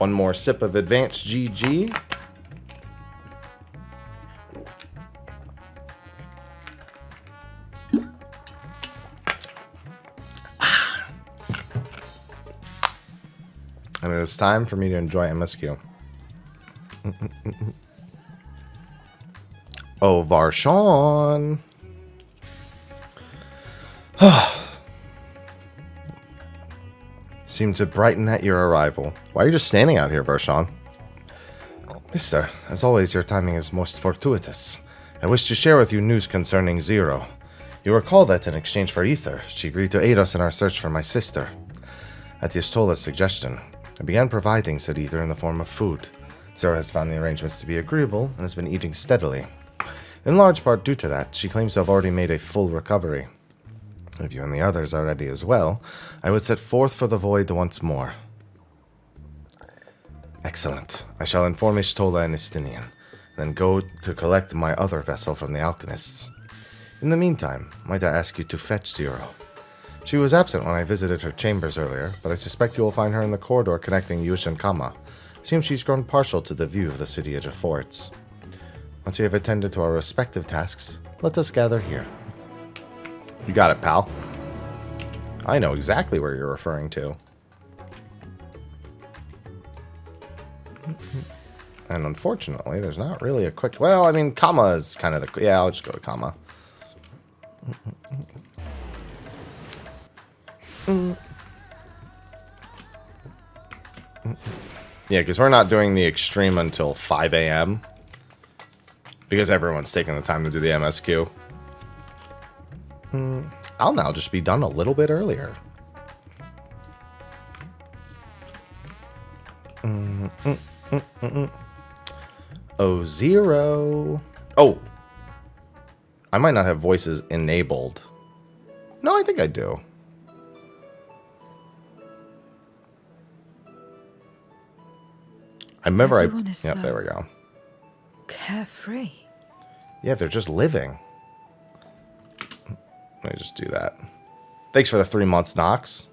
One more sip of advanced GG. And it is time for me to enjoy MSQ. Oh, Varshawn. Seemed to brighten at your arrival. Why are you just standing out here, Varshawn? Mister, as always, your timing is most fortuitous. I wish to share with you news concerning Zero. You recall that in exchange for ether, she agreed to aid us in our search for my sister. At Yastola's suggestion, I began providing said ether in the form of food. Zero has found the arrangements to be agreeable and has been eating steadily. In large part due to that, she claims to have already made a full recovery. If you and the others are ready as well, I would set forth for the void once more. Excellent. I shall inform Ishtola and Istinian, then go to collect my other vessel from the alchemists. In the meantime, might I ask you to fetch Zero? She was absent when I visited her chambers earlier, but I suspect you will find her in the corridor connecting Yush and Kama. Seems she's grown partial to the view of the city it affords. Once we have attended to our respective tasks, let us gather here. You got it, pal. I know exactly where you're referring to. And unfortunately, there's not really a quick... Well, I mean, Kama is kind of the... Yeah, I'll just go to Kama. Yeah, because we're not doing the extreme until 5 a.m. Because everyone's taking the time to do the MSQ. I'll now just be done a little bit earlier. Oh, Zero. Oh. I might not have voices enabled. No, I think I do. I remember Everyone is Yep, so there we go. Carefree. Yeah, they're just living. Let me just do that. Thanks for the 3 months, Nox.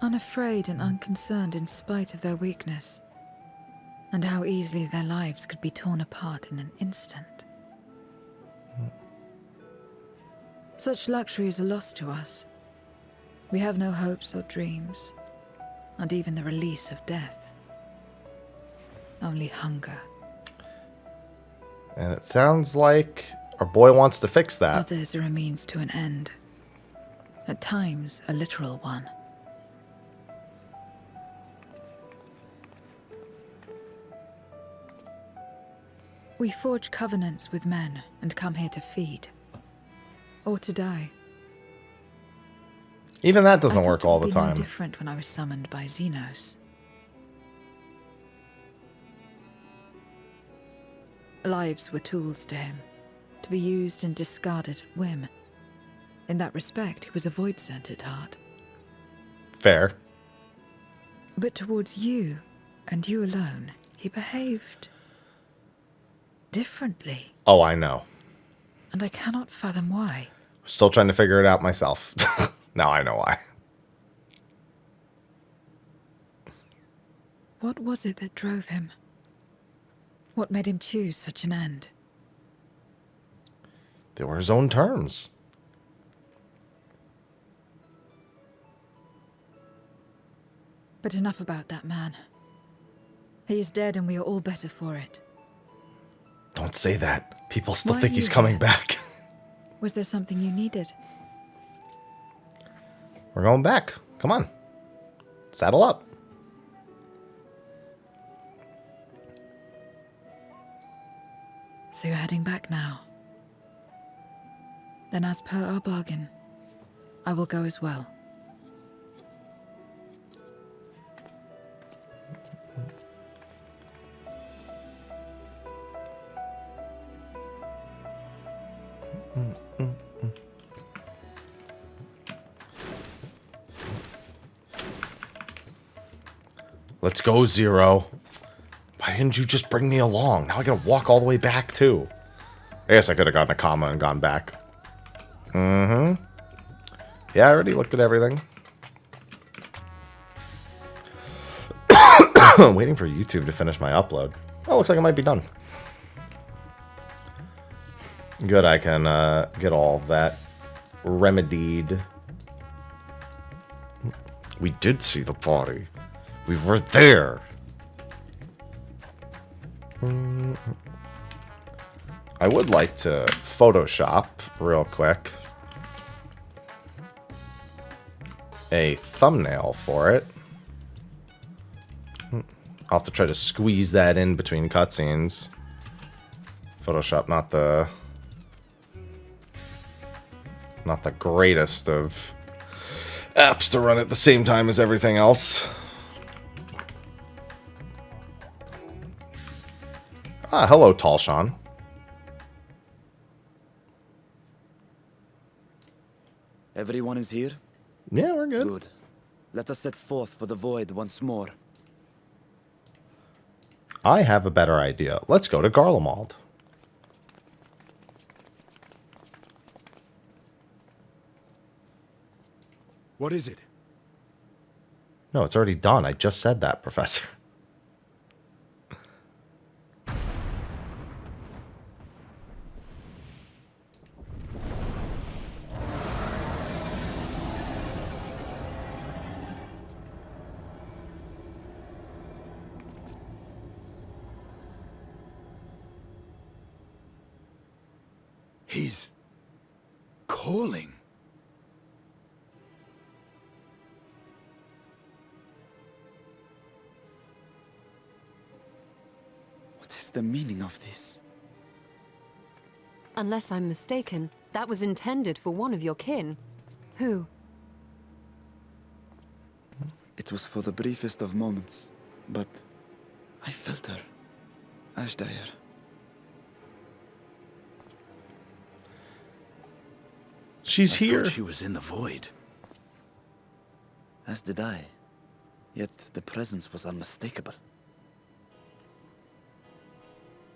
Unafraid and unconcerned in spite of their weakness, and how easily their lives could be torn apart in an instant. Such luxury is a loss to us. We have no hopes or dreams, not even the release of death. Only hunger. And it sounds like our boy wants to fix that. Others are a means to an end. At times, a literal one. We forge covenants with men and come here to feed. Or to die. Even that doesn't I work thought all it the would be no time. different when I was summoned by Xenos. Lives were tools to him, to be used and discarded at whim. In that respect, he was a void-sent at heart. Fair. But towards you, and you alone, he behaved differently. Oh, I know. And I cannot fathom why. Still trying to figure it out myself. Now I know why. What was it that drove him? What made him choose such an end? They were his own terms. But enough about that man. He is dead and we are all better for it. Don't say that. People still Why think are he's you coming here? back. Was there something you needed? We're going back. Come on. Saddle up. So you're heading back now. Then as per our bargain, I will go as well. Let's go, Zero. Why didn't you just bring me along? Now I gotta walk all the way back, too. I guess I could have gotten a comma and gone back. Mm-hmm. Yeah, I already looked at everything. Waiting for YouTube to finish my upload. Oh, looks like it might be done. Good, I can get all of that remedied. We did see the body. We were there. I would like to Photoshop real quick a thumbnail for it. I'll have to try to squeeze that in between cutscenes. Photoshop, not the greatest of apps to run at the same time as everything else. Ah, hello, Talshan. Everyone is here? Yeah, we're good. Good. Let us set forth for the void once more. I have a better idea. Let's go to Garlemald. What is it? No, it's already done. I just said that, Professor. He's calling. What is the meaning of this? Unless I'm mistaken, that was intended for one of your kin. Who? It was for the briefest of moments, but I felt her. Ashdire. She's I here. thought she was in the void. As did I. Yet the presence was unmistakable.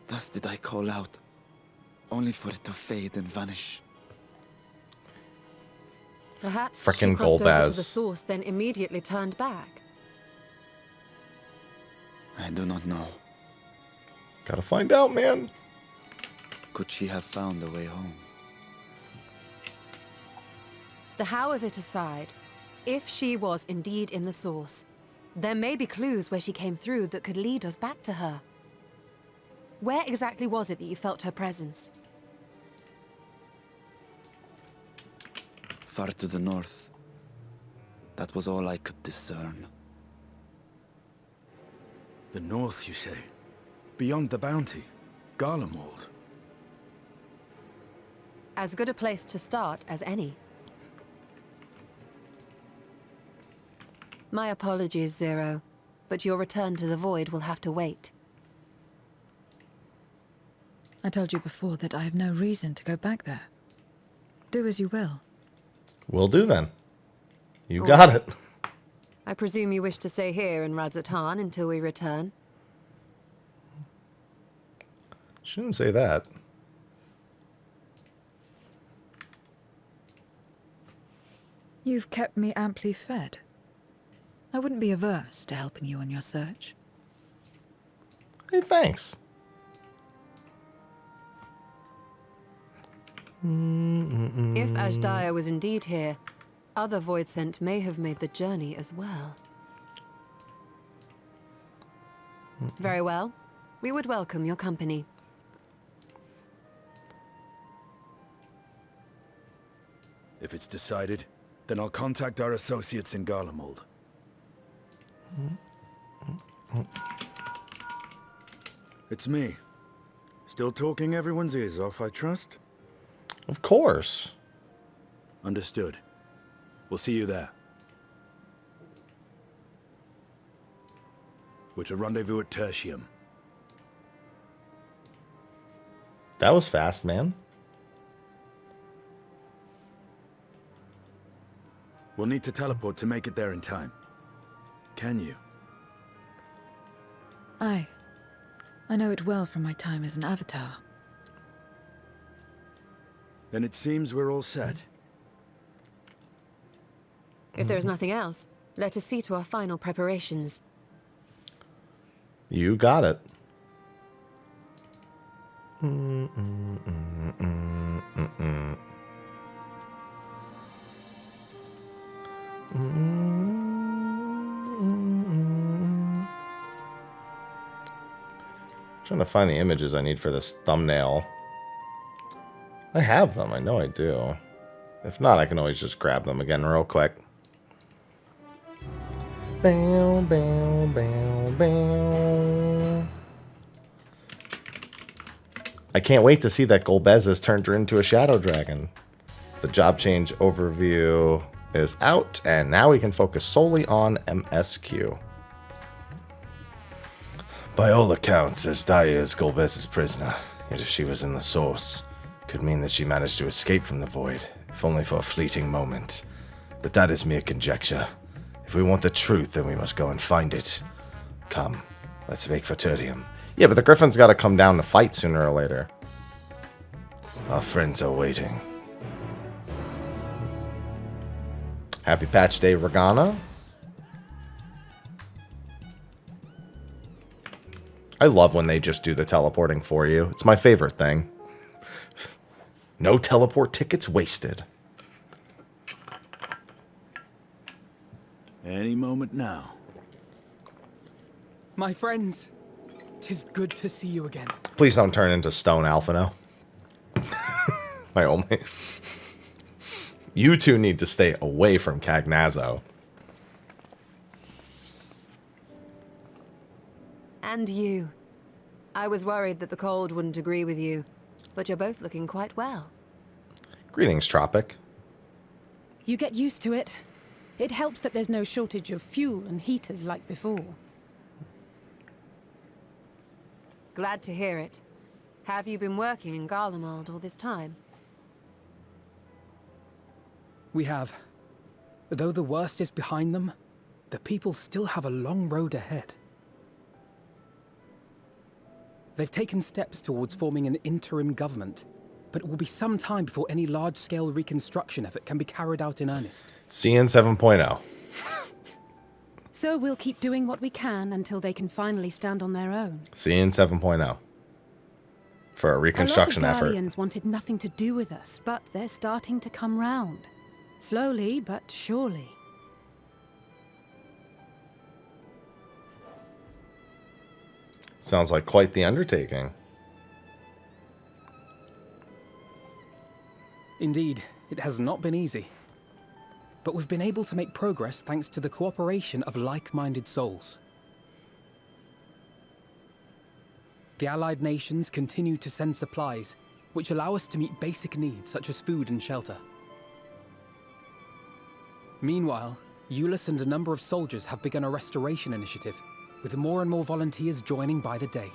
Thus did I call out, only for it to fade and vanish. Perhaps Frickin' she crossed over Golbaz. to the source, then immediately turned back. I do not know. Gotta find out, man. Could she have found a way home? The how of it aside, if she was indeed in the source, there may be clues where she came through that could lead us back to her. Where exactly was it that you felt her presence? Far to the north. That was all I could discern. The north, you say? Beyond the bounty? Garlemald? As good a place to start as any. My apologies, Zero, but your return to the void will have to wait. I told you before that I have no reason to go back there. Do as you will. Will do then. You All got right. it. I presume you wish to stay here in Radzatan until we return? Shouldn't say that. You've kept me amply fed. I wouldn't be averse to helping you on your search. Hey, thanks. If Ashdire was indeed here, other Voidsent may have made the journey as well. Very well. We would welcome your company. If it's decided, then I'll contact our associates in Garlemald. It's me. Still talking everyone's ears off, I trust? Of course. Understood. We'll see you there. We're to rendezvous at Tertium. That was fast, man. We'll need to teleport to make it there in time. Can you? Aye. I know it well from my time as an avatar. Then it seems we're all set. If there is nothing else, let us see to our final preparations. You got it. Trying to find the images I need for this thumbnail. I have them. I know I do. If not, I can always just grab them again real quick. Bow, bow, bow, bow. I can't wait to see that Golbez has turned her into a shadow dragon. The job change overview is out, and now we can focus solely on MSQ. By all accounts, Azdaia is Golbez's prisoner, yet if she was in the source, could mean that she managed to escape from the void, if only for a fleeting moment. But that is mere conjecture. If we want the truth, then we must go and find it. Come, let's make for Tertium. Yeah, but the Griffin's got to come down to fight sooner or later. Our friends are waiting. Happy Patch Day, Regana. I love when they just do the teleporting for you. It's my favorite thing. No teleport tickets wasted. Any moment now. My friends, 'tis good to see you again. Please don't turn into Stone Alphino. My only... You two need to stay away from Cagnazzo. And you. I was worried that the cold wouldn't agree with you, but you're both looking quite well. Greetings, Tropic. You get used to it. It helps that there's no shortage of fuel and heaters like before. Glad to hear it. Have you been working in Garlemald all this time? We have. Though the worst is behind them, the people still have a long road ahead. They've taken steps towards forming an interim government, but it will be some time before any large-scale reconstruction effort can be carried out in earnest. CN 7.0. So we'll keep doing what we can until they can finally stand on their own. CN 7.0. For a reconstruction a lot of effort. Guardians wanted nothing to do with us, but they're starting to come round. Slowly, but surely. Sounds like quite the undertaking. Indeed, it has not been easy. But we've been able to make progress thanks to the cooperation of like-minded souls. The allied nations continue to send supplies, which allow us to meet basic needs such as food and shelter. Meanwhile, Euless and a number of soldiers have begun a restoration initiative, with more and more volunteers joining by the day.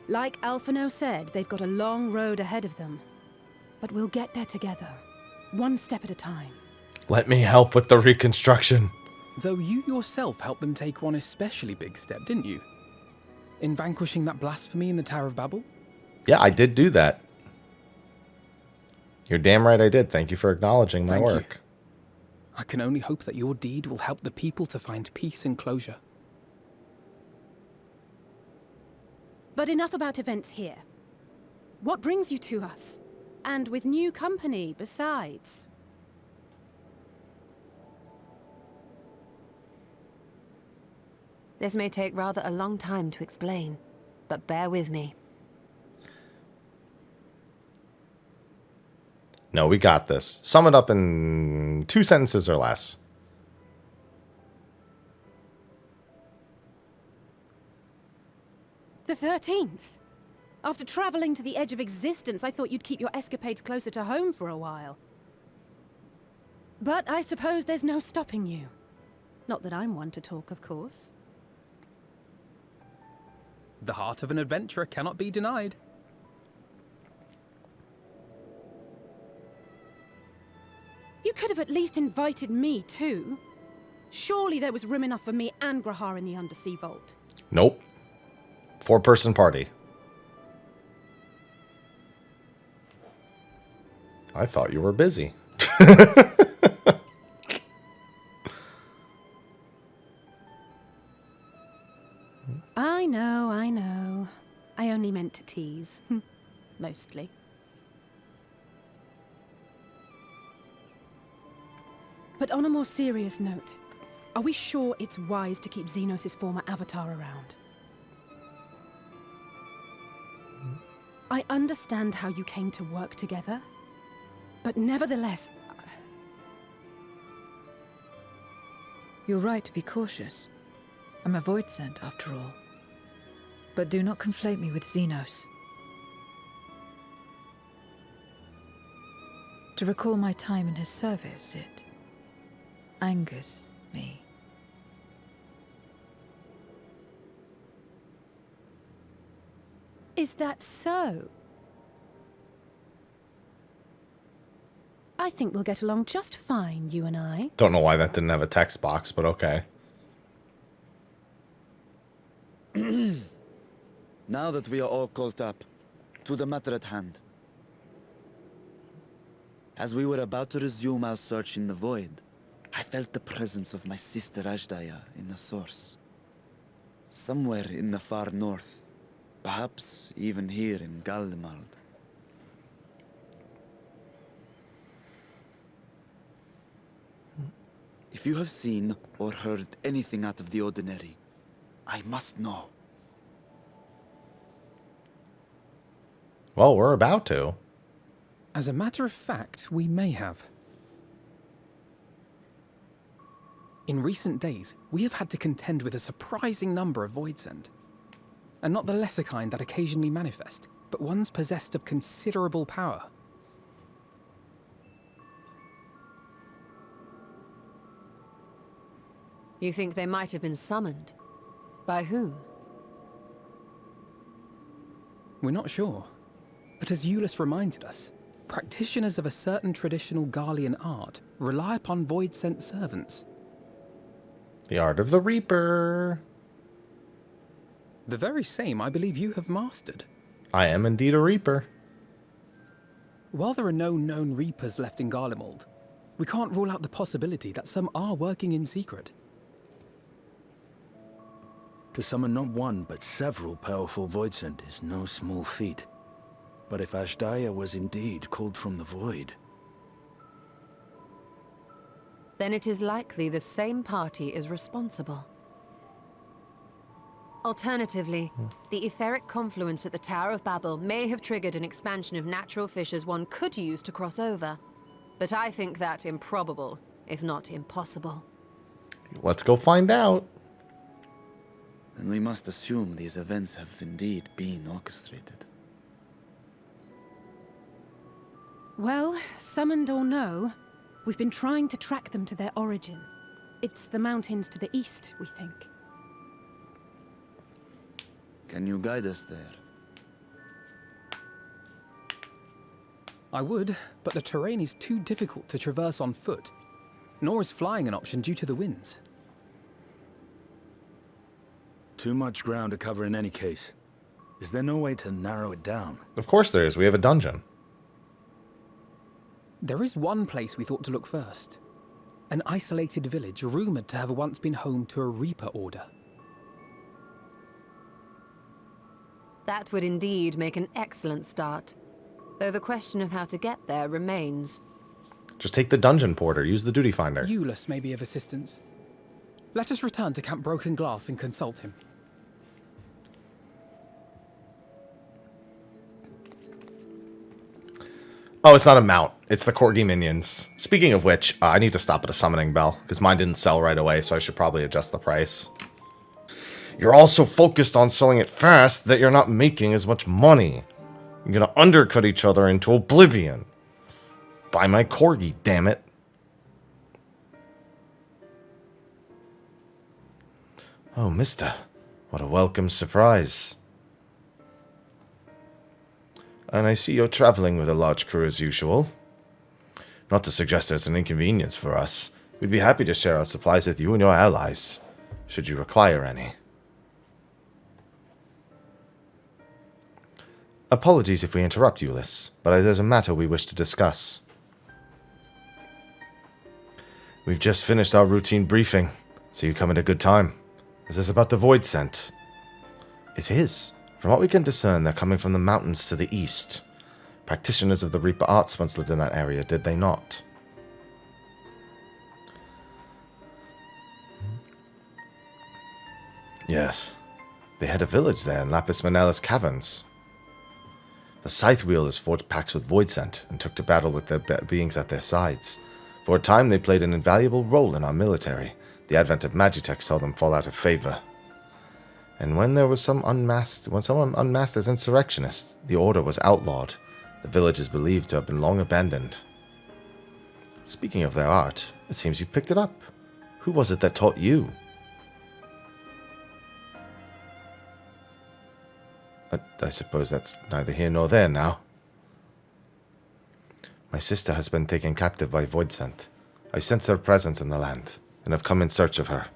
Like Alphino said, they've got a long road ahead of them. But we'll get there together, one step at a time. Let me help with the reconstruction. Though you yourself helped them take one especially big step, didn't you? In vanquishing that blasphemy in the Tower of Babel? Yeah, I did do that. You're damn right I did. Thank you for acknowledging my Thank you. work. I can only hope that your deed will help the people to find peace and closure. But enough about events here. What brings you to us? And with new company, besides. This may take rather a long time to explain, but bear with me. No, we got this. Sum it up in 2 sentences or less. The 13th. After traveling to the edge of existence, I thought you'd keep your escapades closer to home for a while. But I suppose there's no stopping you. Not that I'm one to talk, of course. The heart of an adventurer cannot be denied. You could have at least invited me, too. Surely there was room enough for me and Grahar in the Undersea Vault. Nope. 4-person party. I thought you were busy. I know, I know. I only meant to tease. Mostly. But on a more serious note, are we sure it's wise to keep Xenos' former avatar around? I understand how you came to work together, but nevertheless... You're right to be cautious. I'm a void sent, after all. But do not conflate me with Xenos. To recall my time in his service, it angers me. Is that so? I think we'll get along just fine, you and I. Don't know why that didn't have a text box, but okay. Now that we are all caught up, to the matter at hand. As we were about to resume our search in the void, I felt the presence of my sister Ajdaya in the source. Somewhere in the far north, perhaps even here in Galdemald. If you have seen or heard anything out of the ordinary, I must know. Well, we're about to. As a matter of fact, we may have. In recent days, we have had to contend with a surprising number of Voidsent. And not the lesser kind that occasionally manifest, but ones possessed of considerable power. You think they might have been summoned? By whom? We're not sure. But as Euless reminded us, practitioners of a certain traditional Garlean art rely upon void-sent servants. The art of the Reaper. The very same I believe you have mastered. I am indeed a Reaper. While there are no known Reapers left in Garlemald, we can't rule out the possibility that some are working in secret. To summon not one, but several powerful Voidsent is no small feat. But if Ajdaya was indeed called from the void... Then it is likely the same party is responsible. Alternatively, the etheric confluence at the Tower of Babel may have triggered an expansion of natural fissures one could use to cross over. But I think that improbable, if not impossible. Let's go find out. Then we must assume these events have indeed been orchestrated. Well, summoned or no, we've been trying to track them to their origin. It's the mountains to the east, we think. Can you guide us there? I would, but the terrain is too difficult to traverse on foot. Nor is flying an option due to the winds. Too much ground to cover in any case. Is there no way to narrow it down? Of course there is. We have a dungeon. There is one place we thought to look first. An isolated village rumored to have once been home to a Reaper order. That would indeed make an excellent start. Though the question of how to get there remains. Just take the dungeon porter. Use the duty finder. Euless may be of assistance. Let us return to Camp Broken Glass and consult him. Oh, it's not a mount. It's the Corgi minions. Speaking of which, I need to stop at a summoning bell, because mine didn't sell right away, so I should probably adjust the price. You're all so focused on selling it fast that you're not making as much money. You're gonna undercut each other into oblivion. Buy my Corgi, damn it. Oh, mister. What a welcome surprise. And I see you're traveling with a large crew as usual. Not to suggest there's an inconvenience for us. We'd be happy to share our supplies with you and your allies, should you require any. Apologies if we interrupt, Euless, but there's a matter we wish to discuss. We've just finished our routine briefing, so you come at a good time. Is this about the Void Scent? It is. From what we can discern, they're coming from the mountains to the east. Practitioners of the Reaper arts once lived in that area, did they not? Yes. They had a village there in Lapis Manalis caverns. The Scythe Wielders forged pacts with Void Scent and took to battle with their beings at their sides. For a time, they played an invaluable role in our military. The advent of Magitech saw them fall out of favor. And when someone unmasked as insurrectionists, the order was outlawed. The village is believed to have been long abandoned. Speaking of their art, it seems you've picked it up. Who was it that taught you? I suppose that's neither here nor there now. My sister has been taken captive by Void Scent. I sense their presence in the land, and have come in search of her.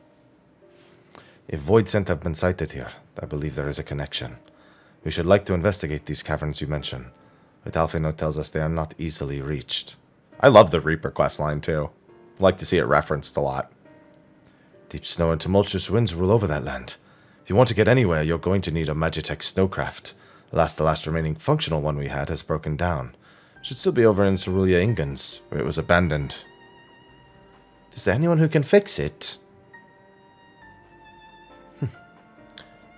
If Void Scent have been sighted here, I believe there is a connection. We should like to investigate these caverns you mention, but Alphino tells us they are not easily reached. I love the Reaper questline too. I like to see it referenced a lot. Deep snow and tumultuous winds rule over that land. If you want to get anywhere, you're going to need a Magitech snowcraft. Alas, the last remaining functional one we had has broken down. Should still be over in Cerulean Ingens, where it was abandoned. Is there anyone who can fix it?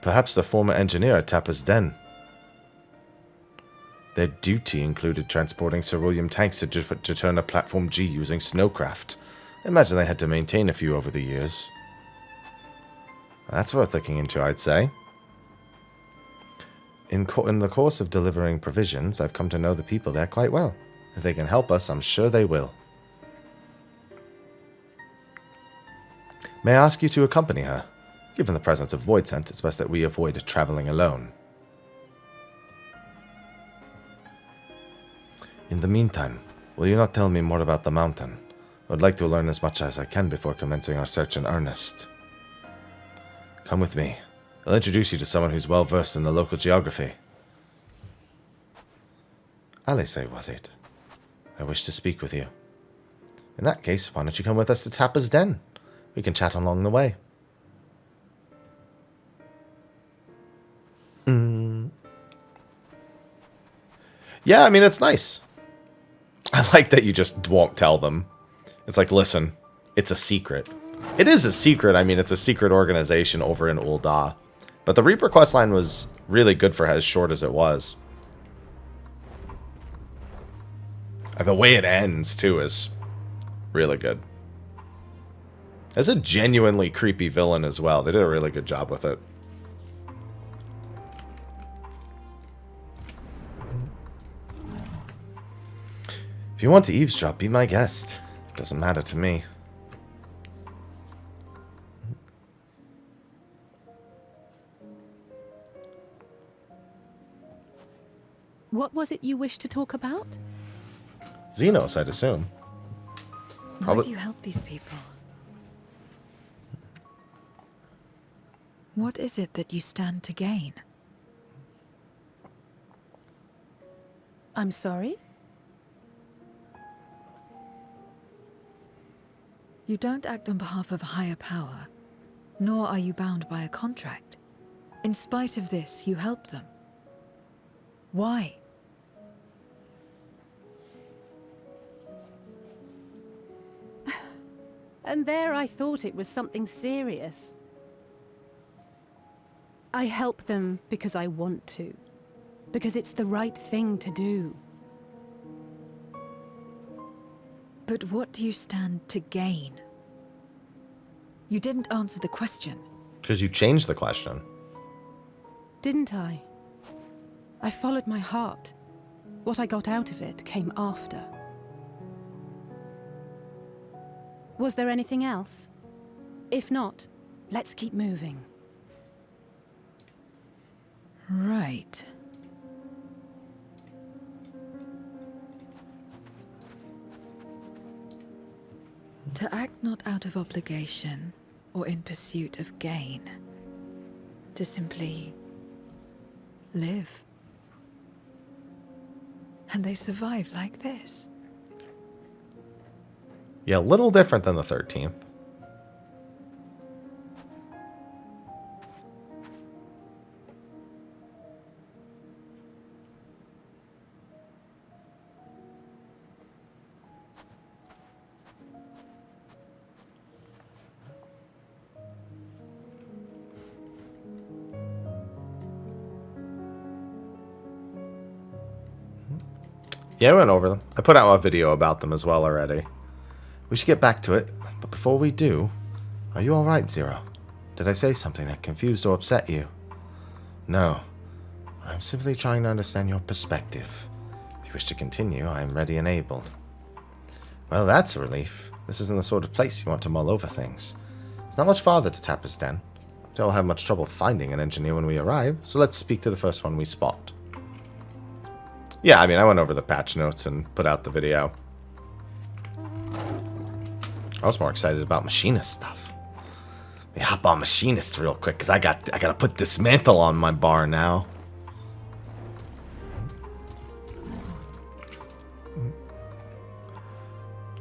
Perhaps the former engineer at Tappa's Den. Their duty included transporting cerulean tanks to turn a Platform G using snowcraft. I imagine they had to maintain a few over the years. That's worth looking into, I'd say. In the course of delivering provisions, I've come to know the people there quite well. If they can help us, I'm sure they will. May I ask you to accompany her? Given the presence of Void Scent, it's best that we avoid traveling alone. In the meantime, will you not tell me more about the mountain? I would like to learn as much as I can before commencing our search in earnest. Come with me. I'll introduce you to someone who's well versed in the local geography. Alice, was it? I wish to speak with you. In that case, why don't you come with us to Tappa's Den? We can chat along the way. Yeah, I mean, it's nice. I like that you just won't tell them. It's like, listen, it's a secret. It is a secret. I mean, it's a secret organization over in Ul'dah. But the Reaper questline was really good for as short as it was. The way it ends, too, is really good. As a genuinely creepy villain as well. They did a really good job with it. If you want to eavesdrop, be my guest. It doesn't matter to me. What was it you wished to talk about? Xenos, I'd assume. Why do you help these people? What is it that you stand to gain? I'm sorry? You don't act on behalf of a higher power, nor are you bound by a contract. In spite of this, you help them. Why? And there I thought it was something serious. I help them because I want to. Because it's the right thing to do. But what do you stand to gain? You didn't answer the question. Because you changed the question. Didn't I? I followed my heart. What I got out of it came after. Was there anything else? If not, let's keep moving. Right. To act not out of obligation or in pursuit of gain. To simply live. And they survive like this. Yeah, a little different than the 13th. Yeah, I went over them. I put out a video about them as well already. We should get back to it, but before we do, are you alright, Zero? Did I say something that confused or upset you? No. I'm simply trying to understand your perspective. If you wish to continue, I am ready and able. Well, that's a relief. This isn't the sort of place you want to mull over things. It's not much farther to Tapper's Den. Don't have much trouble finding an engineer when we arrive, so let's speak to the first one we spot. Yeah, I mean, I went over the patch notes and put out the video. I was more excited about machinist stuff. Let me hop on machinist real quick, because I gotta put dismantle on my bar now.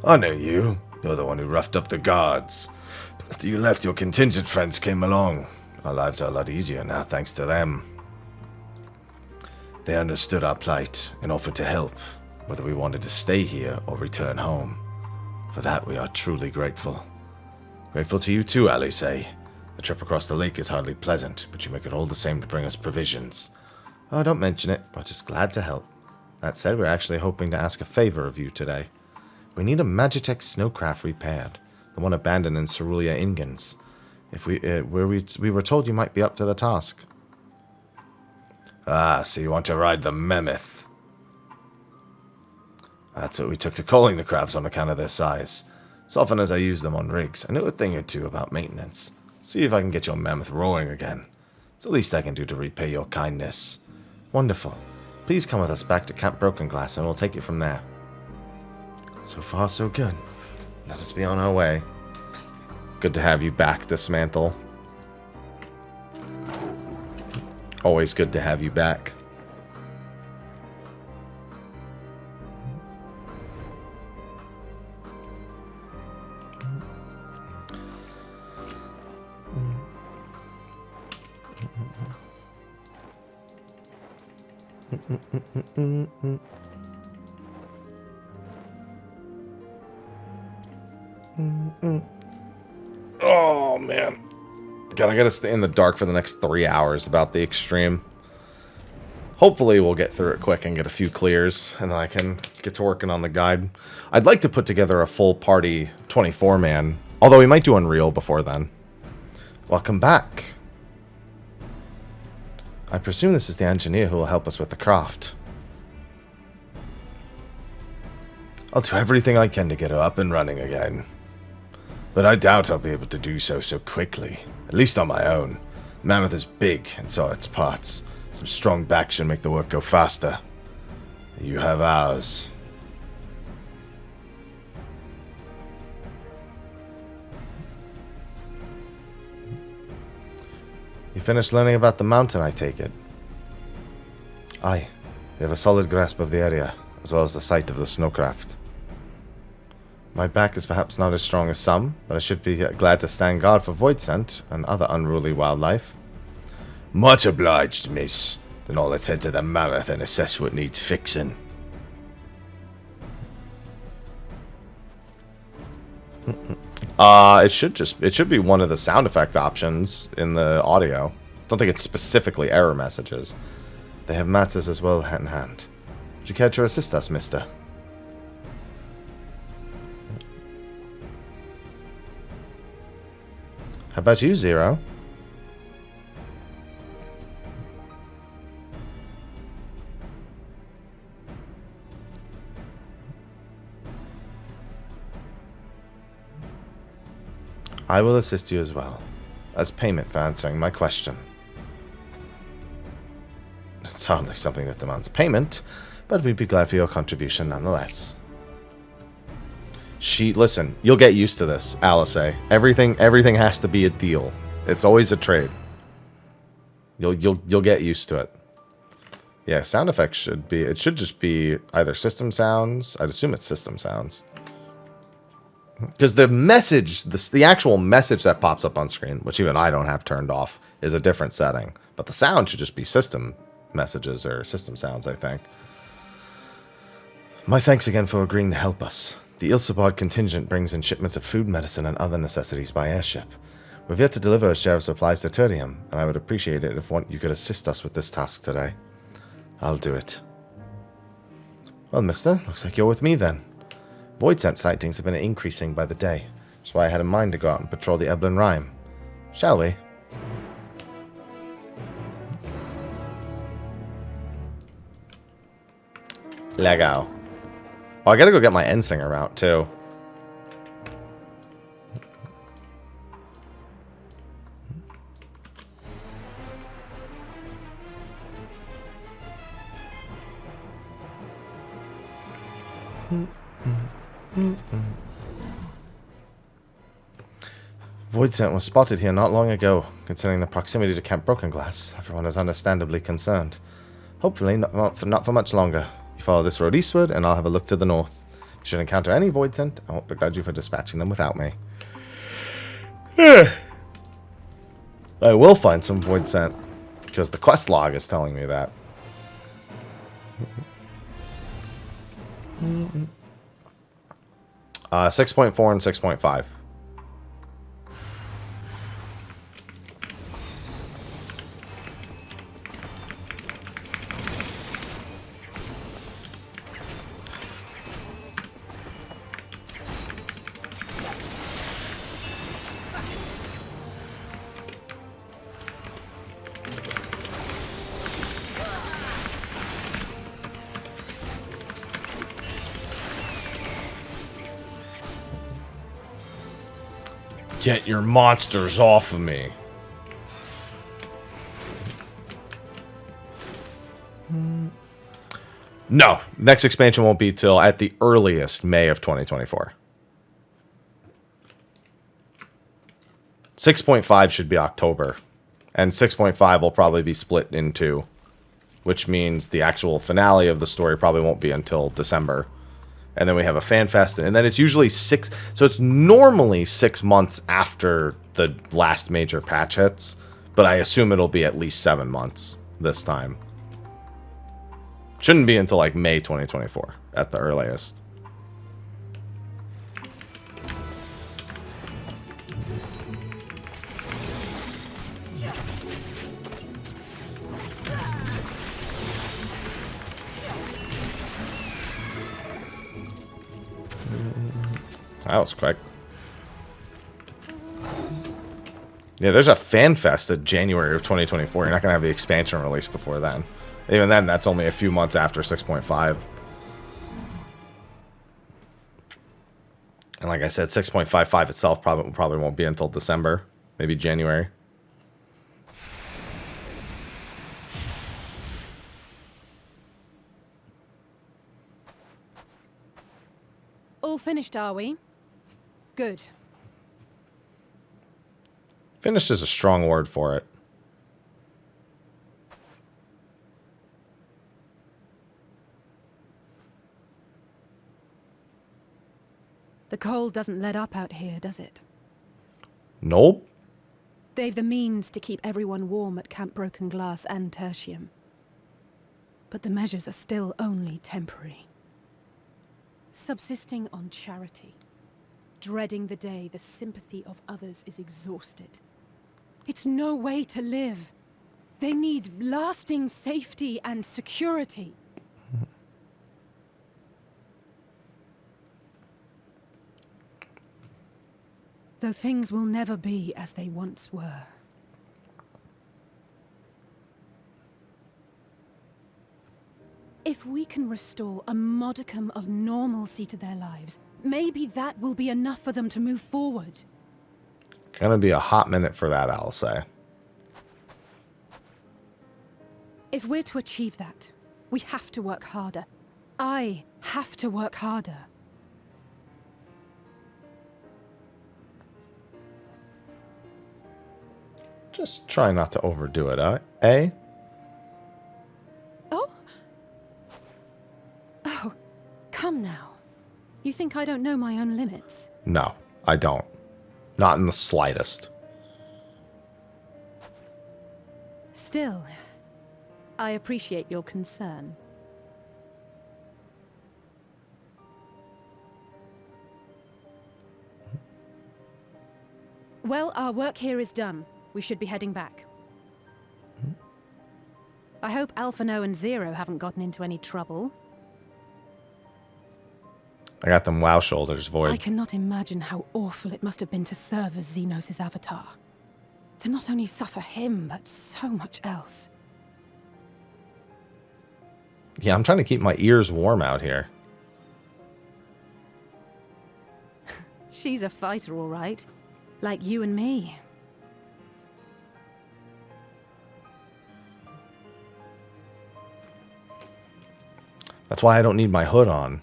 I know you. You're the one who roughed up the guards. After you left, your contingent friends came along. Our lives are a lot easier now, thanks to them. They understood our plight and offered to help, whether we wanted to stay here or return home. For that, we are truly grateful. Grateful to you too, Alice. The trip across the lake is hardly pleasant, but you make it all the same to bring us provisions. Oh, don't mention it. We're just glad to help. That said, we're actually hoping to ask a favor of you today. We need a Magitech snowcraft repaired, the one abandoned in Cerulean Ingens. If we were told you might be up to the task. Ah, so you want to ride the mammoth. That's what we took to calling the crabs on account of their size. As often as I use them on rigs, I know a thing or two about maintenance. See if I can get your mammoth roaring again. It's the least I can do to repay your kindness. Wonderful. Please come with us back to Camp Broken Glass and we'll take it from there. So far, so good. Let us be on our way. Good to have you back, Dismantle. Always good to have you back. Oh, man. God, I gotta stay in the dark for the next 3 hours about the extreme. Hopefully we'll get through it quick and get a few clears, and then I can get to working on the guide. I'd like to put together a full party 24-man, although we might do Unreal before then. Welcome back. I presume this is the engineer who will help us with the craft. I'll do everything I can to get her up and running again. But I doubt I'll be able to do so quickly. At least on my own. Mammoth is big, and so are its parts. Some strong back should make the work go faster. You have ours. You finished learning about the mountain, I take it? Aye. We have a solid grasp of the area, as well as the site of the snowcraft. My back is perhaps not as strong as some, but I should be glad to stand guard for Voidsent and other unruly wildlife. Much obliged, miss. Then let's head to the mammoth and assess what needs fixing. It should be one of the sound effect options in the audio. Don't think it's specifically error messages. They have matters as well in hand. Would you care to assist us, mister? How about you, Zero? I will assist you as well, as payment for answering my question. It's hardly something that demands payment, but we'd be glad for your contribution nonetheless. Listen, you'll get used to this, Alice. Everything has to be a deal. It's always a trade. You'll get used to it. Yeah, sound effects should just be either system sounds. I'd assume it's system sounds. Because the message, the actual message that pops up on screen, which even I don't have turned off, is a different setting. But the sound should just be system messages or system sounds, I think. My thanks again for agreeing to help us. The Ilsabard contingent brings in shipments of food, medicine, and other necessities by airship. We've yet to deliver a share of supplies to Turium, and I would appreciate it if you could assist us with this task today. I'll do it. Well, mister, looks like you're with me then. Void scent sightings have been increasing by the day. That's why I had in mind to go out and patrol the Eblin Rime. Shall we? Lego. Oh, I gotta go get my Endsinger route, too. Void scent was spotted here not long ago. Considering the proximity to Camp Broken Glass, everyone is understandably concerned. Hopefully not for much longer. You follow this road eastward, and I'll have a look to the north. If you should encounter any void scent, I won't begrudge you for dispatching them without me. I will find some void scent, because the quest log is telling me that. 6.4 and 6.5. Get your monsters off of me. No, next expansion won't be till at the earliest May of 2024. 6.5 should be October, and 6.5 will probably be split in two, which means the actual finale of the story probably won't be until December. And then we have a fan fest, and then it's usually 6. So it's normally 6 months after the last major patch hits, but I assume it'll be at least 7 months this time. Shouldn't be until like May 2024 at the earliest. That was quick. Yeah, there's a fan fest in January of 2024. You're not going to have the expansion release before then. Even then, that's only a few months after 6.5. And like I said, 6.55 itself probably won't be until December. Maybe January. All finished, are we? Good. Finished is a strong word for it. The cold doesn't let up out here, does it? Nope. They've the means to keep everyone warm at Camp Broken Glass and Tertium. But the measures are still only temporary. Subsisting on charity. Dreading the day the sympathy of others is exhausted. It's no way to live. They need lasting safety and security. Though things will never be as they once were. If we can restore a modicum of normalcy to their lives, maybe that will be enough for them to move forward. Gonna be a hot minute for that, I'll say. If we're to achieve that, we have to work harder. I have to work harder. Just try not to overdo it, eh? Oh? Oh, come now. You think I don't know my own limits? No, I don't. Not in the slightest. Still, I appreciate your concern. Well, our work here is done. We should be heading back. I hope Alphino and Zero haven't gotten into any trouble. I got them wow shoulders, I Void. cannot imagine how awful it must have been to serve as Xenos' avatar. To not only suffer him, but so much else. Yeah, I'm trying to keep my ears warm out here. She's a fighter, all right. Like you and me. That's why I don't need my hood on.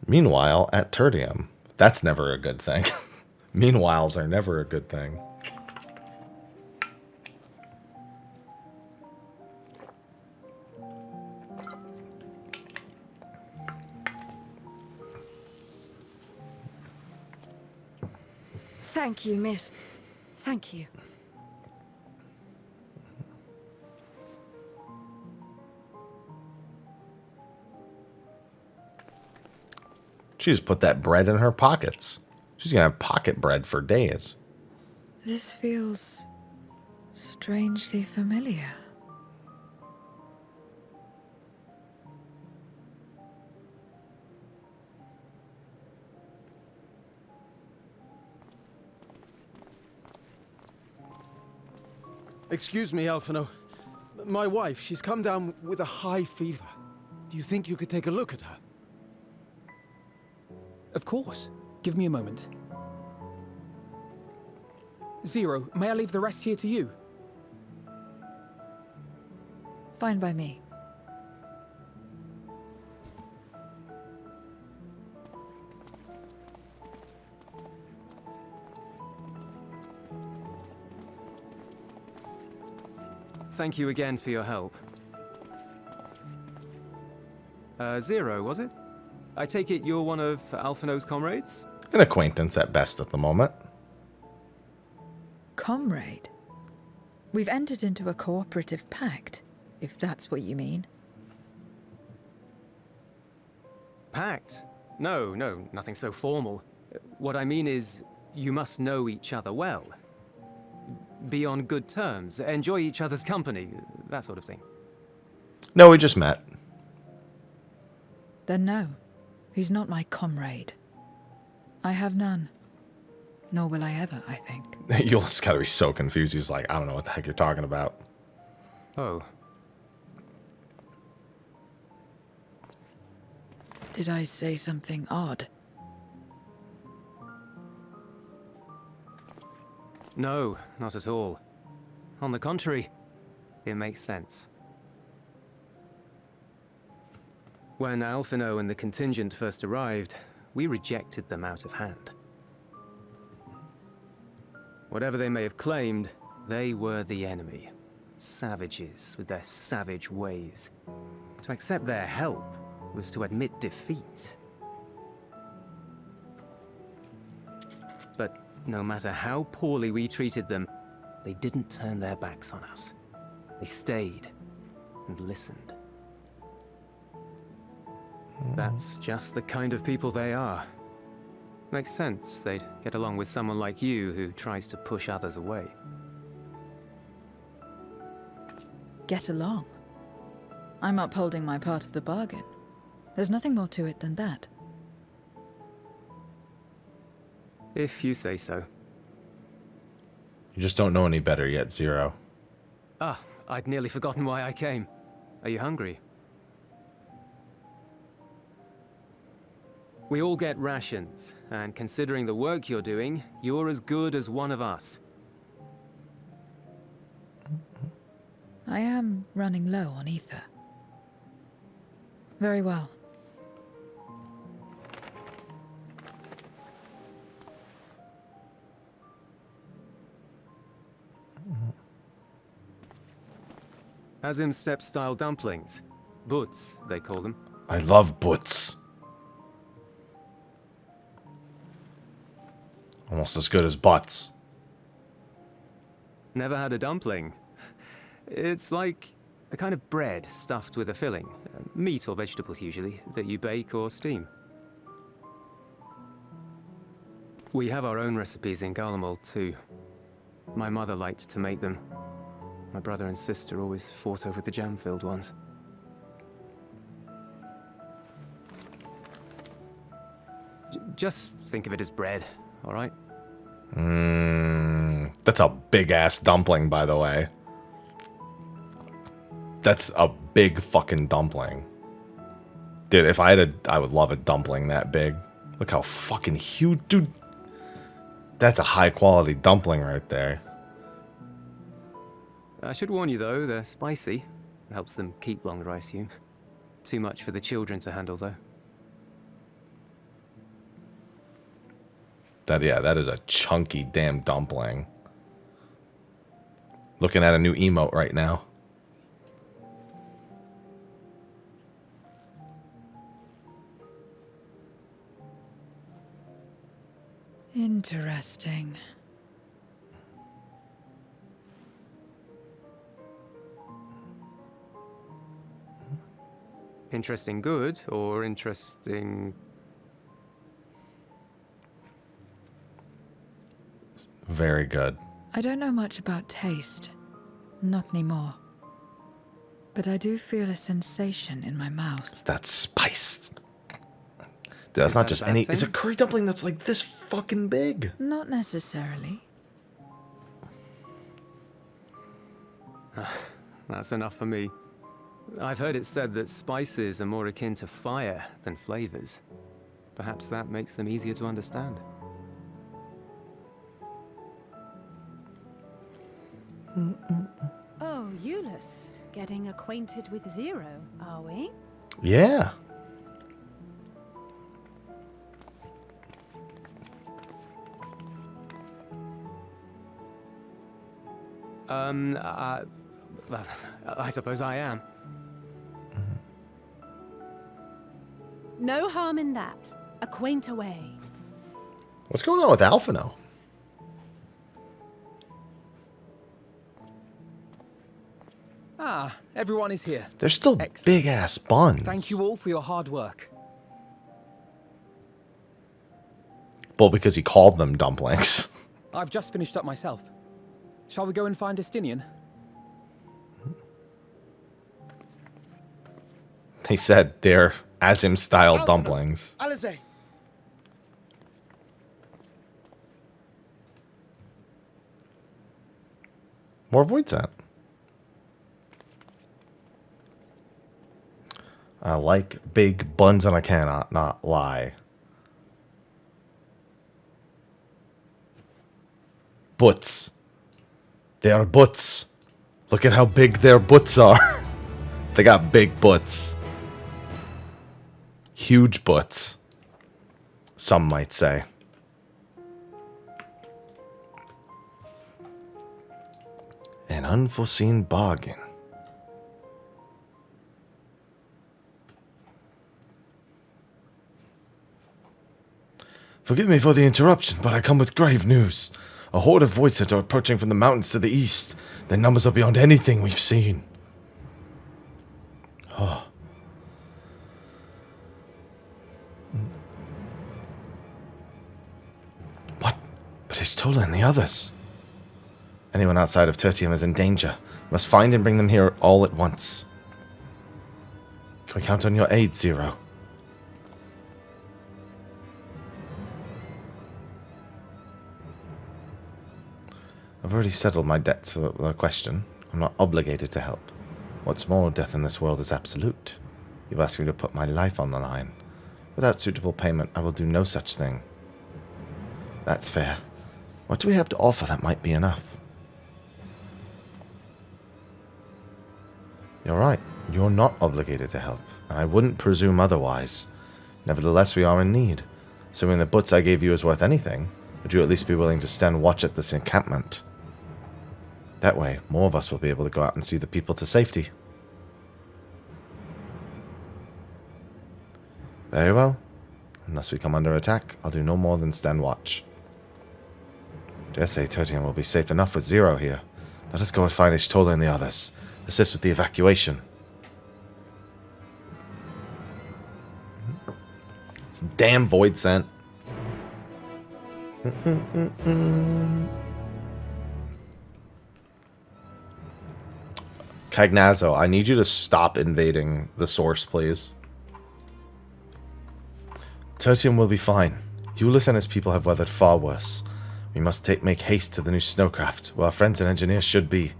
Meanwhile, at Tertium, that's never a good thing. Meanwhiles are never a good thing. Thank you, miss. Thank you. She just put that bread in her pockets. She's gonna have pocket bread for days. This feels strangely familiar. Excuse me, Alphino. My wife, she's come down with a high fever. Do you think you could take a look at her? Of course. Give me a moment. Zero, may I leave the rest here to you? Fine by me. Thank you again for your help. Zero, was it? I take it you're one of Alphino's comrades? An acquaintance at best at the moment. Comrade? We've entered into a cooperative pact, if that's what you mean. Pact? No, nothing so formal. What I mean is, you must know each other well. Be on good terms, enjoy each other's company, that sort of thing. No, we just met. Then no, he's not my comrade. I have none. Nor will I ever, I think. You'll just gotta be so confused. He's like, I don't know what the heck you're talking about. Oh. Did I say something odd? No, not at all. On the contrary, it makes sense. When Alphino and the contingent first arrived, we rejected them out of hand. Whatever they may have claimed, they were the enemy. Savages with their savage ways. To accept their help was to admit defeat. But no matter how poorly we treated them, they didn't turn their backs on us. They stayed and listened. That's just the kind of people they are. Makes sense they'd get along with someone like you who tries to push others away. Get along. I'm upholding my part of the bargain. There's nothing more to it than that. If you say so. You just don't know any better yet, Zero. Ah, I'd nearly forgotten why I came. Are you hungry? We all get rations, and considering the work you're doing, you're as good as one of us. I am running low on ether. Very well. Azim Steppe-style dumplings. Butts, they call them. I love butts. Almost as good as butts. Never had a dumpling. It's like a kind of bread stuffed with a filling, meat or vegetables usually, that you bake or steam. We have our own recipes in Garlemald too. My mother liked to make them. My brother and sister always fought over the jam-filled ones. Just think of it as bread, all right? That's a big-ass dumpling, by the way. That's a big fucking dumpling. Dude, if I had I would love a dumpling that big. Look how fucking huge, dude. That's a high-quality dumpling right there. I should warn you, though, they're spicy. It helps them keep longer, I assume. Too much for the children to handle, though. That is a chunky damn dumpling. Looking at a new emote right now. Interesting. Interesting good, or interesting... Very good. I don't know much about taste. Not anymore. But I do feel a sensation in my mouth. It's that spice. Dude, that's not just any... It's a curry dumpling that's like this fucking big. Not necessarily. That's enough for me. I've heard it said that spices are more akin to fire than flavors. Perhaps that makes them easier to understand. Oh, Euless, getting acquainted with Zero, are we? Yeah. I suppose I am. No harm in that. Acquaint away. What's going on with Alphino? Ah, everyone is here. They're still Excellent. big-ass buns. Thank you all for your hard work. Well, because he called them dumplings. I've just finished up myself. Shall we go and find Estinian? They said they're Azim-style dumplings. Alizé. More voids at. I like big buns and I cannot not lie. Butts. They are butts. Look at how big their butts are. They got big butts. Huge butts. Some might say. An unforeseen bargain. Forgive me for the interruption, but I come with grave news. A horde of voids are approaching from the mountains to the east. Their numbers are beyond anything we've seen. Oh. What? But Istola and the others. Anyone outside of Tertium is in danger. We must find and bring them here all at once. Can we count on your aid, Zero? I've already settled my debts for the question. I'm not obligated to help. What's more, death in this world is absolute. You've asked me to put my life on the line. Without suitable payment, I will do no such thing. That's fair. What do we have to offer that might be enough? You're right. You're not obligated to help, and I wouldn't presume otherwise. Nevertheless, we are in need. Assuming the butts I gave you is worth anything, would you at least be willing to stand watch at this encampment? That way, more of us will be able to go out and see the people to safety. Very well. Unless we come under attack, I'll do no more than stand watch. Dare say Tertium will be safe enough with Zero here. Let us go and find Ishtola and the others. Assist with the evacuation. This damn void scent. Cagnazzo, I need you to stop invading the source, please. Tertium will be fine. Eulis and his people have weathered far worse. We must make haste to the new snowcraft, where our friends and engineers should be.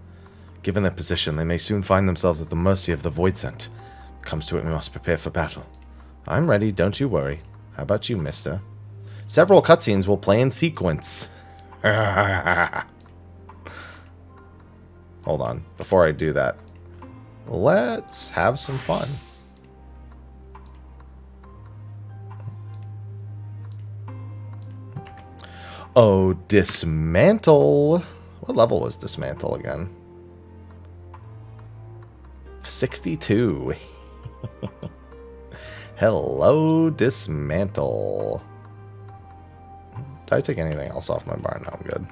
Given their position, they may soon find themselves at the mercy of the void scent. Comes to it, we must prepare for battle. I'm ready, don't you worry. How about you, mister? Several cutscenes will play in sequence. Hold on, before I do that, let's have some fun. Oh, dismantle. What level was dismantle again? 62. Hello, dismantle. Did I take anything else off my bar? No, I'm good.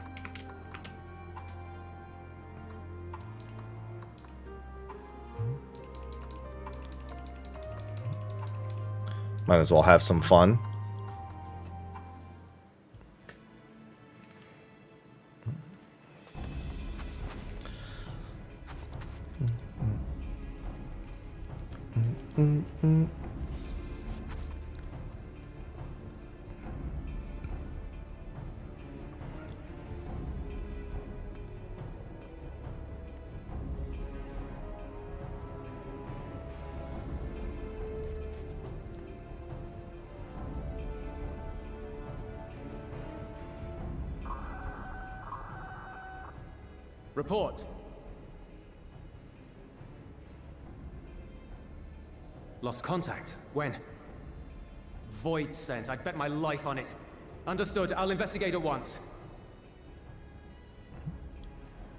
Might as well have some fun. Report. Lost contact. When? Void sent. I'd bet my life on it. Understood. I'll investigate at once.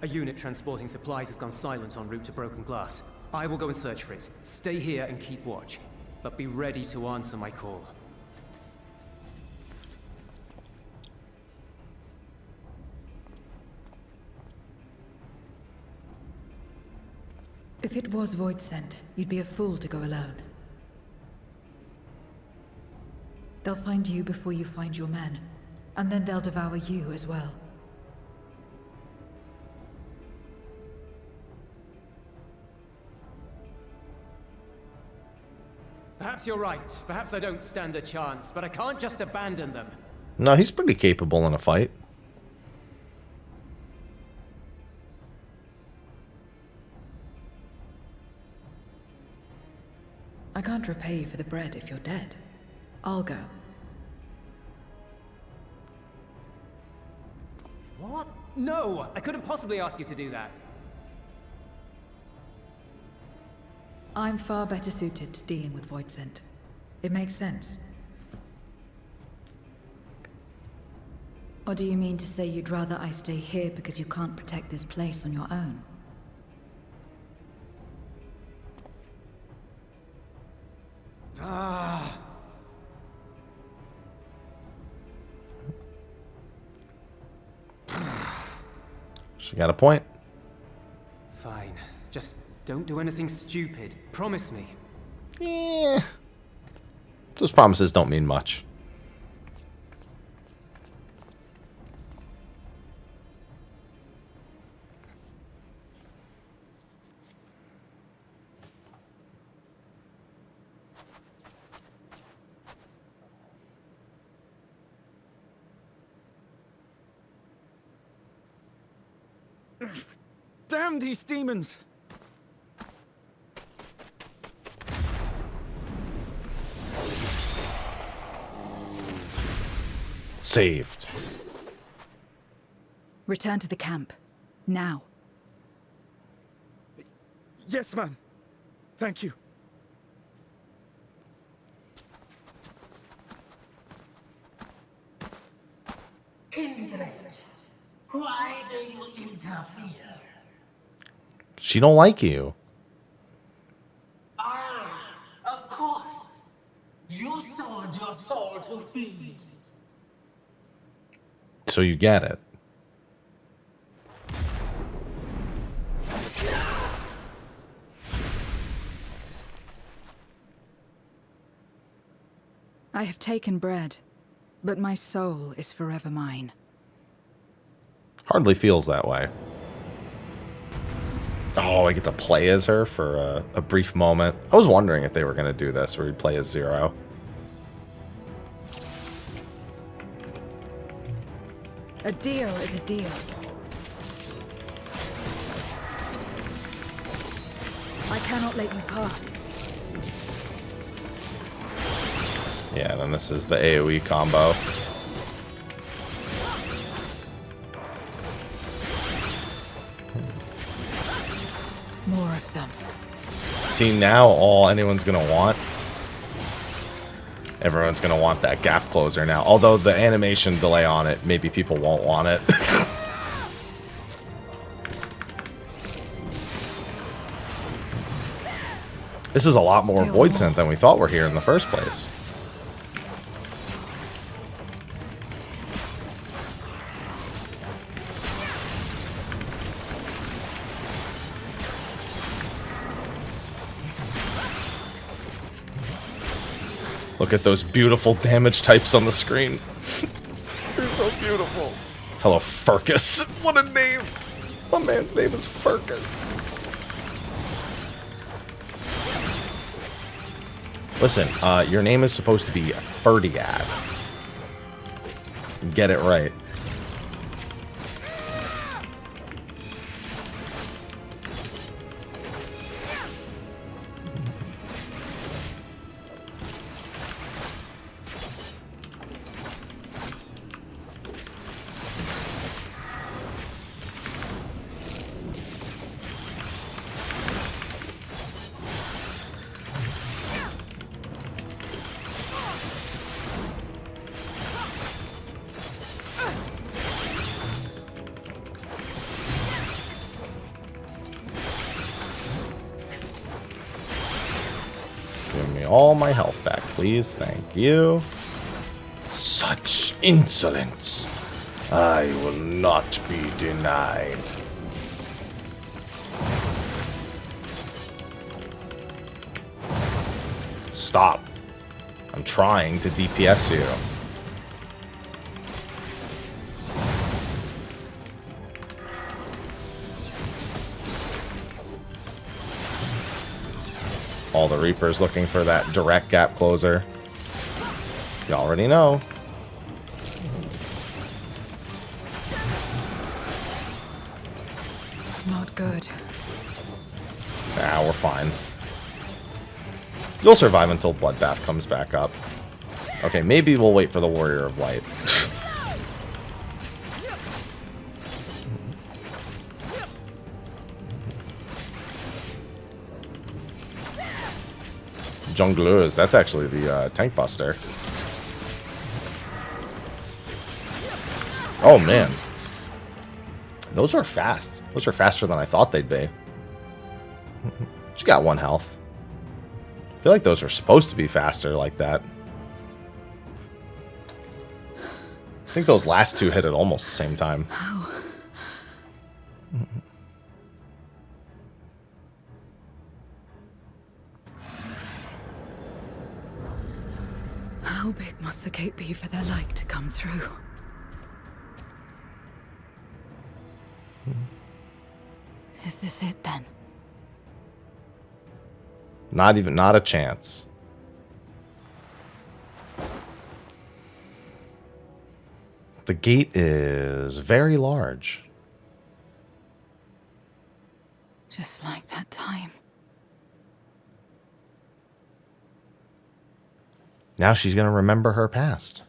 A unit transporting supplies has gone silent en route to Broken Glass. I will go and search for it. Stay here and keep watch. But be ready to answer my call. If it was void sent, you'd be a fool to go alone. They'll find you before you find your men, and then they'll devour you as well. Perhaps you're right. Perhaps I don't stand a chance, but I can't just abandon them. No, he's pretty capable in a fight. I can't repay you for the bread if you're dead. I'll go. What? No! I couldn't possibly ask you to do that. I'm far better suited to dealing with void sent. It makes sense. Or do you mean to say you'd rather I stay here because you can't protect this place on your own? Ah. She got a point. Fine. Just don't do anything stupid. Promise me. Eh. Those promises don't mean much. Damn these demons! Saved. Return to the camp. Now. Yes, ma'am. Thank you. Kindred, why do you interfere? She don't like you. Ah, of course. You sold your soul to feed. So you get it. I have taken bread, but my soul is forever mine. Hardly feels that way. Oh, I get to play as her for a brief moment. I was wondering if they were going to do this, where we'd play as Zero. A deal is a deal. I cannot let you pass. Yeah, then this is the AoE combo. More of them. See, now all anyone's going to want... Everyone's going to want that gap closer now. Although the animation delay on it, maybe people won't want it. This is a lot more Void Scent than we thought were here in the first place. Look at those beautiful damage types on the screen. They're so beautiful. Hello, Furcus. What a name. My man's name is Furcus. Listen, your name is supposed to be Ferdiad. Get it right. All my health back, please. Thank you. Such insolence. I will not be denied. Stop. I'm trying to DPS you. All the Reapers looking for that direct gap closer. You already know. Not good. Nah, we're fine. You'll survive until Bloodbath comes back up. Okay, maybe we'll wait for the Warrior of Light. Jongleurs, that's actually the tank buster. Oh man. Those are fast. Those are faster than I thought they'd be. She got 1 health. I feel like those are supposed to be faster like that. I think those last 2 hit at almost the same time. How big must the gate be for their light to come through? Is this it then? Not a chance. The gate is very large. Just like that time. Now she's going to remember her past.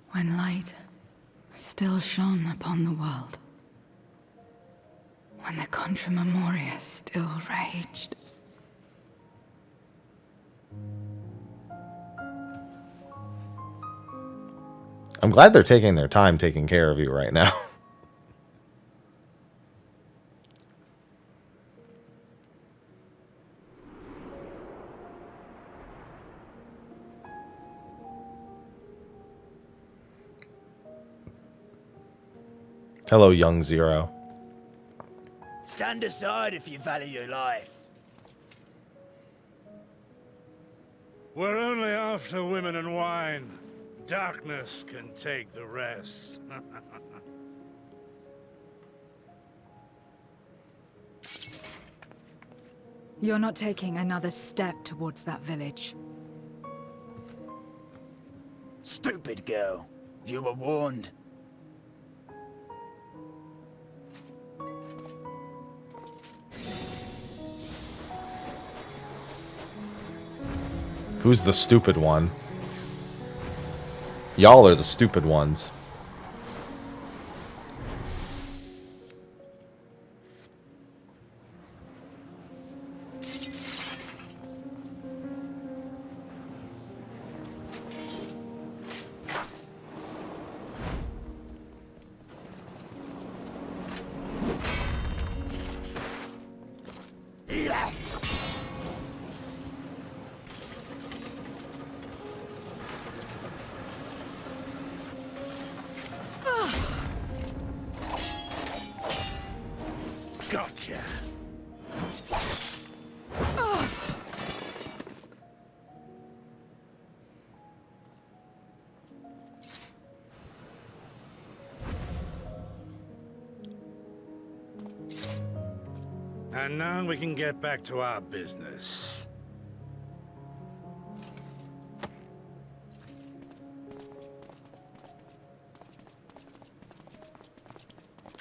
When light still shone upon the world. When the Contra Memoria still raged. I'm glad they're taking their time taking care of you right now. Hello, young Zero. Stand aside if you value your life. We're only after women and wine. Darkness can take the rest. You're not taking another step towards that village. Stupid girl. You were warned. Who's the stupid one? Y'all are the stupid ones. Gotcha. And now we can get back to our business.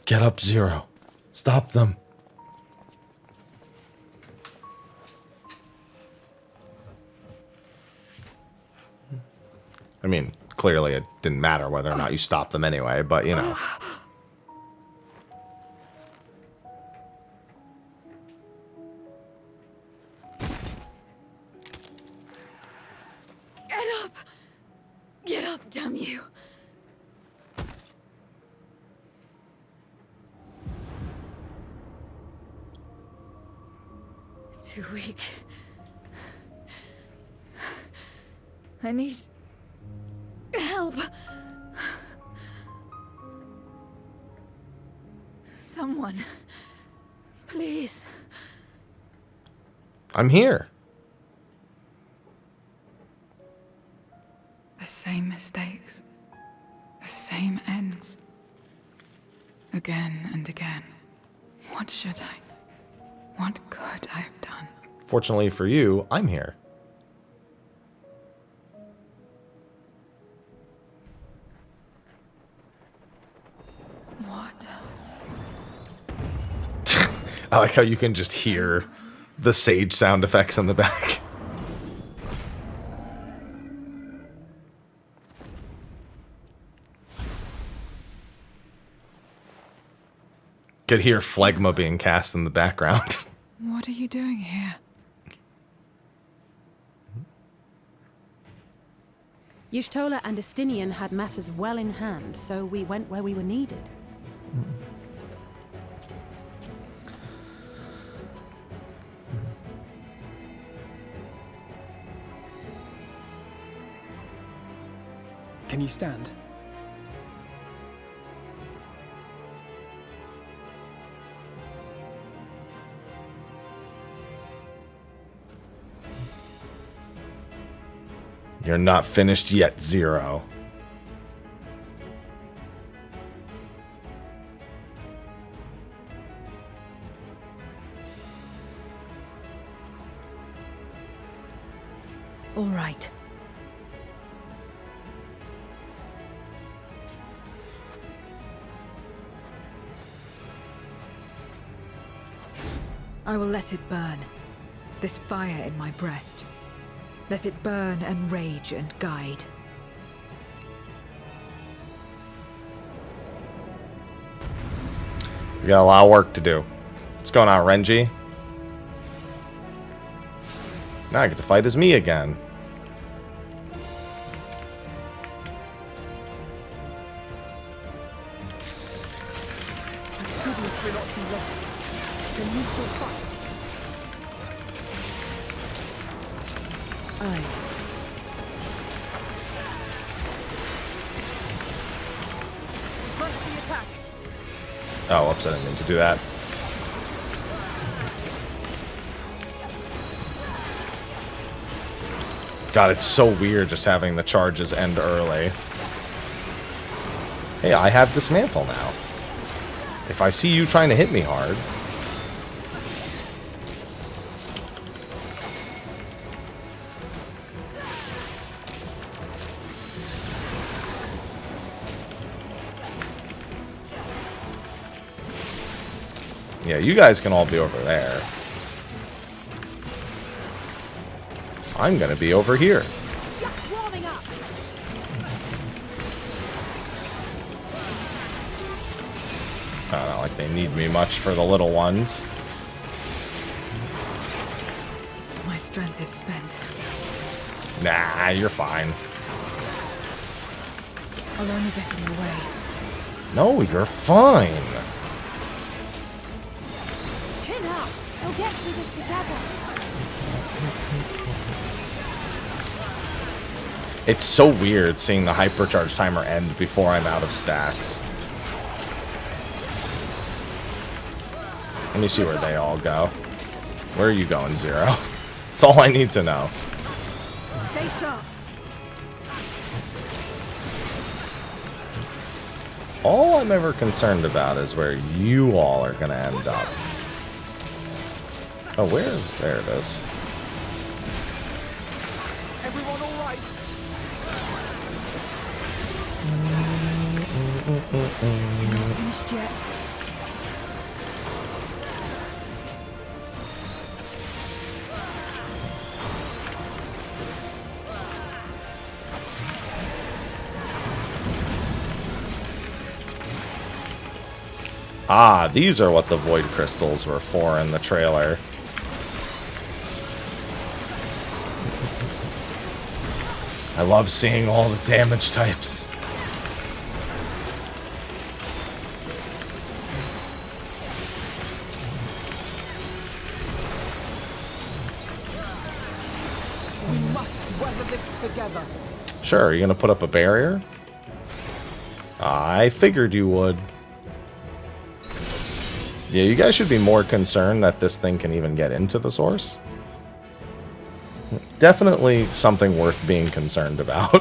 Get up, Zero. Stop them. I mean, clearly it didn't matter whether or not you stopped them anyway, but you know. Get up! Get up, damn you! Too weak. I need help. Someone, please. I'm here. The same mistakes, the same ends. Again and again. What should I? What could I have done? Fortunately for you, I'm here. What? I like how you can just hear the sage sound effects in the back. Could hear phlegma being cast in the background. What are you doing here? Y'shtola and Estinian had matters well in hand, so we went where we were needed. Can you stand? You're not finished yet, Zero. All right. I will let it burn. This fire in my breast. Let it burn and rage and guide. We got a lot of work to do. What's going on, Renji? Now I get to fight as me again. Goodness, we're not too long. Can you still fight? Aye. Press the attack. Oh, oops, I didn't mean to do that. God, it's so weird just having the charges end early. Hey, I have dismantle now. If I see you trying to hit me hard... Yeah, you guys can all be over there. I'm gonna be over here. Just warming up. Not like they need me much for the little ones. My strength is spent. Nah, you're fine. I'll only get in your way. No, you're fine. Chin up. We'll get through this together. It's so weird seeing the hypercharge timer end before I'm out of stacks. Let me see where they all go. Where are you going, Zero? That's all I need to know. Stay sharp. All I'm ever concerned about is where you all are going to end up. Oh, where's... There it is. Everyone all right? Not finished yet. Ah, these are what the void crystals were for in the trailer. I love seeing all the damage types. We must weather this together. Sure, are you gonna put up a barrier? I figured you would. Yeah, you guys should be more concerned that this thing can even get into the source. Definitely something worth being concerned about.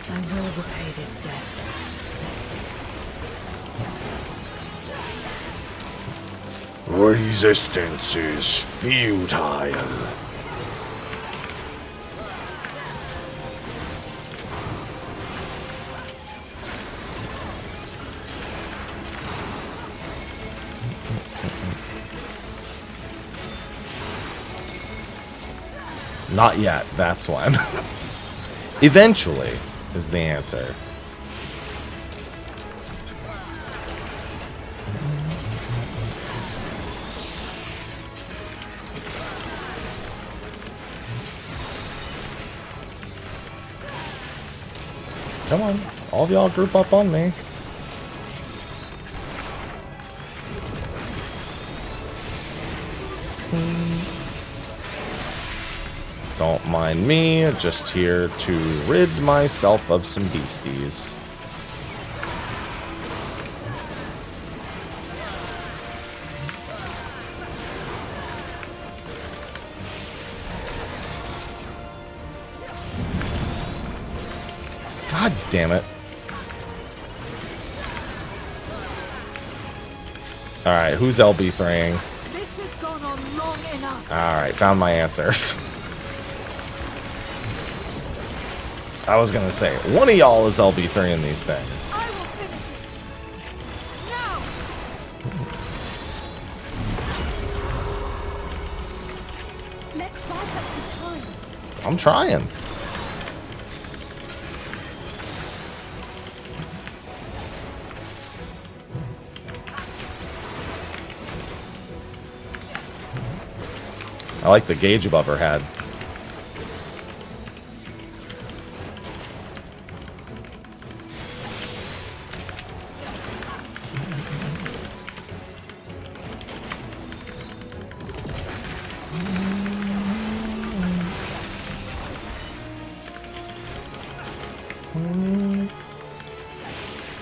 I will repay this debt. Resistance is futile. Not yet, that's when. Eventually is the answer. Come on, all of y'all group up on me. Don't mind me, just here to rid myself of some beasties. God damn it. Alright, who's LB3ing? This has gone on long enough. Alright, found my answers. I was gonna say, one of y'all is LB3 in these things. I will finish it. Now. Let's buy up some time. I'm trying. I like the gauge above her head.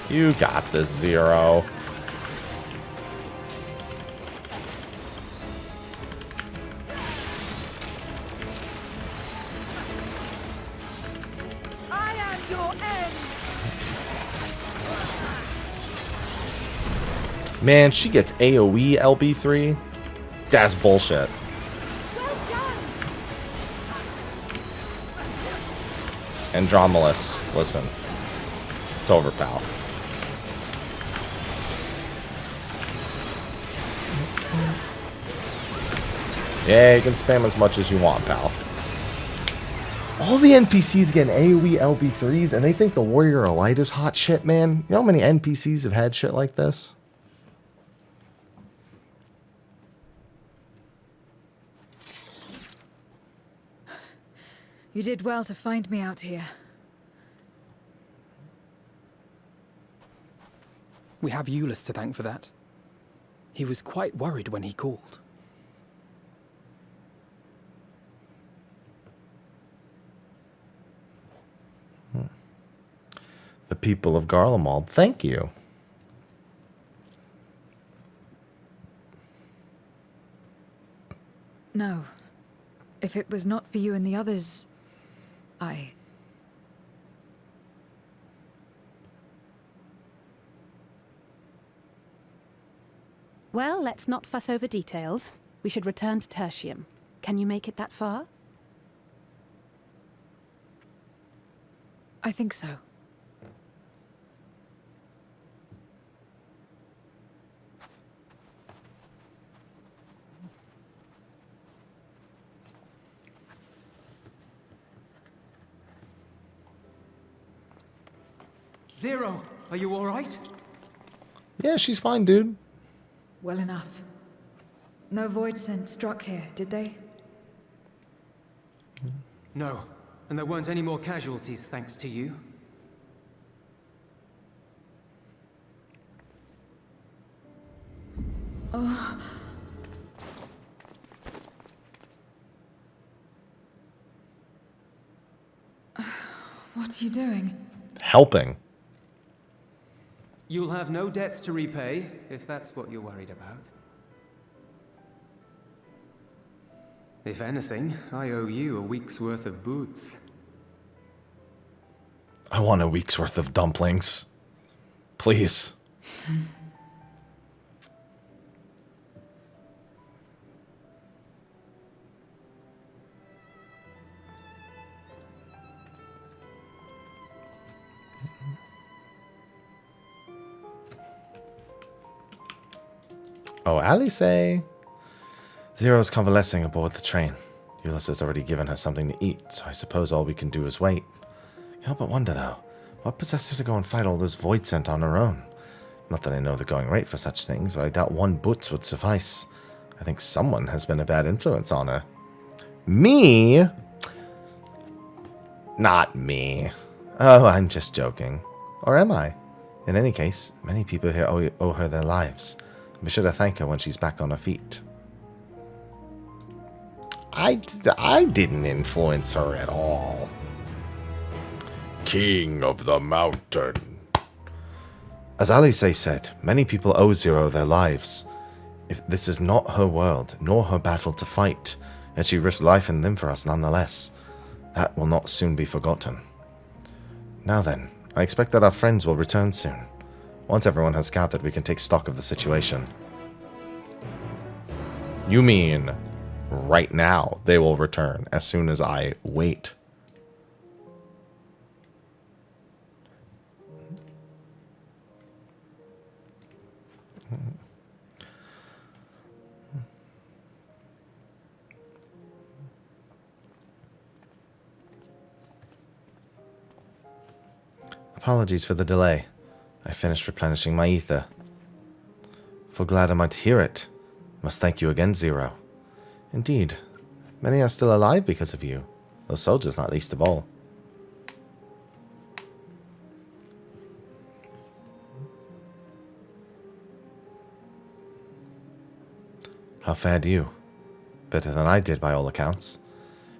You got this, Zero. Man, she gets AoE LB3? That's bullshit. Andromelis, listen. It's over, pal. Yeah, you can spam as much as you want, pal. All the NPCs get AoE LB3s, and they think the Warrior Elite is hot shit, man. You know how many NPCs have had shit like this? You did well to find me out here. We have Eulus to thank for that. He was quite worried when he called. The people of Garlemald, thank you. No. If it was not for you and the others, Well, let's not fuss over details. We should return to Tertium. Can you make it that far? I think so. Zero, are you all right? Yeah, she's fine, dude. Well enough. No void scent struck here, did they? No, and there weren't any more casualties thanks to you. Oh. What are you doing? Helping. You'll have no debts to repay, if that's what you're worried about. If anything, I owe you a week's worth of boots. I want a week's worth of dumplings. Please. Oh, Alice. Zero's convalescing aboard the train. Eulus has already given her something to eat, so I suppose all we can do is wait. Can't help but wonder, though, what possessed her to go and fight all this void scent on her own? Not that I know the going rate for such things, but I doubt one boots would suffice. I think someone has been a bad influence on her. Me? Not me. Oh, I'm just joking. Or am I? In any case, many people here owe her their lives. Be sure to thank her when she's back on her feet. I didn't influence her at all. King of the Mountain. As Alice said, many people owe Zero their lives. If this is not her world, nor her battle to fight, yet she risked life and limb for us nonetheless. That will not soon be forgotten. Now then, I expect that our friends will return soon. Once everyone has gathered, we can take stock of the situation. You mean right now they will return as soon as I wait? Apologies for the delay. I finished replenishing my ether. For glad I might hear it. Must thank you again, Zero. Indeed, many are still alive because of you. Those soldiers not least of all. How fared you? Better than I did by all accounts.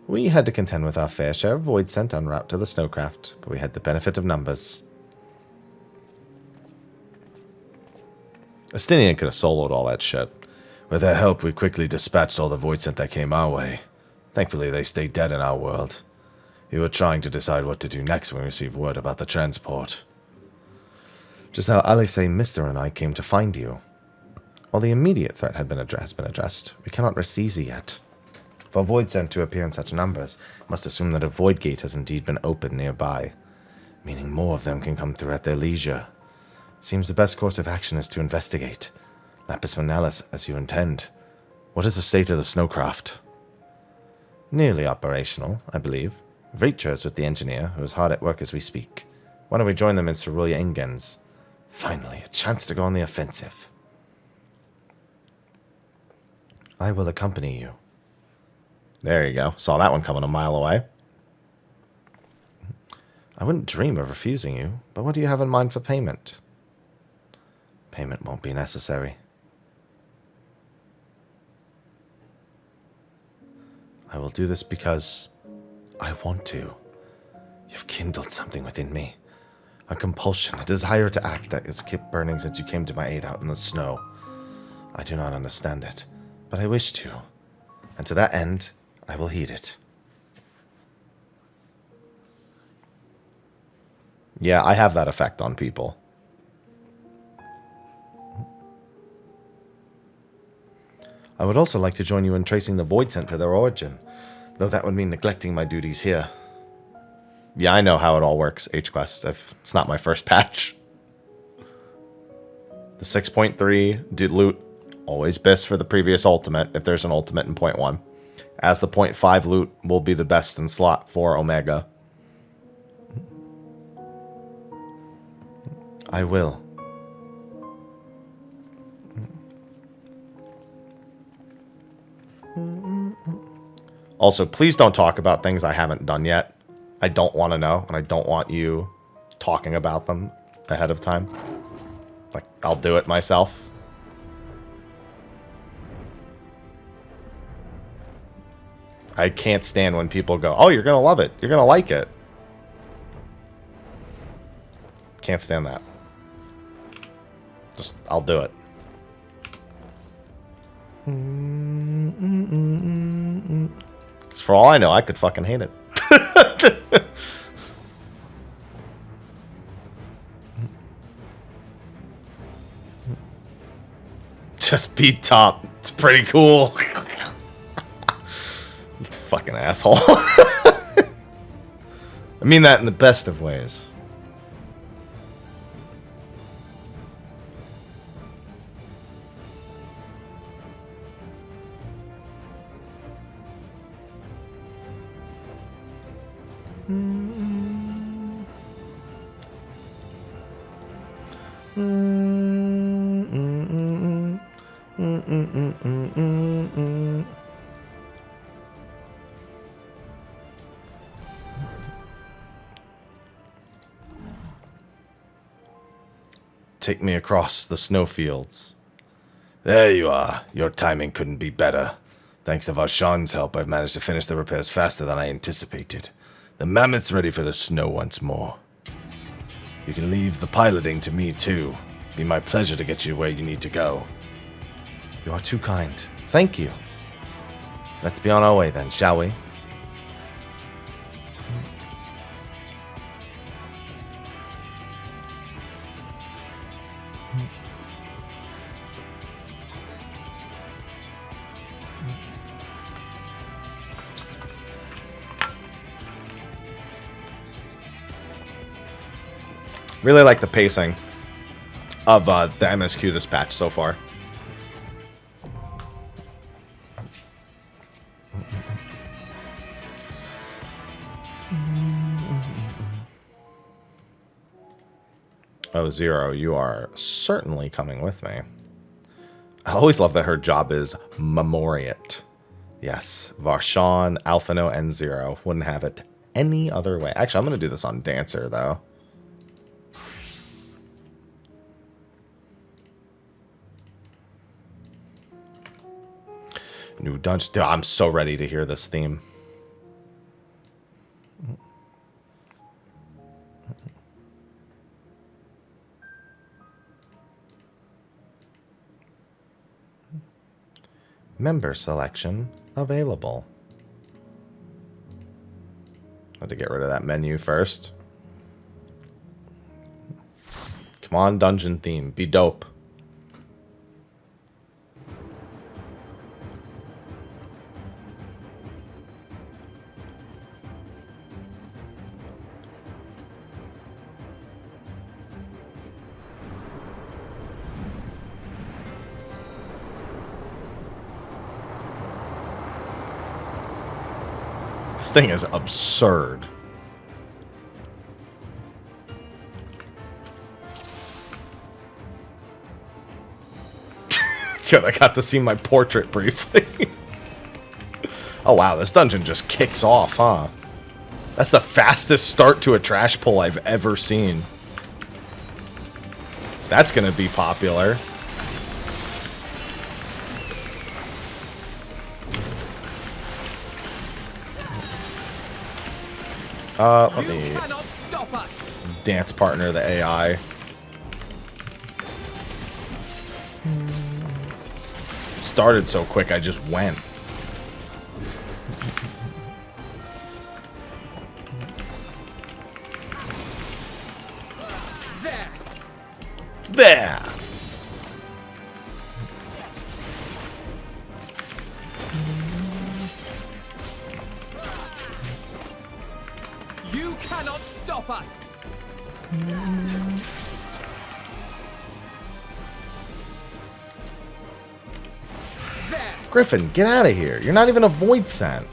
We had to contend with our fair share of void scent en route to the snowcraft, but we had the benefit of numbers. Estinian could have soloed all that shit. With their help, we quickly dispatched all the void scent that came our way. Thankfully, they stayed dead in our world. We were trying to decide what to do next when we received word about the transport. Just how Alice, Mister, and I came to find you. While the immediate threat has been addressed, we cannot rest easy yet. For void sent to appear in such numbers, must assume that a void gate has indeed been opened nearby, meaning more of them can come through at their leisure. Seems the best course of action is to investigate. Lapis Manalis, as you intend. What is the state of the snowcraft? Nearly operational, I believe. Vreetra is with the engineer, who is hard at work as we speak. Why don't we join them in Cerulean Ingens? Finally, a chance to go on the offensive. I will accompany you. There you go. Saw that one coming a mile away. I wouldn't dream of refusing you, but what do you have in mind for payment? Payment won't be necessary. I will do this because I want to. You've kindled something within me. A compulsion, a desire to act that has kept burning since you came to my aid out in the snow. I do not understand it, but I wish to. And to that end, I will heed it. Yeah, I have that effect on people. I would also like to join you in tracing the void sent to their origin, though that would mean neglecting my duties here. Yeah, I know how it all works, H-Quest. It's not my first patch. The 6.3 did loot always best for the previous ultimate, if there's an ultimate in 0.1. As the 0.5 loot will be the best in slot for Omega. I will. Also, please don't talk about things I haven't done yet. I don't want to know, and I don't want you talking about them ahead of time. Like, I'll do it myself. I can't stand when people go, oh, you're going to love it. You're going to like it. Can't stand that. Just, I'll do it. For all I know, I could fucking hate it. Just beat top. It's pretty cool. Fucking asshole. I mean that in the best of ways. Take me across the snowfields. There you are. Your timing couldn't be better. Thanks to Varshan's help, I've managed to finish the repairs faster than I anticipated. The mammoth's ready for the snow once more. You can leave the piloting to me, too. Be my pleasure to get you where you need to go. You are too kind. Thank you. Let's be on our way then, shall we? Really like the pacing of the MSQ this patch so far. Oh, Zero, you are certainly coming with me. I always love that her job is Memoriate. Yes, Varshan, Alphino, and Zero. Wouldn't have it any other way. Actually, I'm going to do this on Dancer, though. New dungeon. Dude, I'm so ready to hear this theme. Member selection available. Had to get rid of that menu first. Come on, dungeon theme. Be dope. This thing is absurd. Good, I got to see my portrait briefly. Oh wow, this dungeon just kicks off, huh? That's the fastest start to a trash pull I've ever seen. That's gonna be popular. Let me dance partner the AI. Started so quick, I just went. There. You cannot stop us. There. Griffin, get out of here. You're not even a void scent.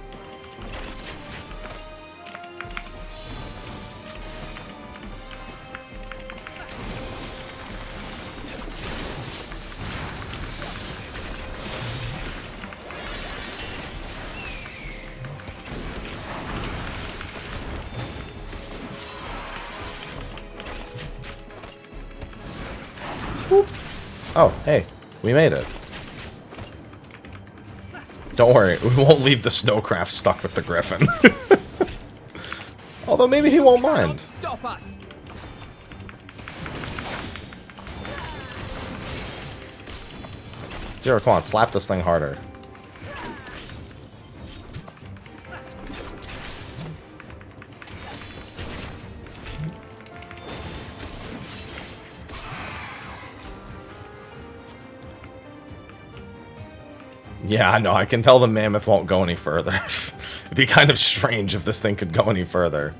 Oh, hey, we made it. Don't worry, we won't leave the snowcraft stuck with the griffin. Although maybe he won't mind. Stop us. Zero, come on, slap this thing harder. Yeah, I know. I can tell the mammoth won't go any further. It'd be kind of strange if this thing could go any further.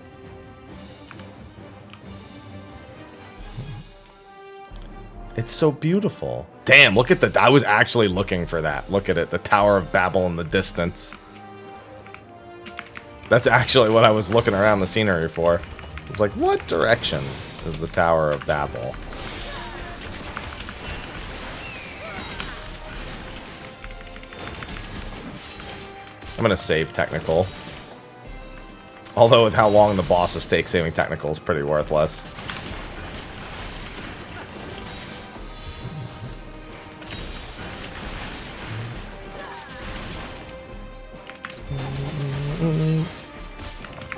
It's so beautiful. Damn, look at the... I was actually looking for that. Look at it. The Tower of Babel in the distance. That's actually what I was looking around the scenery for. It's like, what direction is the Tower of Babel? I'm gonna save technical. Although with how long the bosses take, saving technical is pretty worthless.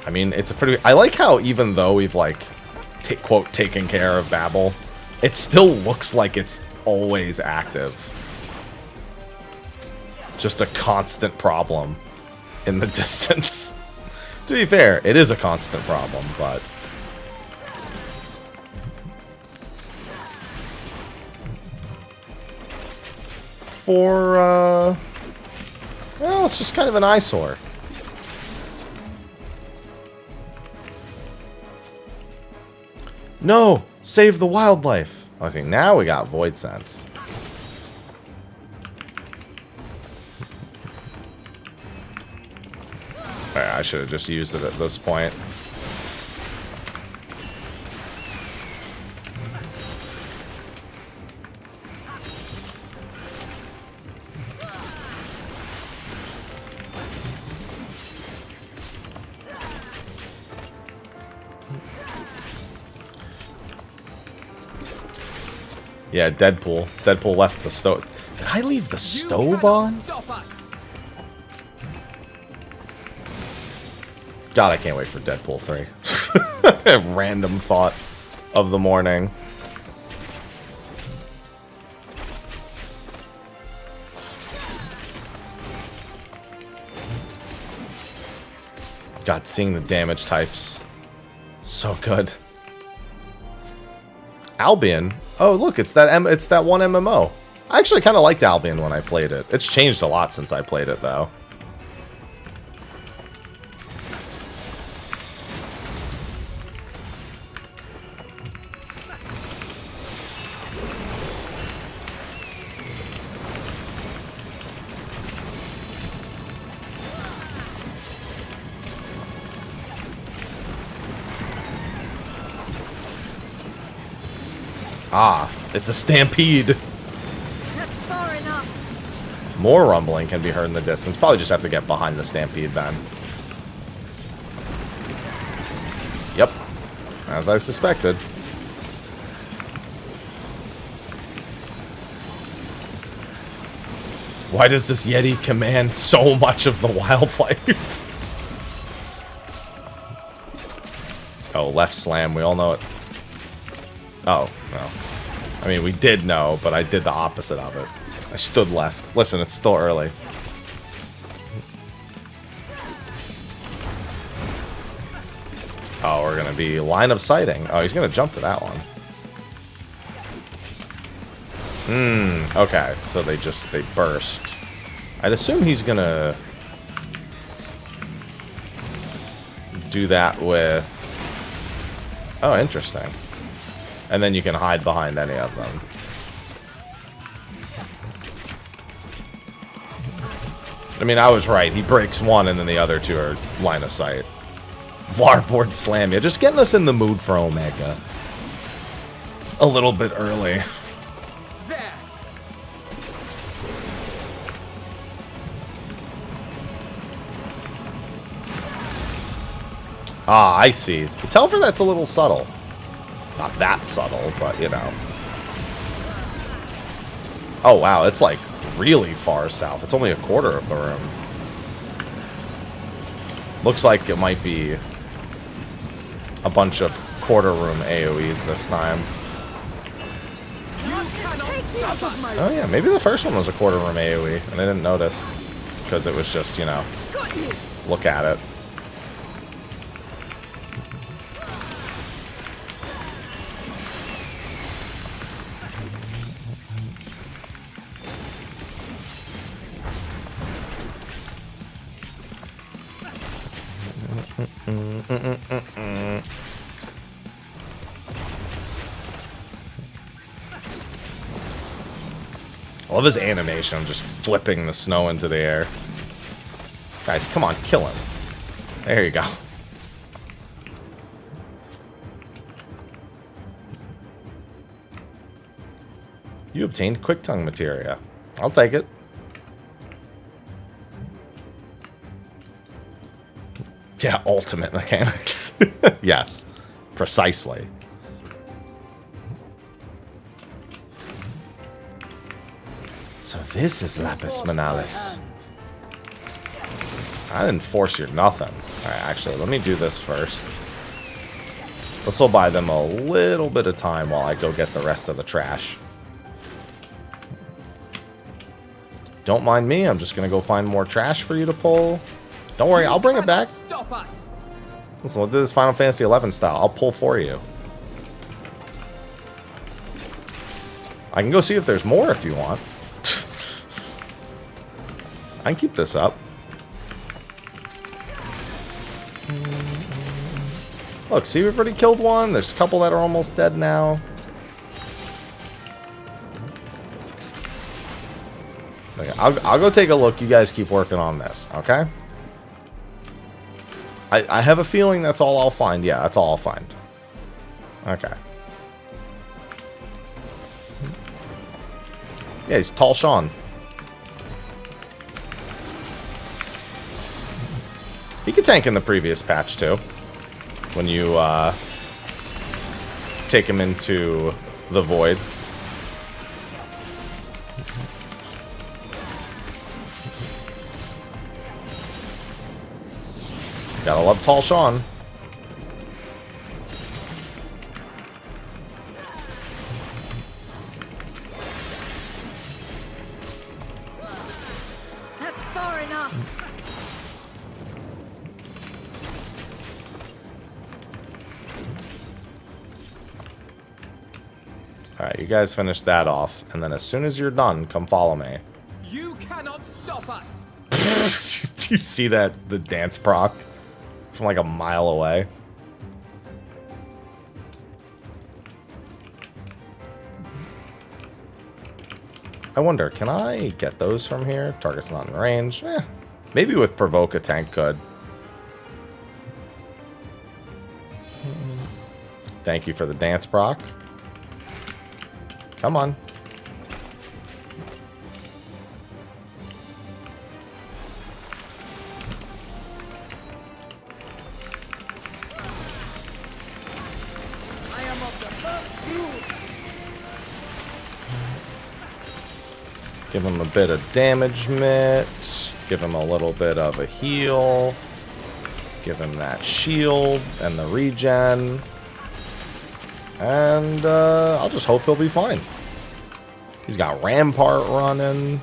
I mean, it's a pretty... I like how even though we've, like, quote, taken care of Babel, it still looks like it's always active. Just a constant problem in the distance. To be fair, it is a constant problem, but... well, it's just kind of an eyesore. No! Save the wildlife! I see, now we got void sense. I should have just used it at this point. Yeah, Deadpool. Deadpool left the stove. Did I leave the stove on? God, I can't wait for Deadpool 3. Random thought of the morning. God, seeing the damage types. So good. Albion? Oh, look, it's that one MMO. I actually kind of liked Albion when I played it. It's changed a lot since I played it, though. Ah, it's a stampede. That's far enough. More rumbling can be heard in the distance. Probably just have to get behind the stampede then. Yep. As I suspected. Why does this Yeti command so much of the wildlife? Oh, left slam. We all know it. Oh, no. I mean, we did know, but I did the opposite of it. I stood left. Listen, it's still early. Oh, we're going to be line of sighting. Oh, he's going to jump to that one. Okay. So they burst. I'd assume he's going to do that with... Oh, interesting. And then you can hide behind any of them. I mean, I was right. He breaks one, and then the other two are line of sight. Larboard slam. Yeah, just getting us in the mood for Omega. A little bit early. There. Ah, I see. The Telfer, that's a little subtle. Not that subtle, but, you know. Oh, wow. It's, like, really far south. It's only a quarter of the room. Looks like it might be a bunch of quarter room AoEs this time. Oh, yeah. Maybe the first one was a quarter room AoE, and I didn't notice. Because it was just, you know, look at it. I love his animation, just flipping the snow into the air. Guys, come on, kill him. There you go. You obtained Quick Tongue materia. I'll take it. Yeah, ultimate mechanics. Yes, precisely. So this is Lapis Manalis. I didn't force your nothing. Alright, actually, let me do this first. This will buy them a little bit of time while I go get the rest of the trash. Don't mind me, I'm just gonna go find more trash for you to pull. Don't worry, I'll bring it back. Stop us. Listen, we'll do this Final Fantasy XI style. I'll pull for you. I can go see if there's more if you want. I can keep this up. Look, see, we've already killed one. There's a couple that are almost dead now. Okay, I'll go take a look. You guys keep working on this, okay? I have a feeling that's all I'll find. Yeah, that's all I'll find. Okay. Yeah, he's Tall Sean. He could tank in the previous patch, too. When you, take him into the void. Gotta love Tall Sean. That's far enough. Alright, you guys finish that off, and then as soon as you're done, come follow me. You cannot stop us. Do you see that? The dance proc? From like a mile away. I wonder, can I get those from here? Target's not in range. Maybe with Provoke a tank could. Thank you for the dance proc. Come on. I am of the first brood. Give him a bit of damage mitt. Give him a little bit of a heal. Give him that shield and the regen. And I'll just hope he'll be fine. He's got Rampart running.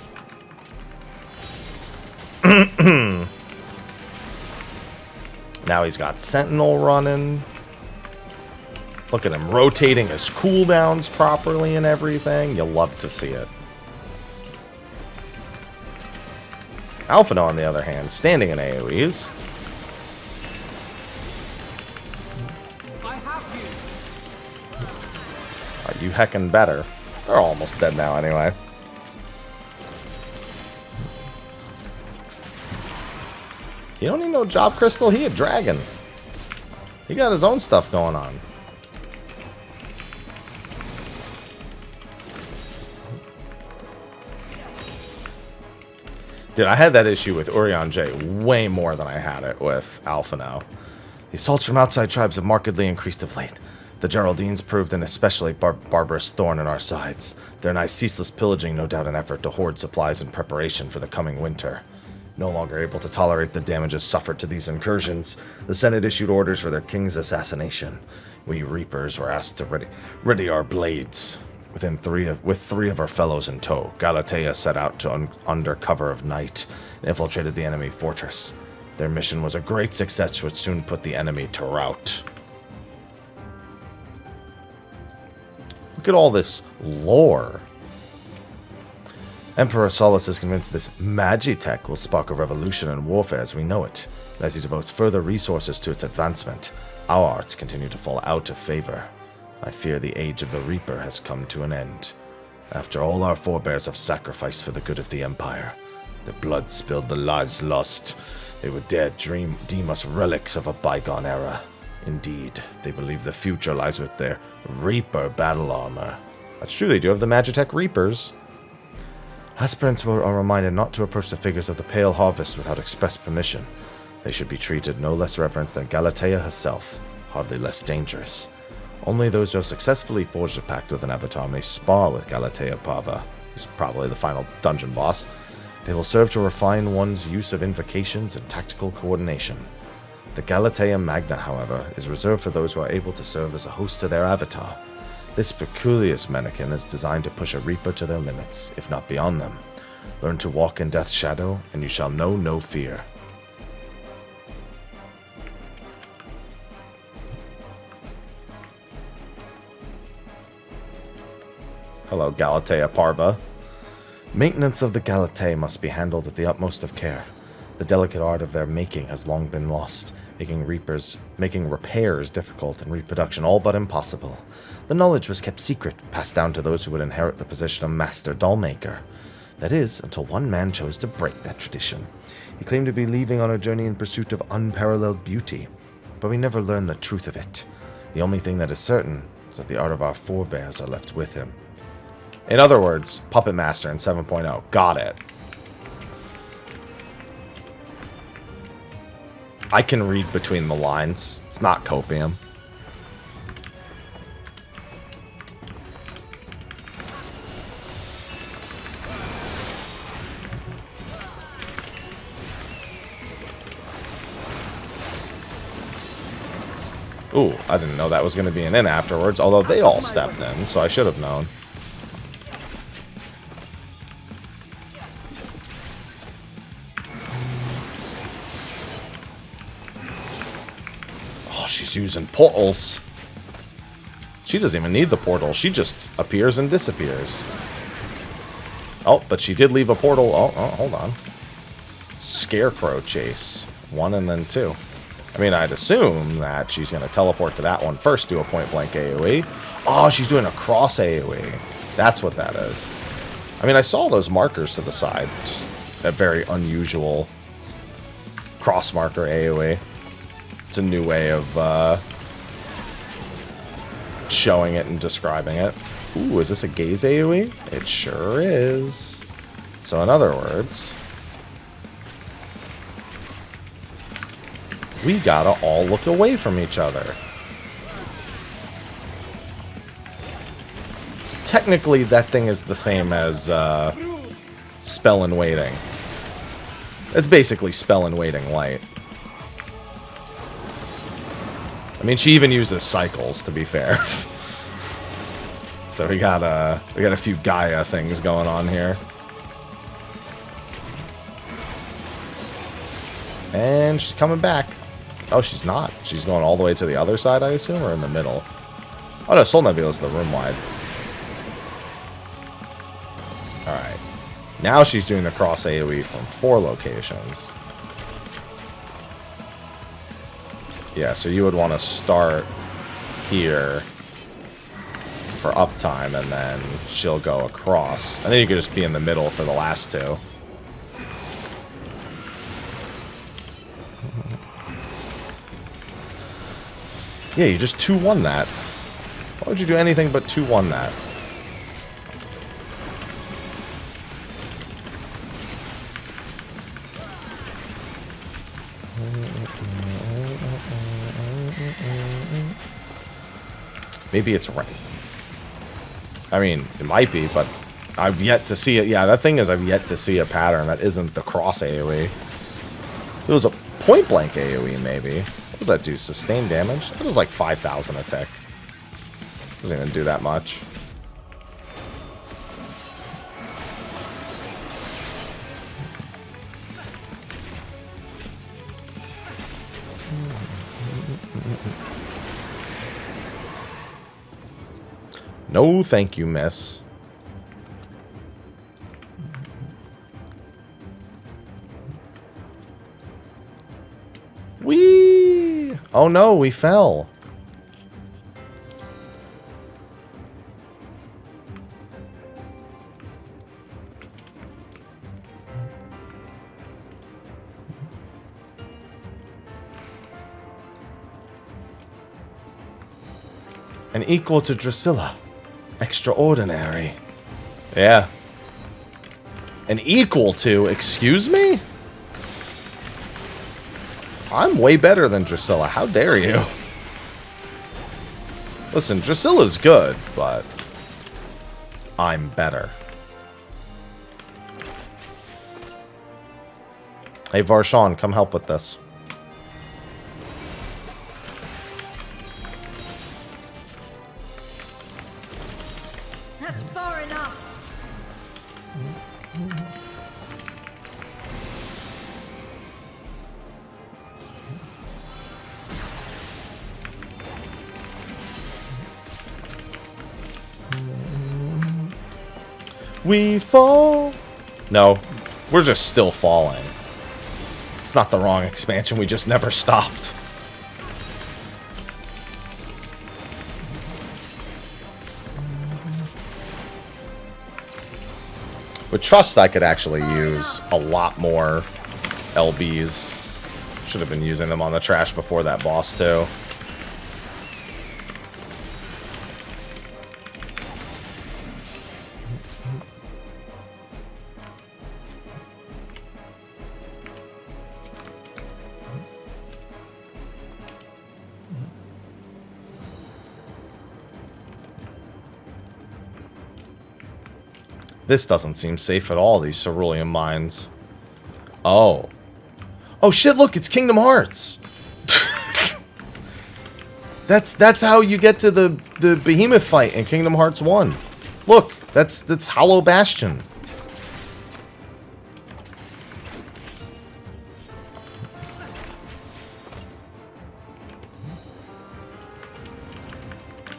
Now he's got Sentinel running. Look at him rotating his cooldowns properly and everything. You'll love to see it. Alphino, on the other hand, standing in AoEs. Are you heckin' better? They're almost dead now anyway. You don't need no job crystal. He a dragon. He got his own stuff going on. Dude, I had that issue with Urion J way more than I had it with Alphino. The assaults from outside tribes have markedly increased of late. The Geraldines proved an especially barbarous thorn in our sides. Their nigh ceaseless pillaging, no doubt an effort to hoard supplies in preparation for the coming winter. No longer able to tolerate the damages suffered to these incursions, the Senate issued orders for their king's assassination. We Reapers were asked to ready our blades. With three of our fellows in tow, Galatea set out to under cover of night and infiltrated the enemy fortress. Their mission was a great success, which soon put the enemy to rout. Look at all this lore. Emperor Solus is convinced this magitech will spark a revolution in warfare as we know it. As he devotes further resources to its advancement, our arts continue to fall out of favor. I fear the age of the Reaper has come to an end. After all our forebears have sacrificed for the good of the Empire, their blood spilled, the lives lost, they would dare deem us relics of a bygone era. Indeed, they believe the future lies with their Reaper battle armor. That's true, they do have the Magitech Reapers. Aspirants are reminded not to approach the figures of the Pale Harvest without express permission. They should be treated no less reverence than Galatea herself, hardly less dangerous. Only those who have successfully forged a pact with an avatar may spar with Galatea Parva, who's probably the final dungeon boss. They will serve to refine one's use of invocations and tactical coordination. The Galatea Magna, however, is reserved for those who are able to serve as a host to their avatar. This peculiar mannequin is designed to push a Reaper to their limits, if not beyond them. Learn to walk in Death's shadow, and you shall know no fear. Hello, Galatea Parva. Maintenance of the Galatea must be handled with the utmost of care. The delicate art of their making has long been lost, making repairs difficult and reproduction all but impossible. The knowledge was kept secret, passed down to those who would inherit the position of Master Dollmaker. That is, until one man chose to break that tradition. He claimed to be leaving on a journey in pursuit of unparalleled beauty, but we never learned the truth of it. The only thing that is certain is that the art of our forebears are left with him. In other words, Puppet Master in 7.0. Got it. I can read between the lines. It's not copium. Ooh, I didn't know that was going to be an in afterwards, although they all stepped in, so I should have known. She's using portals. She doesn't even need the portal. She just appears and disappears. Oh, but she did leave a portal. Oh, hold on. Scarecrow chase. 1 and then 2. I mean, I'd assume that she's going to teleport to that one first, do a point-blank AoE. Oh, she's doing a cross AoE. That's what that is. I mean, I saw those markers to the side. Just a very unusual cross marker AoE. It's a new way of showing it and describing it. Ooh, is this a gaze AoE? It sure is. So in other words, we gotta all look away from each other. Technically, that thing is the same as Spell and Waiting. It's basically Spell and Waiting light. I mean, she even uses cycles, to be fair. So we got a few Gaia things going on here. And she's coming back. Oh, she's not. She's going all the way to the other side, I assume, or in the middle. Oh no, Soul Nebula is the room wide. Alright. Now she's doing the cross AoE from 4 locations. Yeah, so you would want to start here for uptime, and then she'll go across. And then you could just be in the middle for the last 2. Yeah, you just 2-1 that. Why would you do anything but 2-1 that? Maybe it's right. I mean, it might be, but I've yet to see it. Yeah, that thing is, I've yet to see a pattern that isn't the cross AoE. It was a point blank AoE, maybe. What does that do? Sustained damage? That does like 5,000 attack. Doesn't even do that much. No, thank you, miss. Whee! Oh no, we fell. And equal to Drusilla. Extraordinary. Yeah. And equal to, excuse me? I'm way better than Drusilla. How dare you? Listen, Drusilla's good, but I'm better. Hey, Varshawn, come help with this. That's far enough. We fall. No, we're just still falling. It's not the wrong expansion, we just never stopped. With Trust, I could actually use a lot more LBs. Should have been using them on the trash before that boss, too. This doesn't seem safe at all, these cerulean mines. Oh. Oh shit, look, it's Kingdom Hearts! That's how you get to the behemoth fight in Kingdom Hearts 1. Look, that's Hollow Bastion.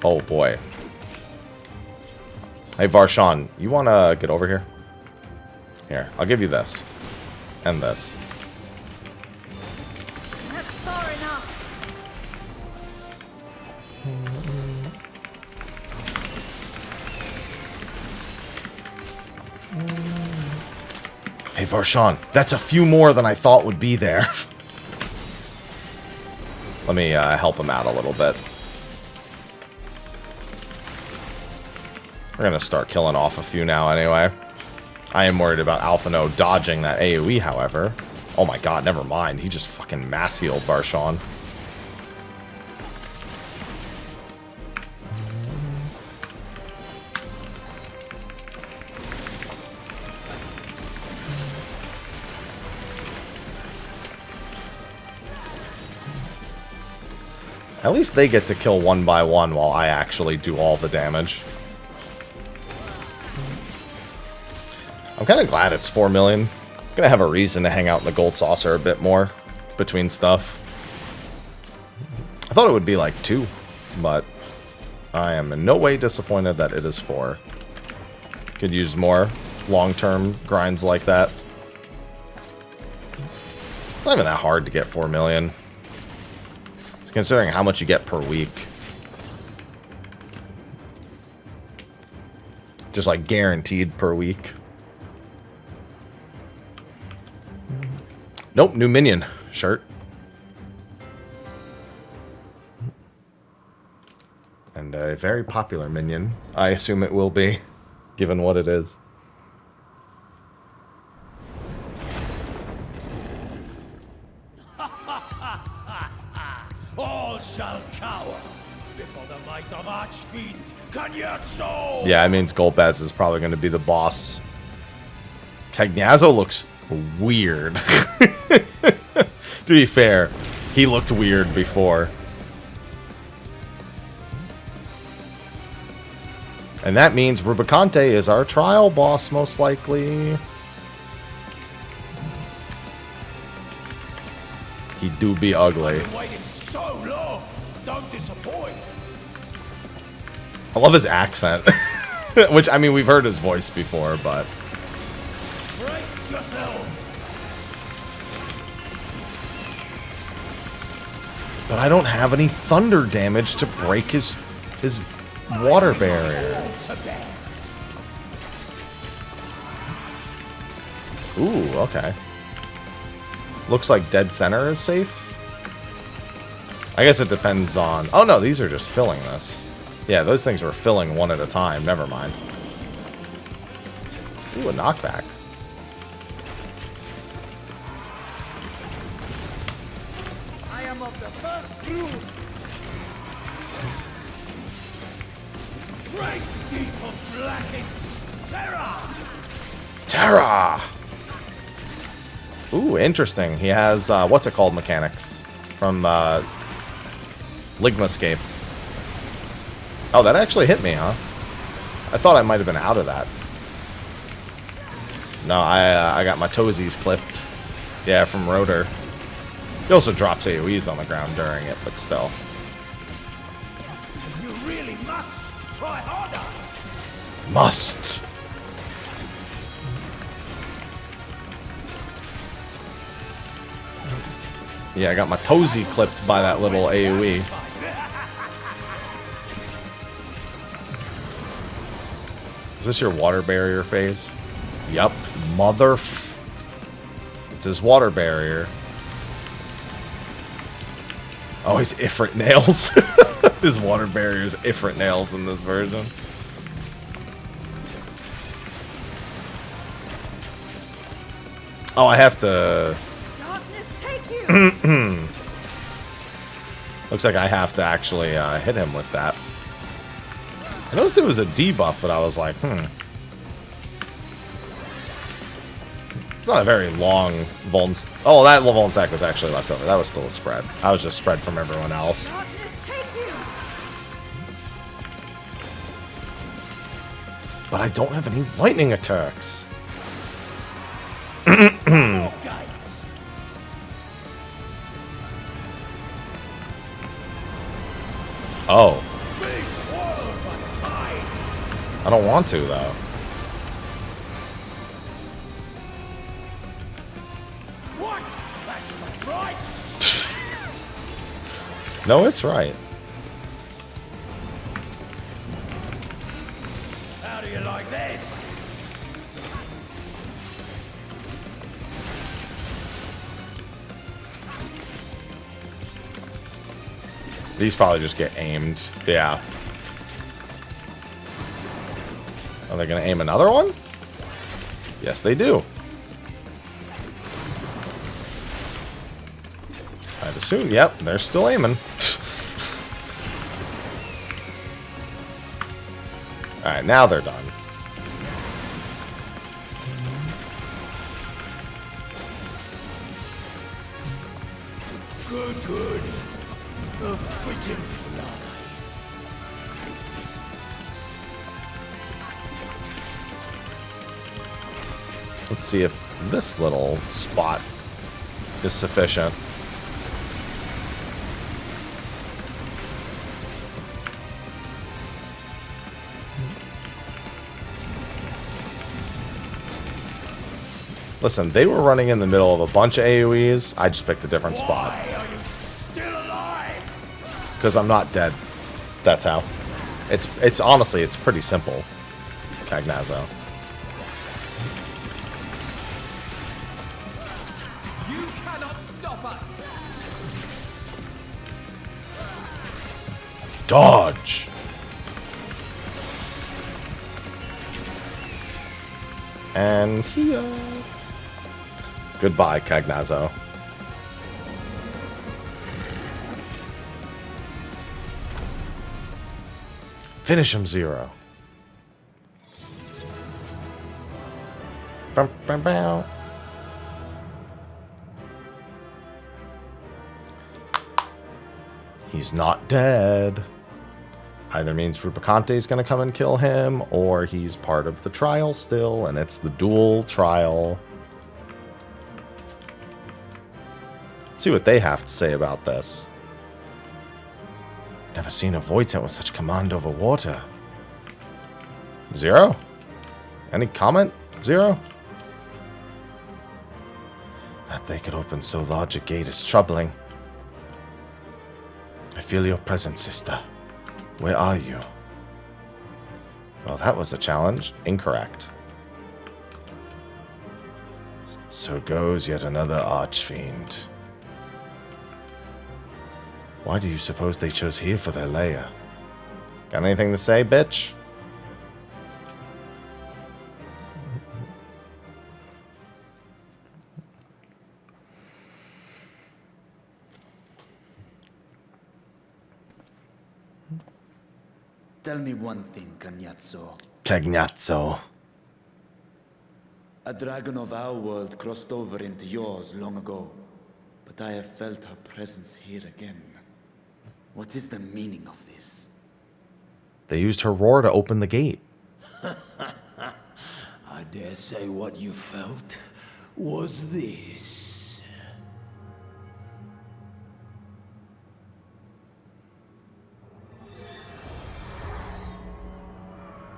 Oh boy. Hey, Varshawn, you want to get over here? Here, I'll give you this. And this. That's far enough. Hey, Varshawn, that's a few more than I thought would be there. Let me help him out a little bit. We're gonna start killing off a few now anyway. I am worried about Alphino dodging that AoE, however. Oh my god, never mind. He just fucking mass healed Barshawn. At least they get to kill one by one while I actually do all the damage. I'm kind of glad it's 4 million. I'm gonna have a reason to hang out in the gold saucer a bit more between stuff. I thought it would be like 2, but I am in no way disappointed that it is 4. Could use more long-term grinds like that. It's not even that hard to get 4 million. Considering how much you get per week. Just like guaranteed per week. Nope, new minion shirt. And a very popular minion. I assume it will be, given what it is. All shall cower before the might of Archfiend, Cagnazzo! Yeah, it means Golbez is probably going to be the boss. Cagnazzo looks weird. To be fair, he looked weird before. And that means Rubicante is our trial boss, most likely. He do be ugly. So long, don't disappoint. I love his accent. Which, I mean, we've heard his voice before, but... Brace yourselves. But I don't have any thunder damage to break his water barrier. Ooh, okay. Looks like dead center is safe. I guess it depends on... Oh no, these are just filling this. Yeah, those things are filling one at a time. Never mind. Ooh, a knockback. I am of the first brood. Drink deep of blackest terror. Terra! Ooh, interesting. He has, what's it called mechanics from Ligmascape. Oh, that actually hit me, huh? I thought I might have been out of that. No, I got my toesies clipped. Yeah, from Rotor. He also drops AoEs on the ground during it, but still. You really must try harder. Must! Yeah, I got my toesy clipped by that little AoE. Is this your water barrier phase? Yup. It's his water barrier. Oh, his Ifrit nails. His water barrier is Ifrit nails in this version. Oh, I have to... Looks like I have to actually hit him with that. I noticed it was a debuff, but I was like, It's not a very long Vuln... Oh, that Vuln stack was actually left over. That was still a spread. I was just spread from everyone else. But I don't have any lightning attacks. Oh. I don't want to, though. What? That's not right. No, it's right. How do you like this? These probably just get aimed. Yeah. Are they going to aim another one? Yes, they do. I'd assume, yep, they're still aiming. Alright, now they're done. Good, good. A fitting fly. Let's see if this little spot is sufficient. Listen, they were running in the middle of a bunch of AoEs. I just picked a different spot. Why are you still alive? Because I'm not dead. That's how. It's honestly, it's pretty simple. Cagnazzo. You cannot stop us! Dodge! And see ya. Goodbye, Cagnazzo. Finish him, Zero. Bum, bum, bum. He's not dead. Either means Rubicante is going to come and kill him, or he's part of the trial still, and it's the dual trial. Let's see what they have to say about this. Never seen a Voidsent with such command over water. Zero? Any comment? Zero? That they could open so large a gate is troubling. I feel your presence, sister. Where are you? Well, that was a challenge. Incorrect. So goes yet another Archfiend. Why do you suppose they chose here for their lair? Got anything to say, bitch? Tell me one thing, Cagnazzo. Cagnazzo. A dragon of our world crossed over into yours long ago, but I have felt her presence here again. What is the meaning of this? They used her roar to open the gate. I dare say what you felt was this.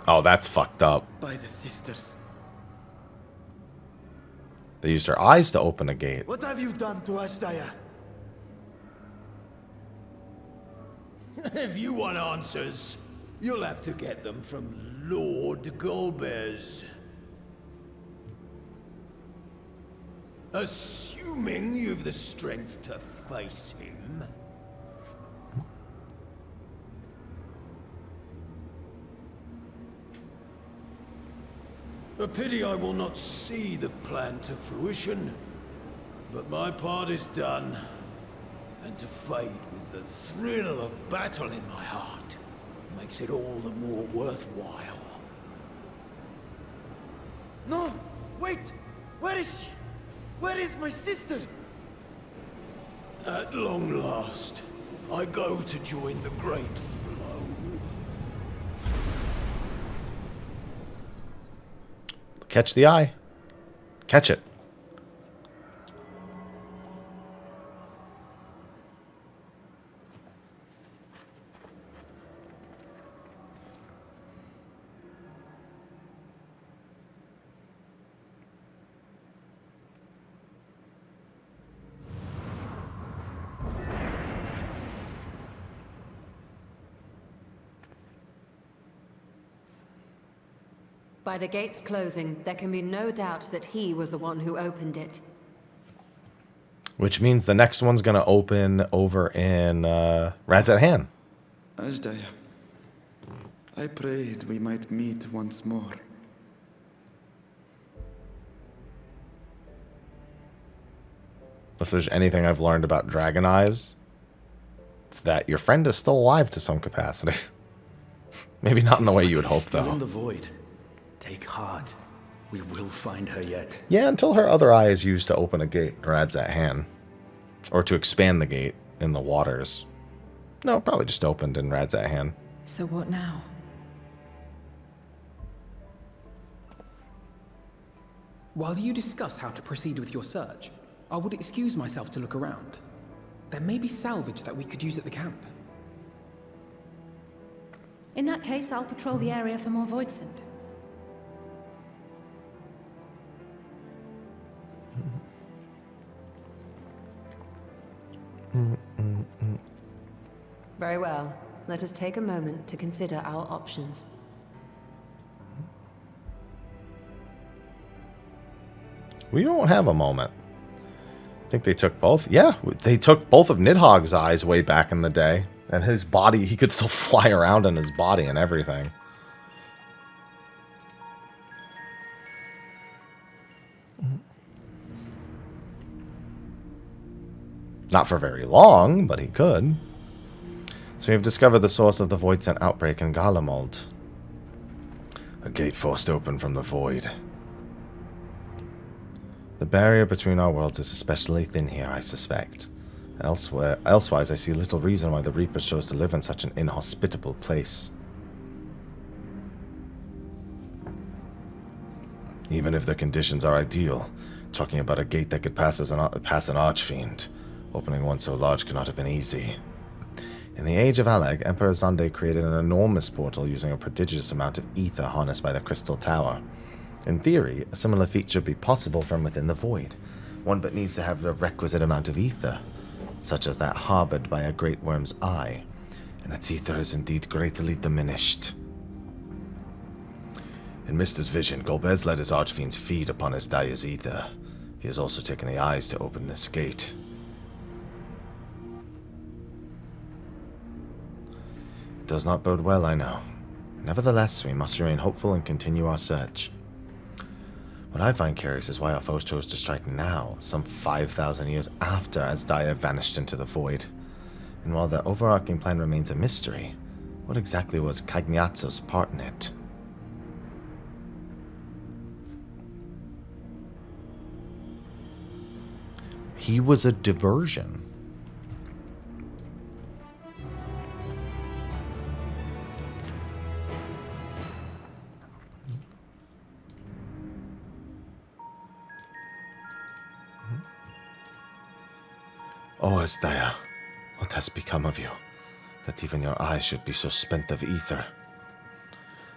Oh, that's fucked up. By the sisters. They used her eyes to open a gate. What have you done to Ashdaya? If you want answers, you'll have to get them from Lord Golbez. Assuming you've the strength to face him. A pity I will not see the plan to fruition, but my part is done. And to fade with the thrill of battle in my heart makes it all the more worthwhile. No! Wait! Where is she? Where is my sister? At long last, I go to join the great flow. Catch the eye. Catch it. By the gates closing, there can be no doubt that he was the one who opened it. Which means the next one's going to open over in Rats at Hand. Ashdaya. I prayed we might meet once more. If there's anything I've learned about Dragon Eyes, it's that your friend is still alive to some capacity. Maybe not in the way you would hope, Still though. in the void. Take heart. We will find her yet. Yeah, until her other eye is used to open a gate, or adds that hand. Or to expand the gate in the waters. No, probably just opened in Radzat hand. So what now? While you discuss how to proceed with your search, I would excuse myself to look around. There may be salvage that we could use at the camp. In that case, I'll patrol the area for more voidsent. Very well. Let us take a moment to consider our options. We don't have a moment. I think they took both. Yeah, they took both of Nidhogg's eyes way back in the day. And his body, he could still fly around in his body and everything. Not for very long, but he could. So we have discovered the source of the Voidsent outbreak in Garlemald. A gate forced open from the void. The barrier between our worlds is especially thin here, I suspect. Elsewise, I see little reason why the Reapers chose to live in such an inhospitable place. Even if the conditions are ideal, talking about a gate that could pass an Archfiend, opening one so large could not have been easy. In the Age of Alag, Emperor Zande created an enormous portal using a prodigious amount of ether harnessed by the Crystal Tower. In theory, a similar feat should be possible from within the void, one but needs to have the requisite amount of ether, such as that harbored by a great worm's eye, and its ether is indeed greatly diminished. In Mister's vision, Golbez let his Archfiends feed upon his Daya's ether. He has also taken the eyes to open this gate. It does not bode well, I know. Nevertheless, we must remain hopeful and continue our search. What I find curious is why our foes chose to strike now, some 5,000 years after Asdaya vanished into the void. And while the overarching plan remains a mystery, what exactly was Cagnazzo's part in it? He was a diversion. Oh, Asdaya, what has become of you, that even your eyes should be so spent of ether?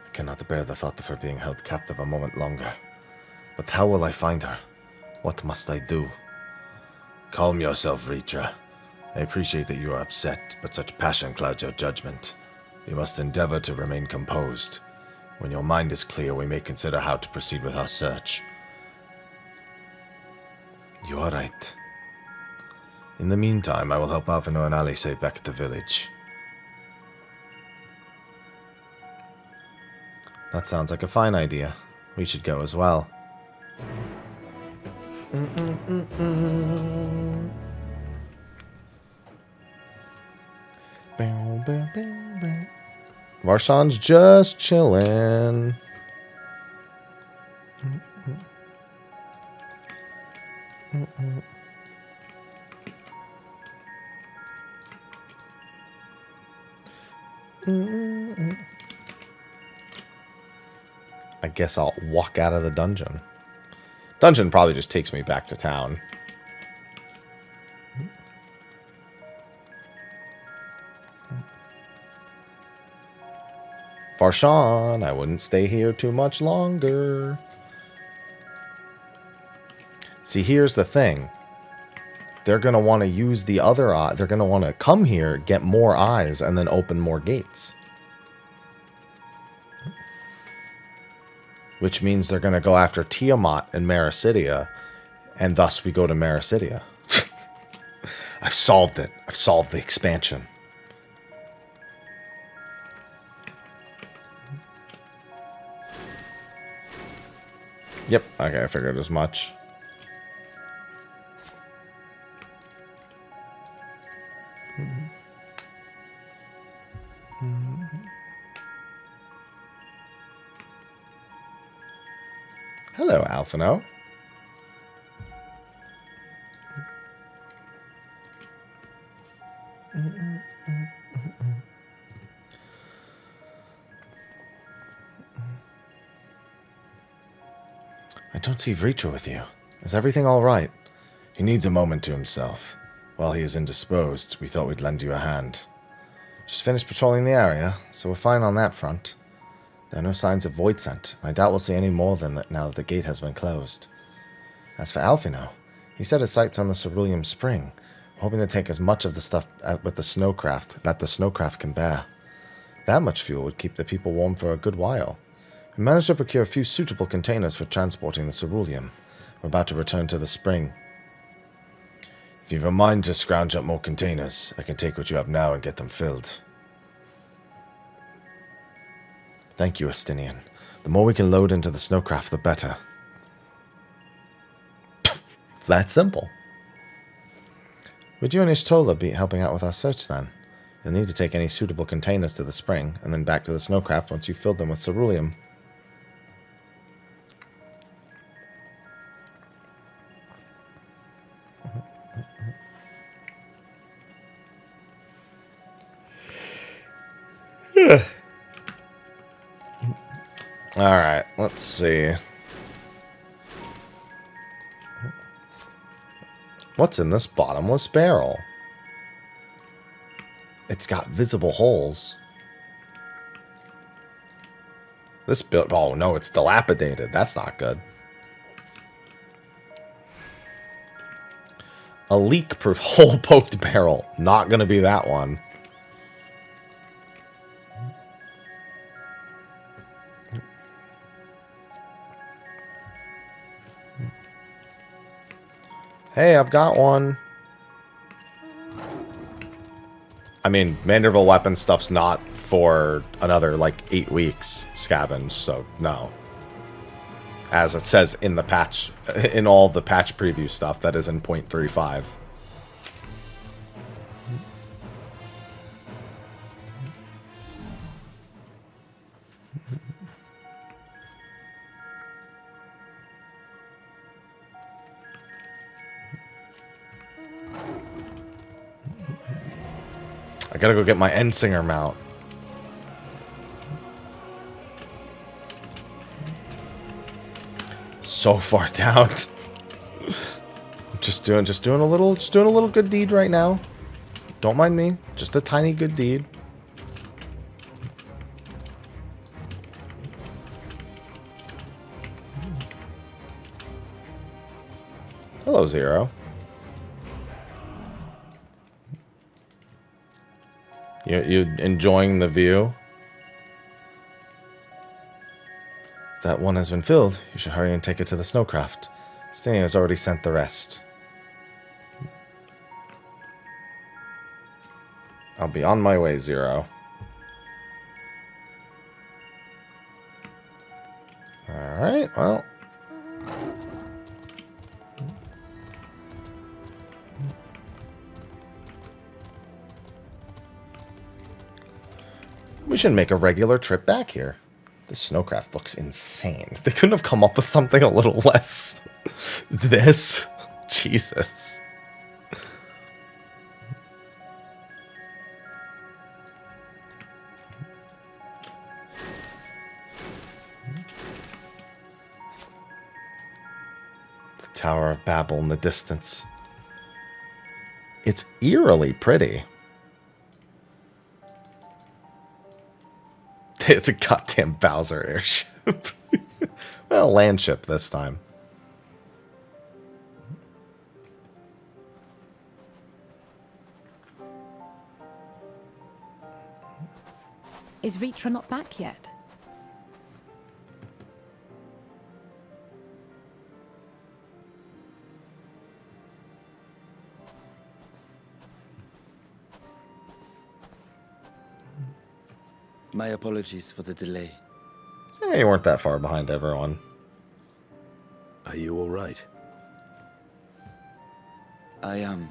I cannot bear the thought of her being held captive a moment longer. But how will I find her? What must I do? Calm yourself, Ritra. I appreciate that you are upset, but such passion clouds your judgment. You must endeavor to remain composed. When your mind is clear, we may consider how to proceed with our search. You are right. In the meantime, I will help Alvino and Alice back at the village. That sounds like a fine idea. We should go as well. Varshan's just chillin'. I guess I'll walk out of the dungeon. Dungeon probably just takes me back to town. Varshan, I wouldn't stay here too much longer. See, here's the thing. They're going to want to use the other eye. They're going to want to come here, get more eyes, and then open more gates. Which means they're going to go after Tiamat and Marasidia, and thus we go to Marasidia. I've solved it. I've solved the expansion. Yep, okay, I figured as much. Hello, Alphino. I don't see Vreetra with you. Is everything all right? He needs a moment to himself. While he is indisposed, we thought we'd lend you a hand. Just finished patrolling the area, so we're fine on that front. There are no signs of void scent. I doubt we'll see any more than that now that the gate has been closed. As for Alphino, he set his sights on the Cerulean Spring, hoping to take as much of the stuff with the snowcraft that the snowcraft can bear. That much fuel would keep the people warm for a good while. We managed to procure a few suitable containers for transporting the ceruleum. We're about to return to the spring. If you've a mind to scrounge up more containers, I can take what you have now and get them filled. Thank you, Estinian. The more we can load into the snowcraft, the better. It's that simple. Would you and Ishtola be helping out with our search then? You'll need to take any suitable containers to the spring, and then back to the snowcraft once you've filled them with ceruleum. Alright, let's see. What's in this bottomless barrel? It's got visible holes. This build... Oh, no, it's dilapidated. That's not good. A leak-proof hole-poked barrel. Not gonna be that one. Hey, I've got one. I mean, Manderville weapon stuff's not for another, like, 8 weeks scavenge, so no. As it says in the patch, in all the patch preview stuff that is in 0.35. I gotta go get my Endsinger mount. So far down. just doing a little good deed right now. Don't mind me. Just a tiny good deed. Hello, Zero. You enjoying the view? If that one has been filled, you should hurry and take it to the snowcraft. Stingy has already sent the rest. I'll be on my way, Zero. Alright, well. We should make a regular trip back here. This snowcraft looks insane. They couldn't have come up with something a little less... this? Jesus. The Tower of Babel in the distance. It's eerily pretty. It's a goddamn Bowser airship. Well, landship this time. Is Vreetra not back yet? My apologies for the delay. Yeah, you weren't that far behind everyone. Are you all right? I am.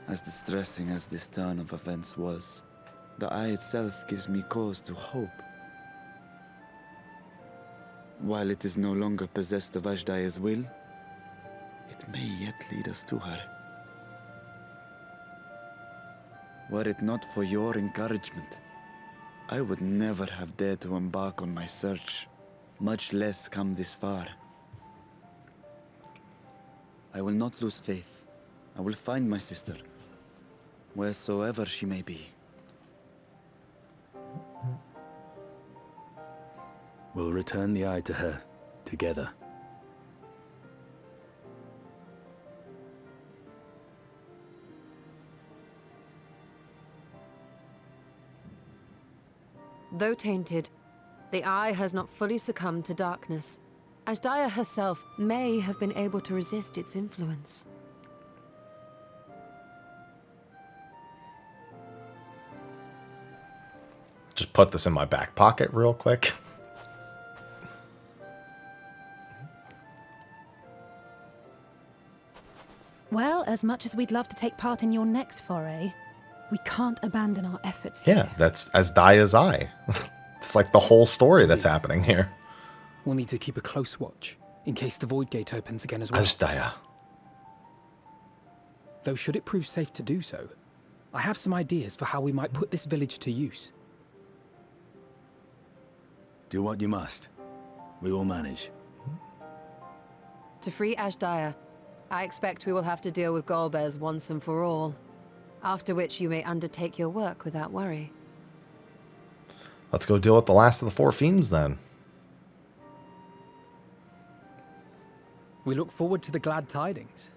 As distressing as this turn of events was, the eye itself gives me cause to hope. While it is no longer possessed of Ashdaya's will, it may yet lead us to her. Were it not for your encouragement, I would never have dared to embark on my search, much less come this far. I will not lose faith. I will find my sister, wheresoever she may be. We'll return the eye to her, together. Though tainted, the eye has not fully succumbed to darkness. Ashdaya herself may have been able to resist its influence. Just put this in my back pocket real quick. Well, as much as we'd love to take part in your next foray, we can't abandon our efforts Yeah, here. that's Asdaya's eye. It's like the whole story that's happening here. We'll need to keep a close watch, in case the Void Gate opens again as well. Asdaya. Though should it prove safe to do so, I have some ideas for how we might put this village to use. Do what you must. We will manage. To free Ashdaya, I expect we will have to deal with Golbears once and for all. After which you may undertake your work without worry. Let's go deal with the last of the four fiends then. We look forward to the glad tidings.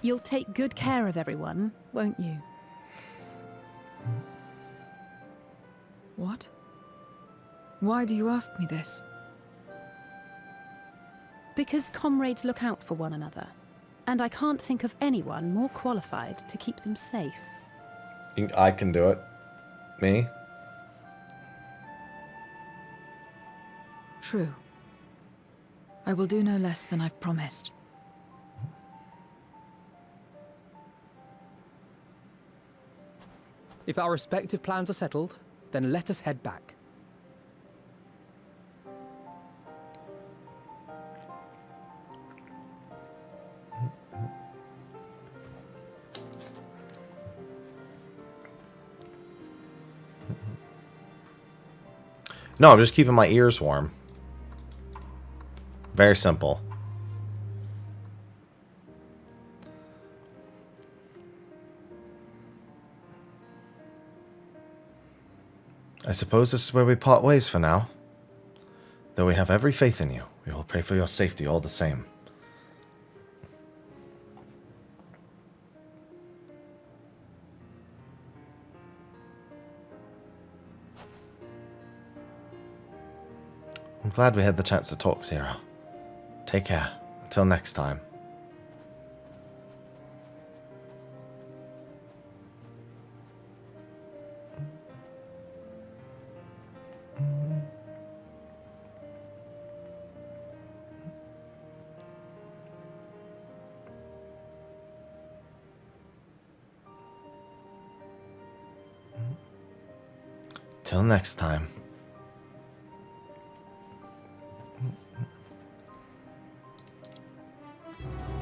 You'll take good care of everyone, won't you? What? Why do you ask me this? Because comrades look out for one another. And I can't think of anyone more qualified to keep them safe. I can do it. Me? True. I will do no less than I've promised. If our respective plans are settled, then let us head back. No, I'm just keeping my ears warm. Very simple. I suppose this is where we part ways for now. Though we have every faith in you, we will pray for your safety all the same. I'm glad we had the chance to talk, Zero. Take care. Until next time. Till next time.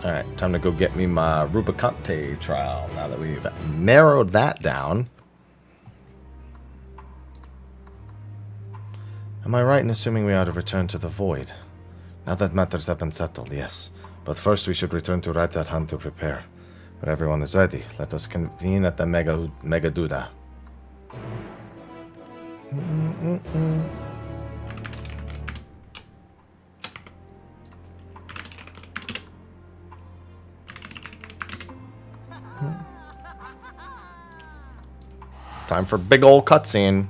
Alright, time to go get me my Rubicante trial now that we've narrowed that down. Am I right in assuming we are to return to the Void? Now that matters have been settled, yes. But first we should return to Radzat to prepare. When everyone is ready, let us convene at the Megaduda. Time for big ol' cutscene.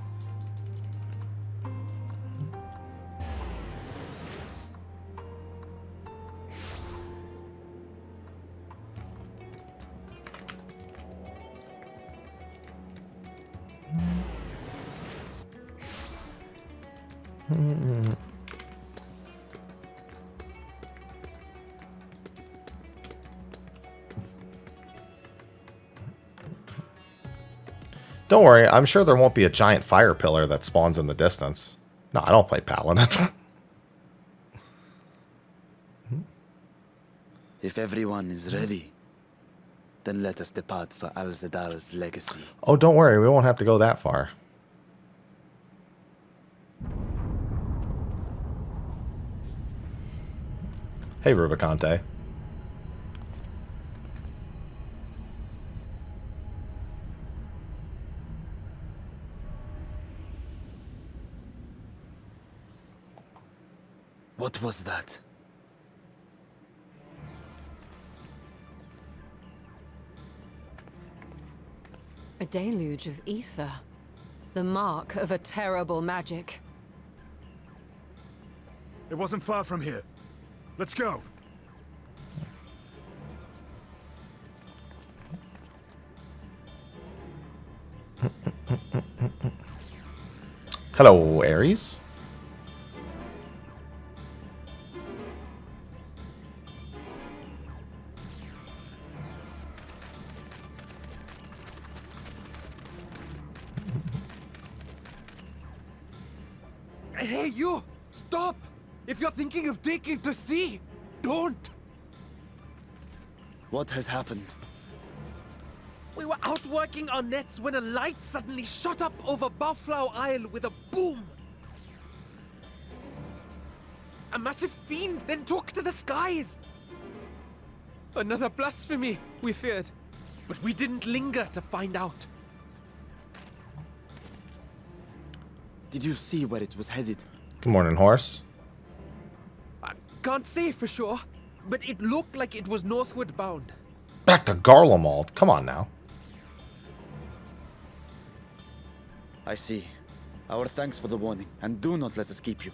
Don't worry, I'm sure there won't be a giant fire pillar that spawns in the distance. No, I don't play Paladin. If everyone is ready, then let us depart for Al-Zadal's legacy. Oh, don't worry, we won't have to go that far. Hey, Rubicante. What was that? A deluge of ether. The mark of a terrible magic. It wasn't far from here. Let's go. Hello, Ares. Hey, you! Stop! If you're thinking of taking to sea, don't! What has happened? We were out working our nets when a light suddenly shot up over Buffalo Isle with a boom. A massive fiend then took to the skies. Another blasphemy, we feared, but we didn't linger to find out. Did you see where it was headed? Good morning, horse. I can't say for sure, but it looked like it was northward bound. Back to Garlemald. Come on now. I see. Our thanks for the warning, and do not let us keep you.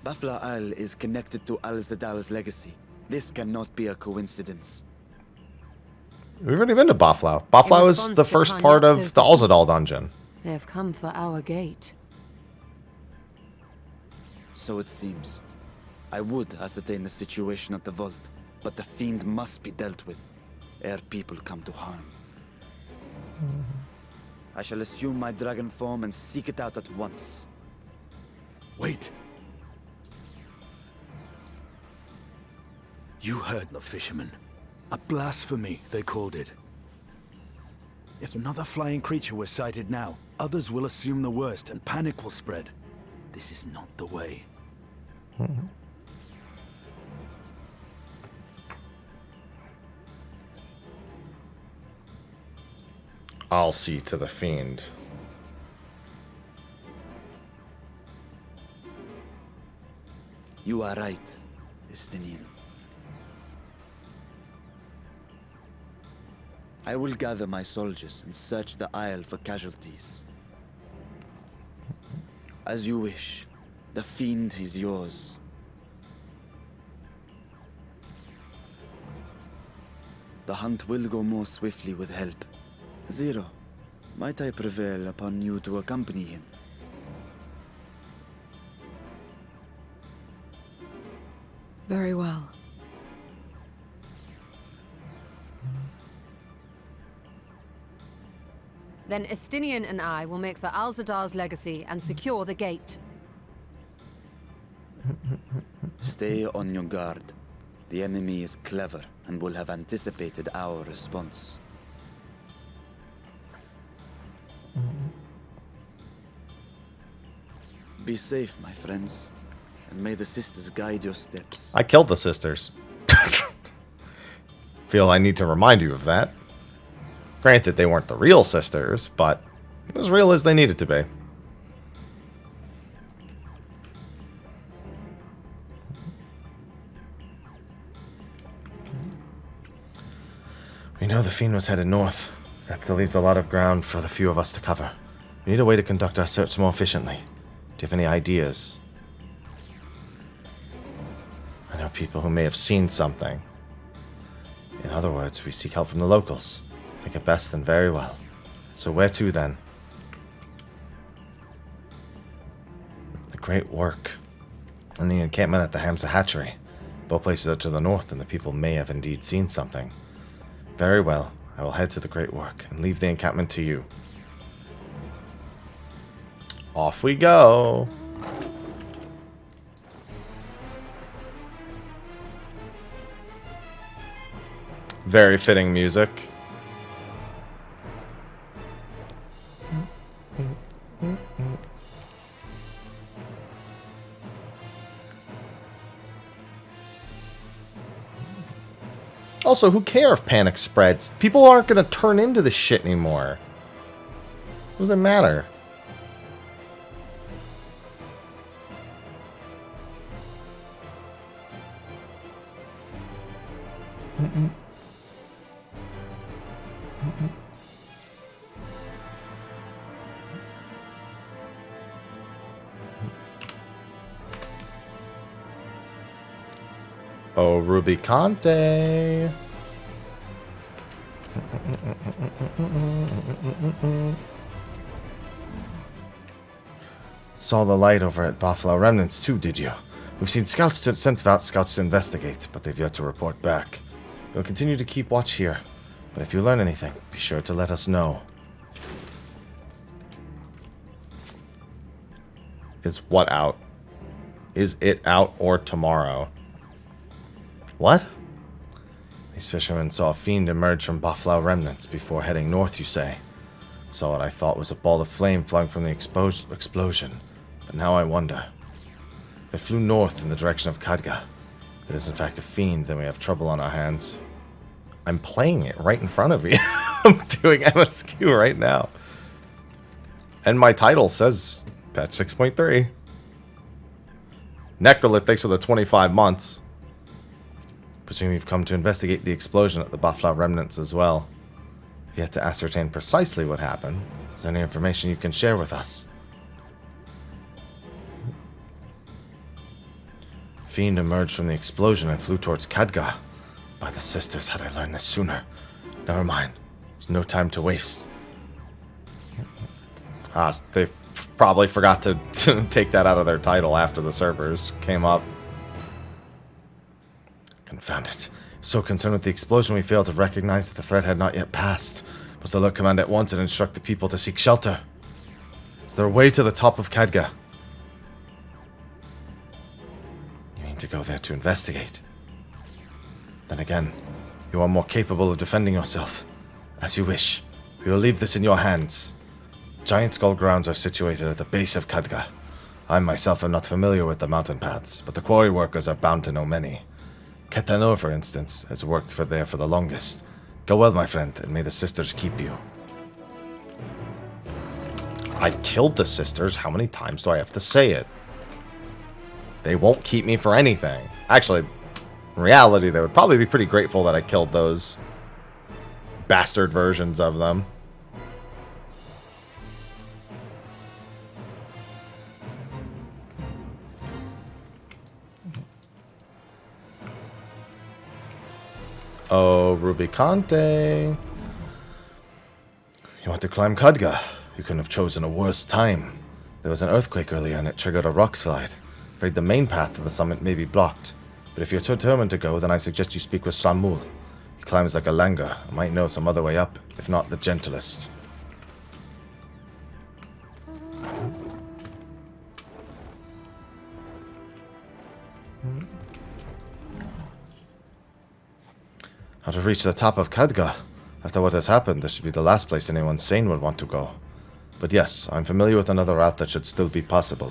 Buffalo Isle is connected to Al-Zadal's legacy. This cannot be a coincidence. We've already been to Buffalo. Buffalo is the first part of the Alzadal dungeon. They have come for our gate. So it seems. I would ascertain the situation at the vault, but the fiend must be dealt with, ere people come to harm. I shall assume my dragon form and seek it out at once. Wait. You heard the fisherman. A blasphemy, they called it. If another flying creature was sighted now, others will assume the worst and panic will spread. This is not the way. I'll see to the fiend. You are right, Estinian. I will gather my soldiers and search the Isle for casualties. As you wish. The fiend is yours. The hunt will go more swiftly with help. Zero, might I prevail upon you to accompany him? Very well. Then Estinian and I will make for Al-Zadar's legacy and secure the gate. Stay on your guard. The enemy is clever and will have anticipated our response. Be safe, my friends, and may the sisters guide your steps. I killed the sisters. Feel I need to remind you of that. Granted, they weren't the real sisters, but as real as they needed to be. We know the fiend was headed north. That still leaves a lot of ground for the few of us to cover. We need a way to conduct our search more efficiently. Do you have any ideas? I know people who may have seen something. other words, we seek help from the locals. Think it best, then very well. So where to, then? The Great Work. And the encampment at the Hamza Hatchery. Both places are to the north, and the people may have indeed seen something. Very well. I will head to the Great Work, and leave the encampment to you. Off we go! Very fitting music. Also, who cares if panic spreads? People aren't going to turn into this shit anymore. What does it matter? Oh, Rubicante. Saw the light over at Buffalo Remnants too, did you? We've seen sent out scouts to investigate, but they've yet to report back. We'll continue to keep watch here, but if you learn anything, be sure to let us know. Is what out? Is it out or tomorrow? What? These fishermen saw a fiend emerge from Buffalo Remnants before heading north, you say? Saw what I thought was a ball of flame flung from the explosion, but now I wonder. If it flew north in the direction of Khadga. If it is in fact a fiend, then we have trouble on our hands. I'm playing it right in front of me. I'm doing MSQ right now. And my title says patch 6.3. Necrolith, thanks for the 25 months. Presume you've come to investigate the explosion at the Buffalo Remnants as well. You've yet to ascertain precisely what happened. Is there any information you can share with us? Fiend emerged from the explosion and flew towards Khadga. By the sisters, had I learned this sooner. Never mind. There's no time to waste. They probably forgot to take that out of their title after the servers came up. Confound it. So concerned with the explosion, we failed to recognize that the threat had not yet passed. Must alert command at once and instruct the people to seek shelter. Is there a way to the top of Khadga? You mean to go there to investigate? Then again, you are more capable of defending yourself. As you wish. We will leave this in your hands. Giant Skull grounds are situated at the base of Khadga. I myself am not familiar with the mountain paths, but the quarry workers are bound to know many. Cagnazzo, for instance, has worked there for the longest. Go well, my friend, and may the sisters keep you. I've killed the sisters. How many times do I have to say it? They won't keep me for anything. Actually, in reality, they would probably be pretty grateful that I killed those bastard versions of them. Oh, Rubicante. You want to climb Khadga? You couldn't have chosen a worse time. There was an earthquake earlier and it triggered a rock slide. Afraid the main path to the summit may be blocked. But if you're determined to go, then I suggest you speak with Samul. He climbs like a langur. I might know some other way up, if not the gentlest. How to reach the top of Khadga? After what has happened, this should be the last place anyone sane would want to go. But yes, I'm familiar with another route that should still be possible.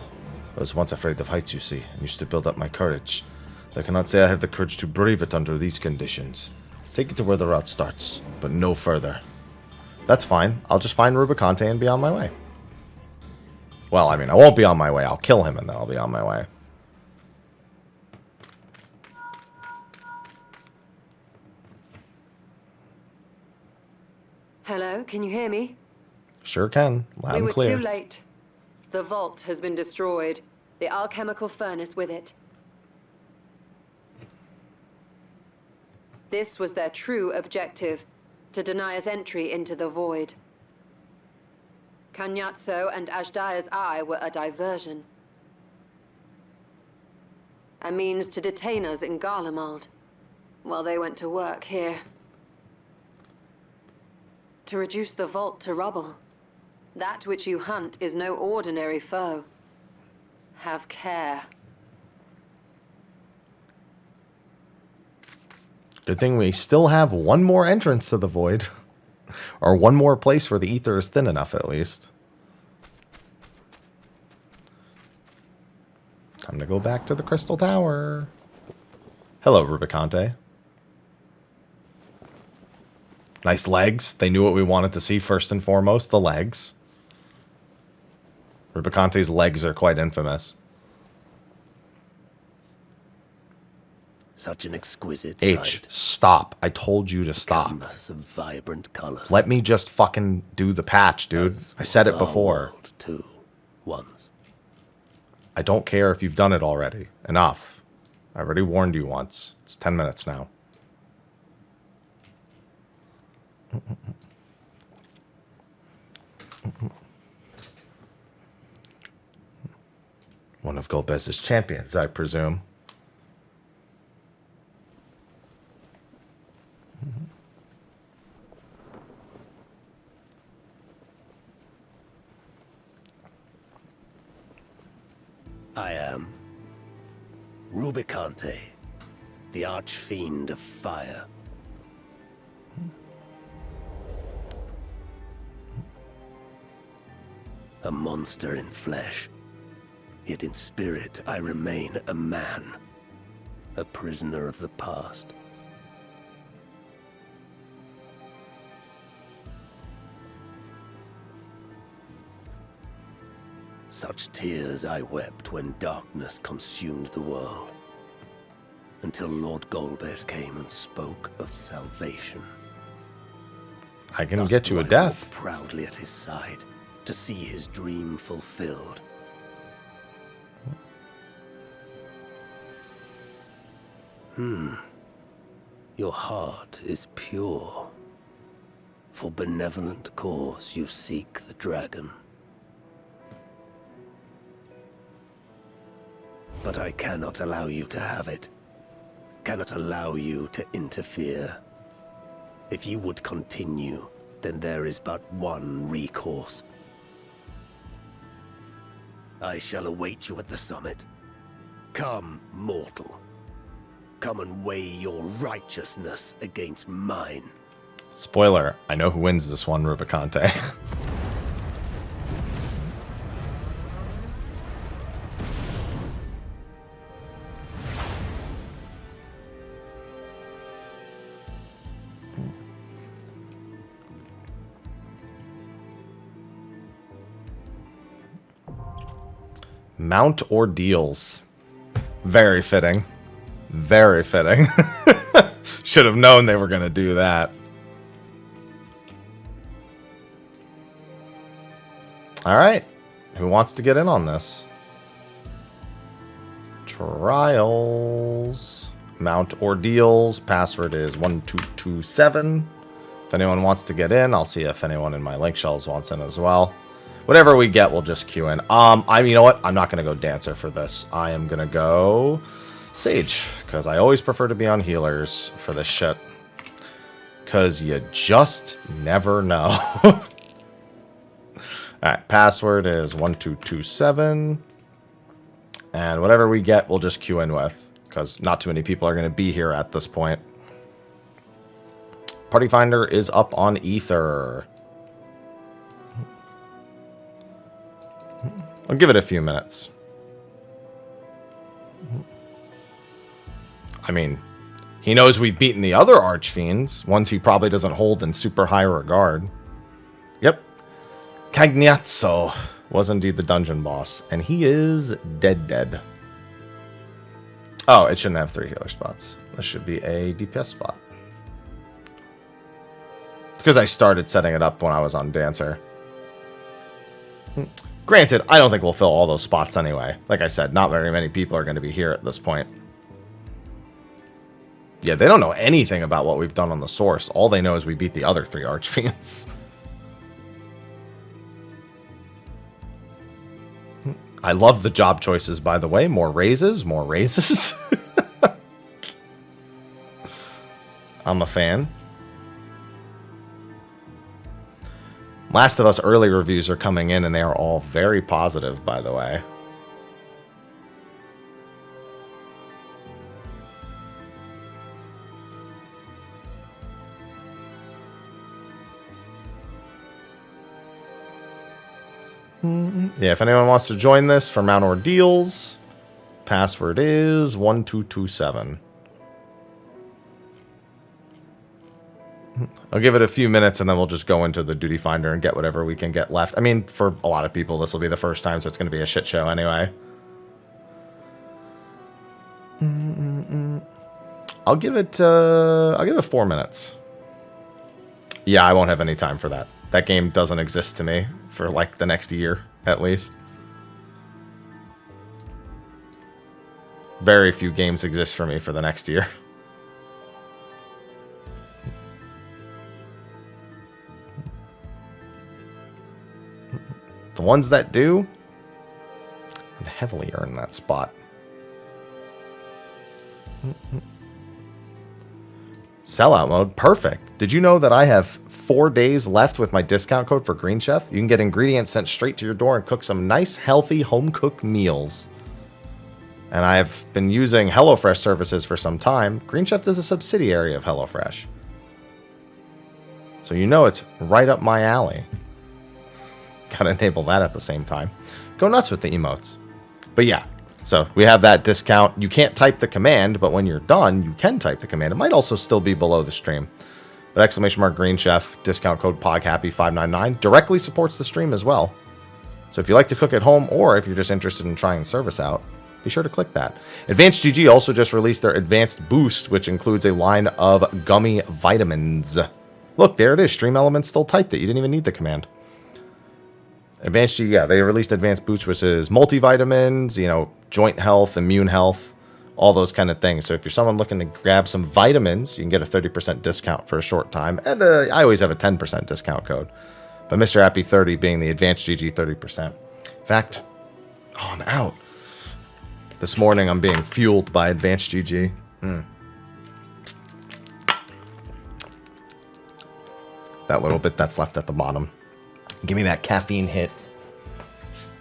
I was once afraid of heights, you see, and used to build up my courage. I cannot say I have the courage to brave it under these conditions. Take it to where the route starts, but no further. That's fine. I'll just find Rubicante and be on my way. Well, I mean, I won't be on my way. I'll kill him and then I'll be on my way. Hello, can you hear me? Sure can. Loud and clear. We were too late. The vault has been destroyed. The alchemical furnace with it. This was their true objective, to deny us entry into the void. Cagnazzo and Ajdaya's eye were a diversion. A means to detain us in Garlemald, while they went to work here. To reduce the vault to rubble. That which you hunt is no ordinary foe. Have care. Good thing we still have one more entrance to the void. Or one more place where the ether is thin enough, at least. Time to go back to the Crystal Tower. Hello, Rubicante. Nice legs. They knew what we wanted to see first and foremost, the legs. Rubicante's legs are quite infamous. Such an exquisite H, sight. stop. I told you to stop. Canvas of vibrant colors. Let me just fucking do the patch, dude. I said it before. Too. Once. I don't care if you've done it already. Enough. I already warned you once. It's 10 minutes now. One of Golbez's champions, I presume. I am Rubicante, the Archfiend of Fire. A monster in flesh, yet in spirit I remain a man, a prisoner of the past. Such tears I wept when darkness consumed the world, until Lord Golbez came and spoke of salvation. I can Thus get you a do I death. walk proudly at his side to see his dream fulfilled. Your heart is pure. For benevolent cause you seek the dragon. But I cannot allow you to have it. Cannot allow you to interfere. If you would continue, then there is but one recourse. I shall await you at the summit. Come, mortal. Come and weigh your righteousness against mine. Spoiler, I know who wins this one, Rubicante. Mount Ordeals. Very fitting. Very fitting. Should have known they were going to do that. Alright. Who wants to get in on this? Trials. Mount Ordeals. Password is 1227. If anyone wants to get in, I'll see if anyone in my link shells wants in as well. Whatever we get, we'll just queue in. You know what? I'm not going to go Dancer for this. I am going to go Sage, because I always prefer to be on healers for this shit. Because you just never know. Alright, password is 1227. And whatever we get, we'll just queue in with. Because not too many people are going to be here at this point. Party Finder is up on Ether. I'll give it a few minutes. I mean, he knows we've beaten the other Archfiends, ones he probably doesn't hold in super high regard. Yep. Cagnazzo was indeed the dungeon boss, and he is dead. Oh, it shouldn't have 3 healer spots. This should be a DPS spot. It's because I started setting it up when I was on Dancer. Granted, I don't think we'll fill all those spots anyway. Like I said, not very many people are going to be here at this point. Yeah, they don't know anything about what we've done on the source. All they know is we beat the other 3 Archfiends. I love the job choices, by the way. More raises, more raises. I'm a fan. Last of Us early reviews are coming in, and they are all very positive, by the way. Yeah, if anyone wants to join this for Mount Ordeals, password is 1227. I'll give it a few minutes and then we'll just go into the duty finder and get whatever we can get left. I mean, for a lot of people, this will be the first time, so it's going to be a shit show anyway. I'll give it 4 minutes. Yeah, I won't have any time for that. That game doesn't exist to me for like the next year, at least. Very few games exist for me for the next year. The ones that do, I'd heavily earn that spot. Sellout mode, perfect. Did you know that I have 4 days left with my discount code for Green Chef? You can get ingredients sent straight to your door and cook some nice, healthy, home-cooked meals. And I've been using HelloFresh services for some time. Green Chef is a subsidiary of HelloFresh. So you know it's right up my alley. Gotta enable that at the same time. Go nuts with the emotes. But yeah, so we have that discount. You can't type the command, but when you're done, you can type the command. It might also still be below the stream. But ! Green Chef, discount code POGHAPPY599 directly supports the stream as well. So if you like to cook at home, or if you're just interested in trying the service out, be sure to click that. Advanced GG also just released their Advanced Boost, which includes a line of gummy vitamins. Look, there it is. Stream Elements still typed it. You didn't even need the command. Advanced GG, yeah, they released Advanced Boost, which is multivitamins, you know, joint health, immune health, all those kind of things. So if you're someone looking to grab some vitamins, you can get a 30% discount for a short time. And I always have a 10% discount code. But Mr. Happy 30 being the Advanced GG 30%. In fact, oh, I'm out. This morning I'm being fueled by Advanced GG. That little bit that's left at the bottom. Give me that caffeine hit.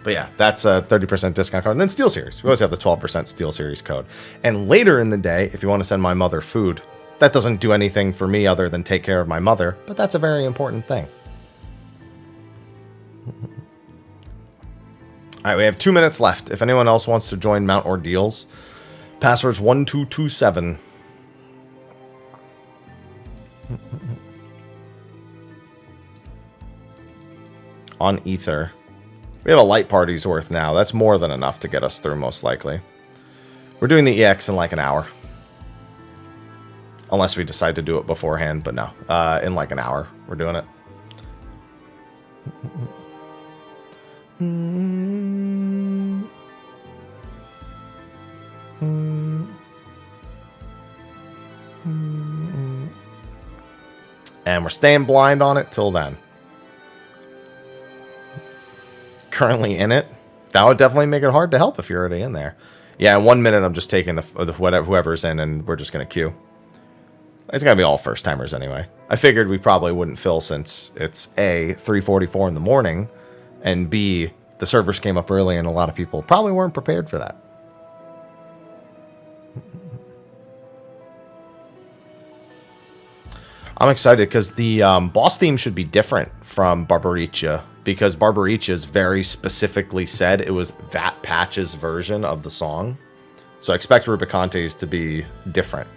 But yeah, that's a 30% discount code. And then Steel Series. We always have the 12% Steel Series code. And later in the day, if you want to send my mother food, that doesn't do anything for me other than take care of my mother. But that's a very important thing. All right, we have 2 minutes left. If anyone else wants to join Mount Ordeals, password's 1227. On Ether. We have a light party's worth now. That's more than enough to get us through, most likely. We're doing the EX in like an hour. Unless we decide to do it beforehand, but no. In like an hour, we're doing it. And we're staying blind on it till then. Currently in it. That would definitely make it hard to help if you're already in there. Yeah, in 1 minute I'm just taking the whoever's in and we're just going to queue. It's going to be all first timers anyway. I figured we probably wouldn't fill since it's A, 3:44 in the morning, and B, the servers came up early and a lot of people probably weren't prepared for that. I'm excited because the boss theme should be different from Barbaricia, because Barbaricia's very specifically said it was that patch's version of the song. So I expect Rubicante's to be different.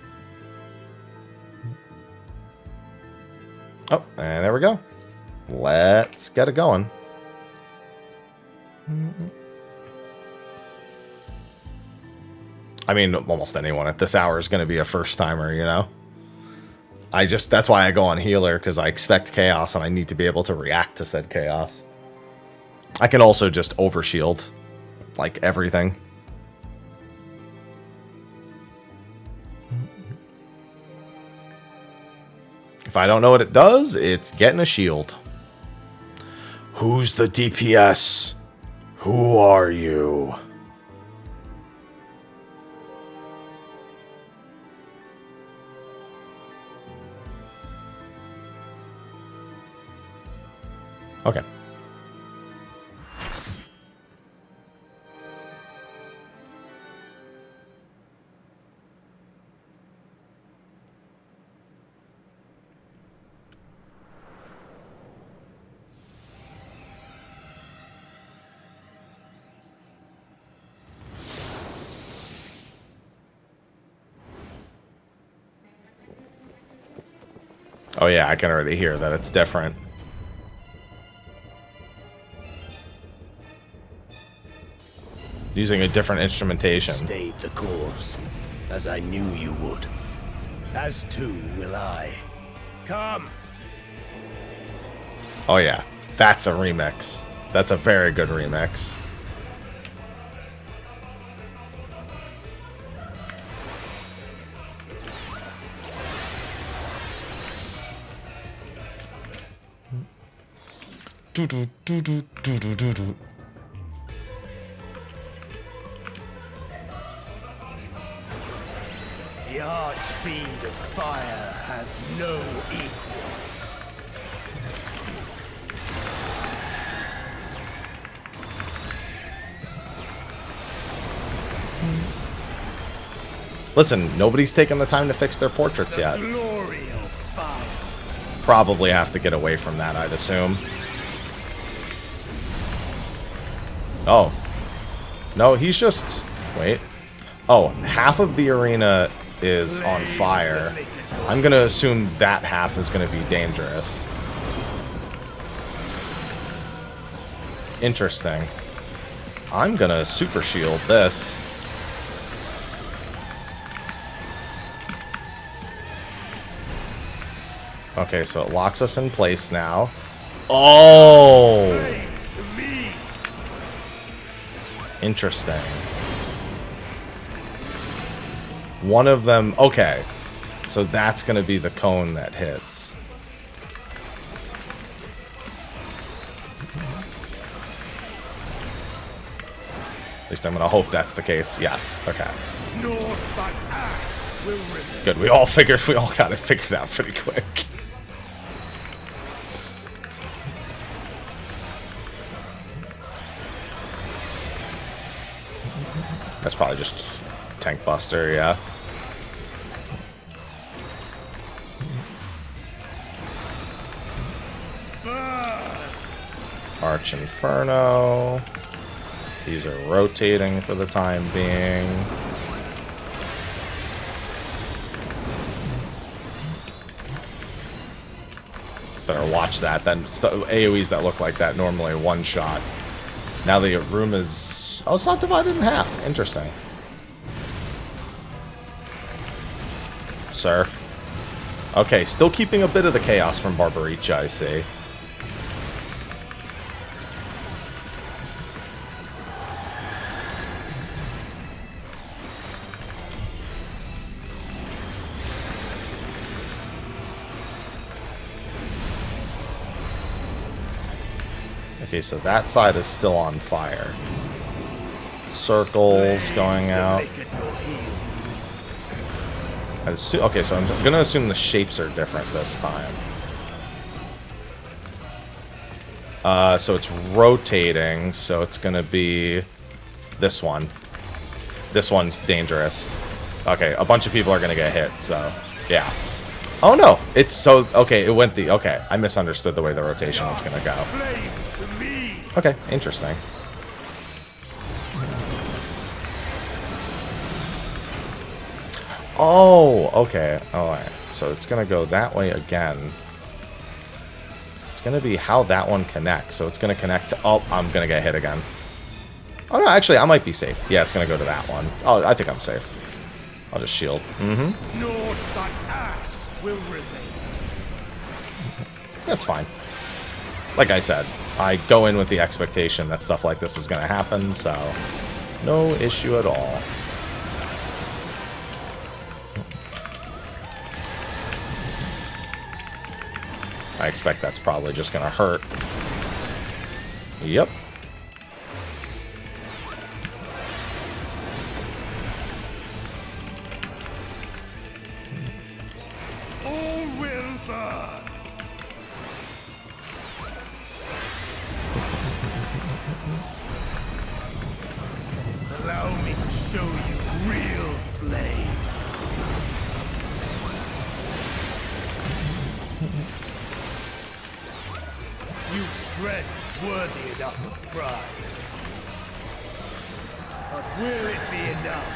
Oh, and there we go. Let's get it going. I mean, almost anyone at this hour is going to be a first timer, you know? That's why I go on healer, because I expect chaos and I need to be able to react to said chaos. I can also just overshield, like, everything. If I don't know what it does, it's getting a shield. Who's the DPS? Who are you? Okay. Oh yeah, I can already hear that it's different. Using a different instrumentation. Stayed the course, as I knew you would. As too will I. Come! Oh yeah, that's a remix. That's a very good remix. Do do do do do do do do. The Archfiend of Fire has no equal. Listen, nobody's taken the time to fix their portraits yet. Glory of fire. Probably have to get away from that, I'd assume. Oh. No, he's just... Wait. Oh, half of the arena is on fire. I'm gonna assume that half is gonna be dangerous. Interesting. I'm gonna super shield this. Okay, so it locks us in place now. Oh! Interesting. One of them... Okay. So that's going to be the cone that hits. At least I'm going to hope that's the case. Yes. Okay. Good. We all got it figured out pretty quick. That's probably just tank buster, yeah. Arch Inferno. These are rotating for the time being. Better watch that. Then AoEs that look like that normally one shot. Now the room is... Oh, it's not divided in half. Interesting. Sir. Okay, still keeping a bit of the chaos from Barbaricha, I see. Okay, so that side is still on fire. Circles going out. Okay, so I'm gonna assume the shapes are different this time. So it's rotating, so it's gonna be this one. This one's dangerous. Okay, a bunch of people are gonna get hit, so yeah. Oh no, it's so okay. It went the okay. I misunderstood the way the rotation was gonna go. Okay, interesting. Oh, okay. Alright. So it's going to go that way again. It's going to be how that one connects. So it's going to connect to... Oh, I'm going to get hit again. Oh, no, actually, I might be safe. Yeah, it's going to go to that one. Oh, I think I'm safe. I'll just shield. Mm-hmm. That's fine. Like I said, I go in with the expectation that stuff like this is going to happen, so no issue at all. I expect that's probably just gonna hurt. Yep. All will burn. Allow me to show you real flame. You've strength worthy enough of pride. But will it be enough?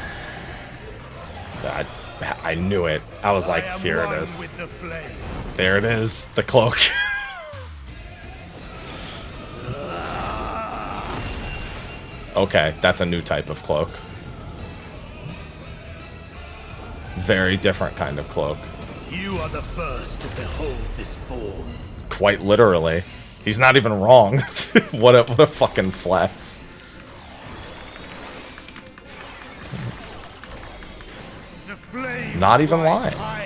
I knew it. I was like, here it is. With the flame. There it is. The cloak. Okay, that's a new type of cloak. Very different kind of cloak. You are the first to behold this form. Quite literally. He's not even wrong. What a fucking flex. The flame Not even lying. higher.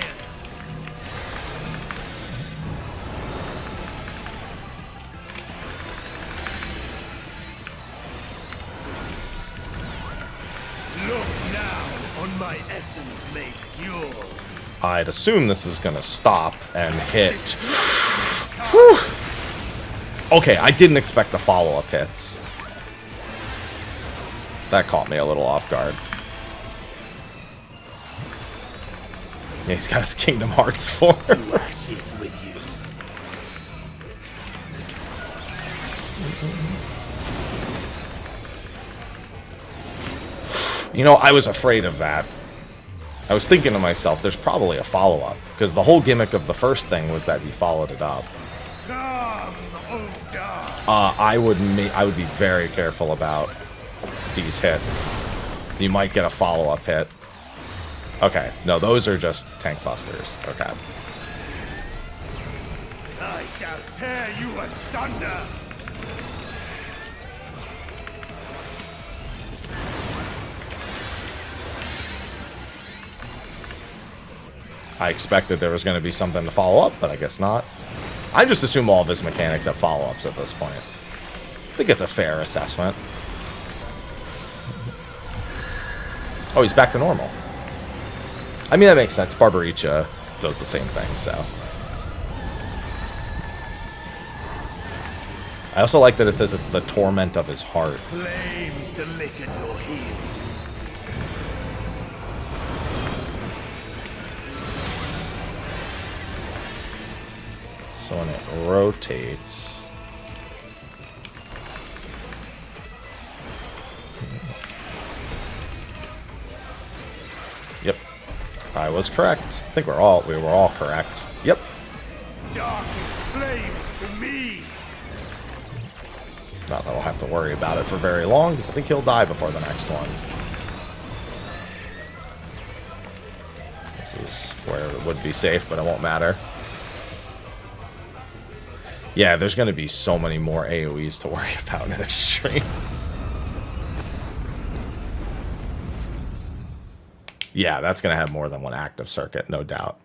Look now on my essence made pure. I'd assume this is gonna stop and hit. Whew. Okay, I didn't expect the follow-up hits. That caught me a little off guard. Yeah, he's got his Kingdom Hearts form. Ashes with you. You know, I was afraid of that. I was thinking to myself, there's probably a follow-up, because the whole gimmick of the first thing was that he followed it up. Come, oh God. I would be very careful about these hits. You might get a follow-up hit. Okay, no, those are just tank busters. Okay. I shall tear you asunder. I expected there was going to be something to follow up, but I guess not. I just assume all of his mechanics have follow-ups at this point. I think it's a fair assessment. Oh, he's back to normal. I mean, that makes sense. Barbaricha does the same thing, so. I also like that it says it's the torment of his heart. Flames to lick at your heels. So when it rotates... Yep. I was correct. I think we were all correct. Yep. Darkest flames to me. Not that I'll have to worry about it for very long, because I think he'll die before the next one. This is where it would be safe, but it won't matter. Yeah, there's going to be so many more AoEs to worry about in Extreme. Yeah, that's going to have more than one active circuit, no doubt.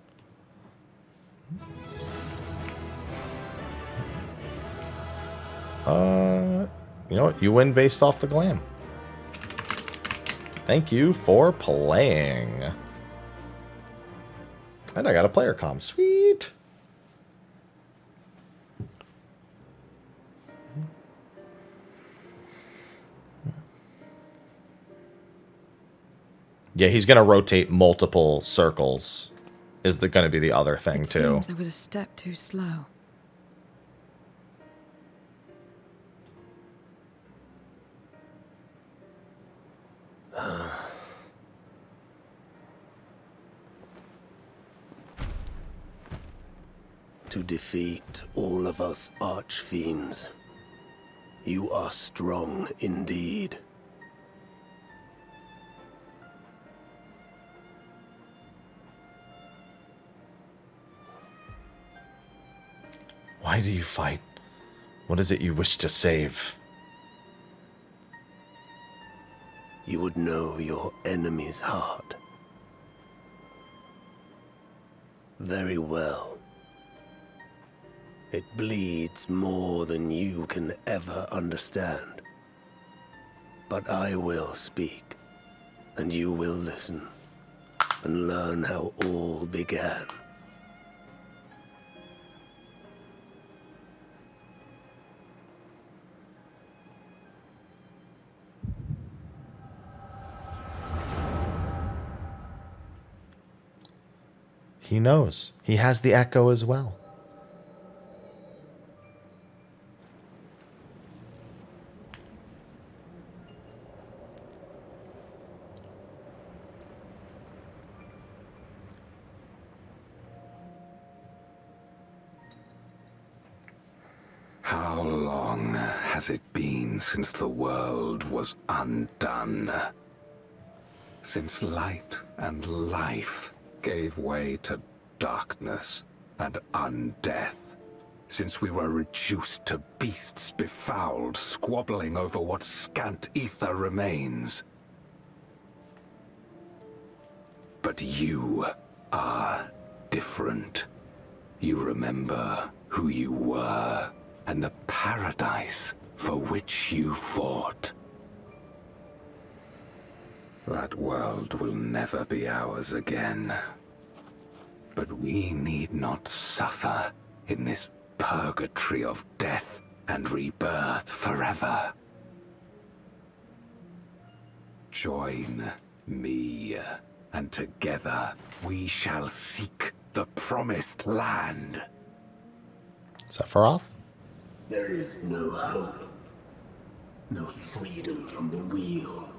You know what? You win based off the glam. Thank you for playing. And I got a player comm. Sweet. Yeah, he's going to rotate multiple circles. Is going to be the other thing, too. Seems I was a step too slow. To defeat all of us Archfiends, you are strong indeed. Why do you fight? What is it you wish to save? You would know your enemy's heart. Very well. It bleeds more than you can ever understand. But I will speak, and you will listen, and learn how all began. He knows. He has the echo as well. How long has it been since the world was undone? Since light and life gave way to darkness and undeath. Since we were reduced to beasts befouled, squabbling over what scant ether remains. But you are different. You remember who you were and the paradise for which you fought. That world will never be ours again. But we need not suffer in this purgatory of death and rebirth forever. Join me, and together we shall seek the promised land. Sephiroth? There is no hope. No freedom from the wheel.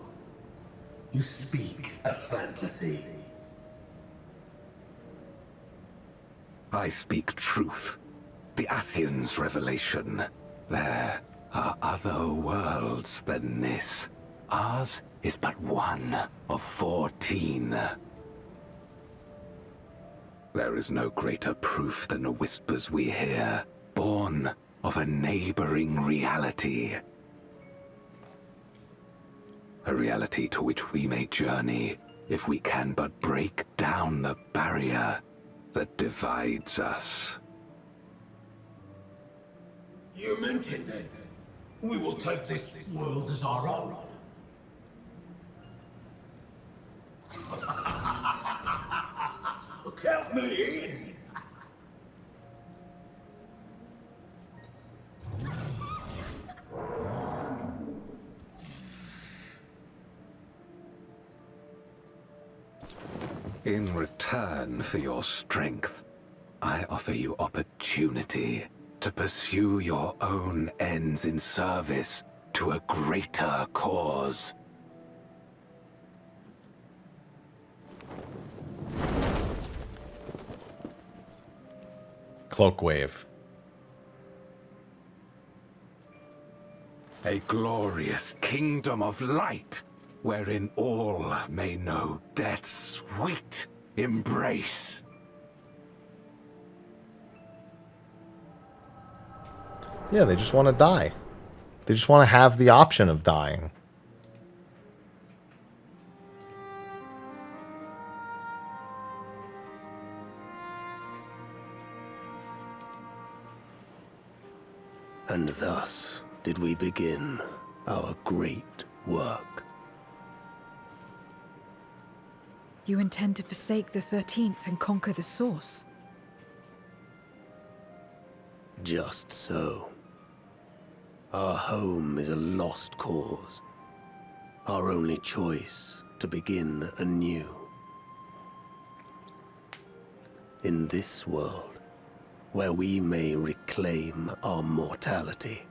You speak a fantasy. I speak truth. The Ascian's revelation. There are other worlds than this. Ours is but one of 14. There is no greater proof than the whispers we hear, born of a neighboring reality. A reality to which we may journey if we can but break down the barrier that divides us. You meant it then. We will take this world as our own. Count me in. In return for your strength, I offer you opportunity to pursue your own ends in service to a greater cause. Cloak wave. A glorious kingdom of light, wherein all may know death's sweet embrace. Yeah, they just want to die. They just want to have the option of dying. And thus did we begin our great work. You intend to forsake the 13th and conquer the Source? Just so. Our home is a lost cause. Our only choice to begin anew. In this world, where we may reclaim our mortality.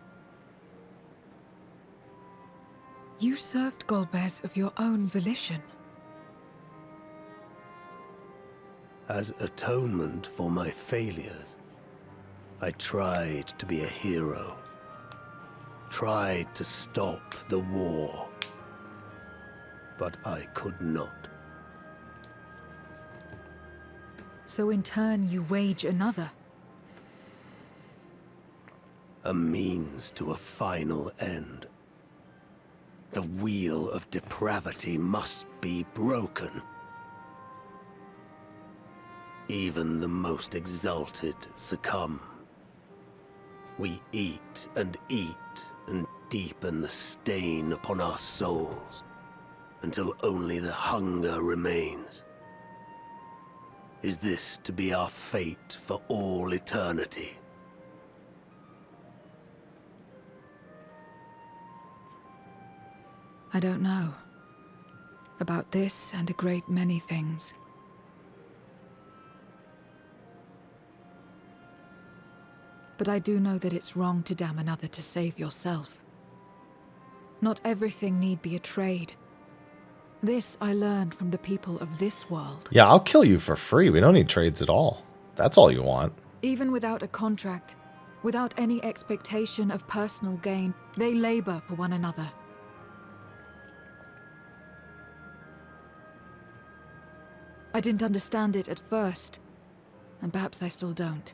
You served Golbez of your own volition. As atonement for my failures, I tried to be a hero. Tried to stop the war. But I could not. So in turn you wage another. A means to a final end. The wheel of depravity must be broken. Even the most exalted succumb. We eat and deepen the stain upon our souls, until only the hunger remains. Is this to be our fate for all eternity? I don't know. About this and a great many things. But I do know that it's wrong to damn another to save yourself. Not everything need be a trade. This I learned from the people of this world. Yeah, I'll kill you for free. We don't need trades at all. That's all you want. Even without a contract, without any expectation of personal gain, they labor for one another. I didn't understand it at first, and perhaps I still don't.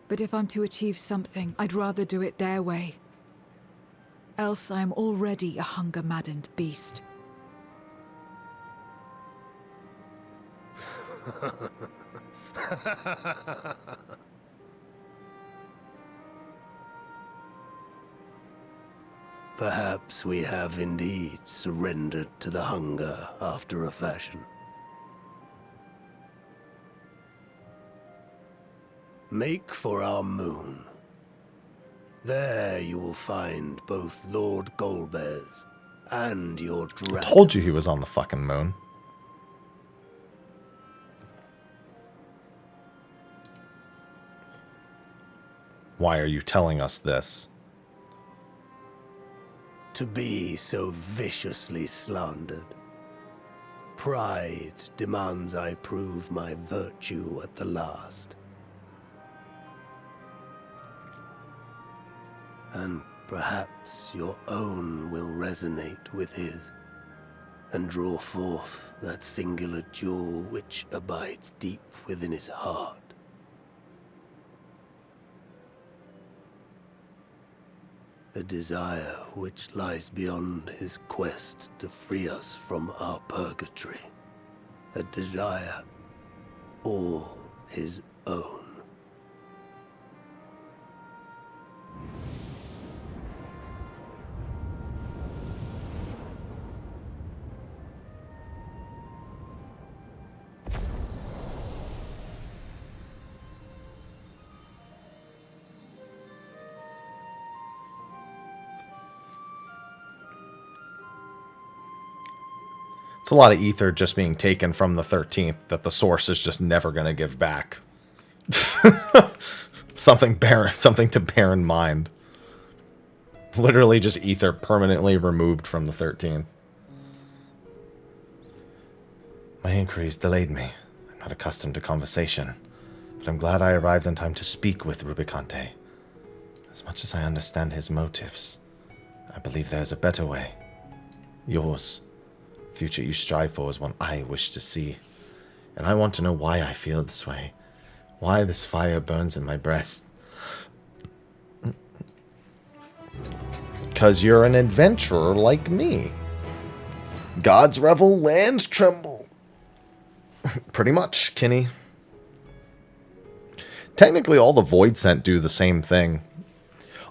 But if I'm to achieve something, I'd rather do it their way. Else I am already a hunger-maddened beast. Perhaps we have indeed surrendered to the hunger after a fashion. Make for our moon. There you will find both Lord Golbez and your dragon. Told you he was on the fucking moon. Why are you telling us this? To be so viciously slandered. Pride demands I prove my virtue at the last. And perhaps your own will resonate with his, and draw forth that singular jewel which abides deep within his heart. A desire which lies beyond his quest to free us from our purgatory. A desire all his own. It's a lot of ether just being taken from the 13th that the source is just never going to give back. something to bear in mind. Literally just ether permanently removed from the 13th. My inquiries delayed me. I'm not accustomed to conversation, but I'm glad I arrived in time to speak with Rubicante. As much as I understand his motives, I believe there's a better way. Yours. Future you strive for is one I wish to see. And I want to know why I feel this way. Why this fire burns in my breast. Because you're an adventurer like me. Gods revel, lands tremble. Pretty much, Kinney. Technically, all the Void Sent do the same thing.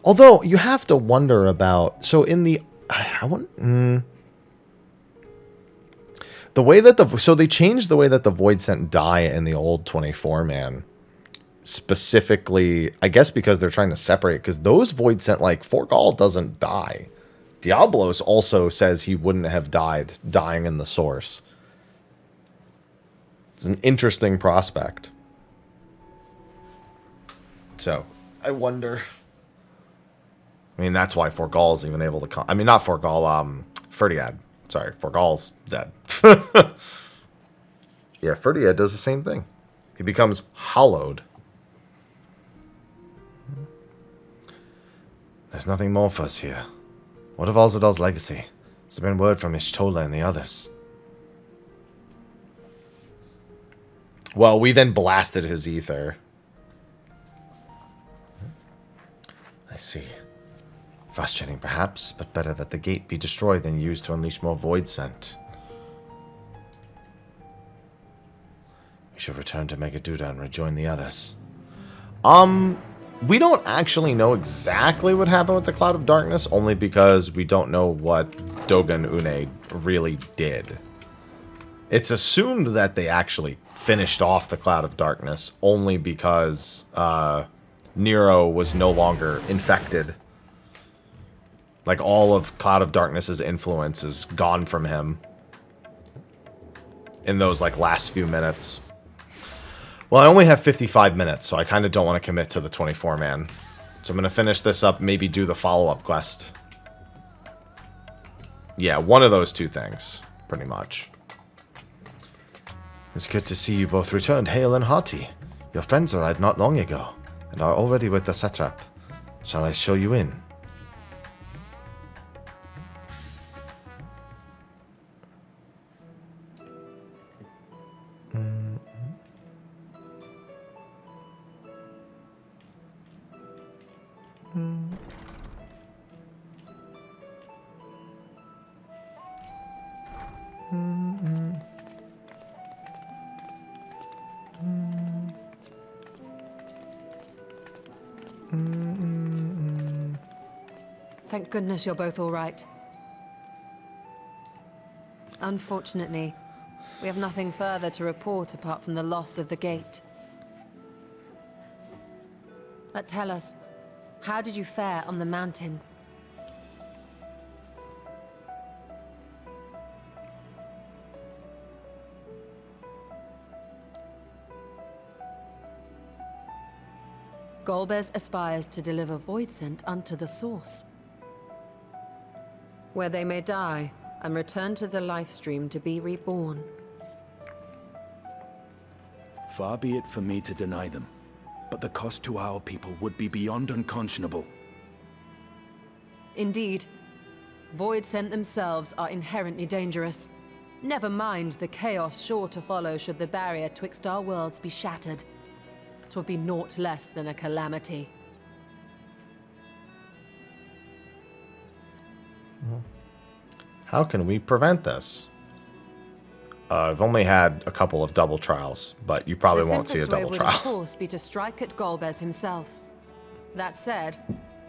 Although, you have to wonder about... So, in the... The way that so they changed the way that the Void Sent die in the old 24-man. Specifically, I guess because they're trying to separate, because those Void Sent, like, Forgal doesn't die. Diablos also says he wouldn't have died, dying in the source. It's an interesting prospect. So, I wonder. I mean, that's why Forgal's even able to... I mean, not Forgal, Ferdiad. Sorry, Forgal's dead. Yeah, Ferdiad does the same thing. He becomes hollowed. There's nothing more for us here. What of Alzadal's legacy? Has there been word from Ishtola and the others? Well, we then blasted his ether. I see. Frustrating, perhaps, but better that the gate be destroyed than used to unleash more Void Sent. We should return to Megaduda and rejoin the others. We don't actually know exactly what happened with the Cloud of Darkness, only because we don't know what Dogen Une really did. It's assumed that they actually finished off the Cloud of Darkness only because Nero was no longer infected. Like, all of Cloud of Darkness's influence is gone from him in those, like, last few minutes. Well, I only have 55 minutes, so I kind of don't want to commit to the 24-man. So I'm going to finish this up, maybe do the follow-up quest. Yeah, one of those two things, pretty much. It's good to see you both returned, hale and hearty. Your friends arrived not long ago, and are already with the satrap. Shall I show you in? Thank goodness you're both all right. Unfortunately, we have nothing further to report apart from the loss of the gate. But tell us, how did you fare on the mountain? Golbez aspires to deliver Voidsent unto the source, where they may die and return to the lifestream to be reborn. Far be it for me to deny them, but the cost to our people would be beyond unconscionable. Indeed, Voidsent themselves are inherently dangerous. Never mind the chaos sure to follow should the barrier twixt our worlds be shattered. 'Twould be naught less than a calamity. How can we prevent this? I've only had a couple of double trials, but you probably won't see a double The simplest way trial. would, of course, be to strike at Golbez himself. That said,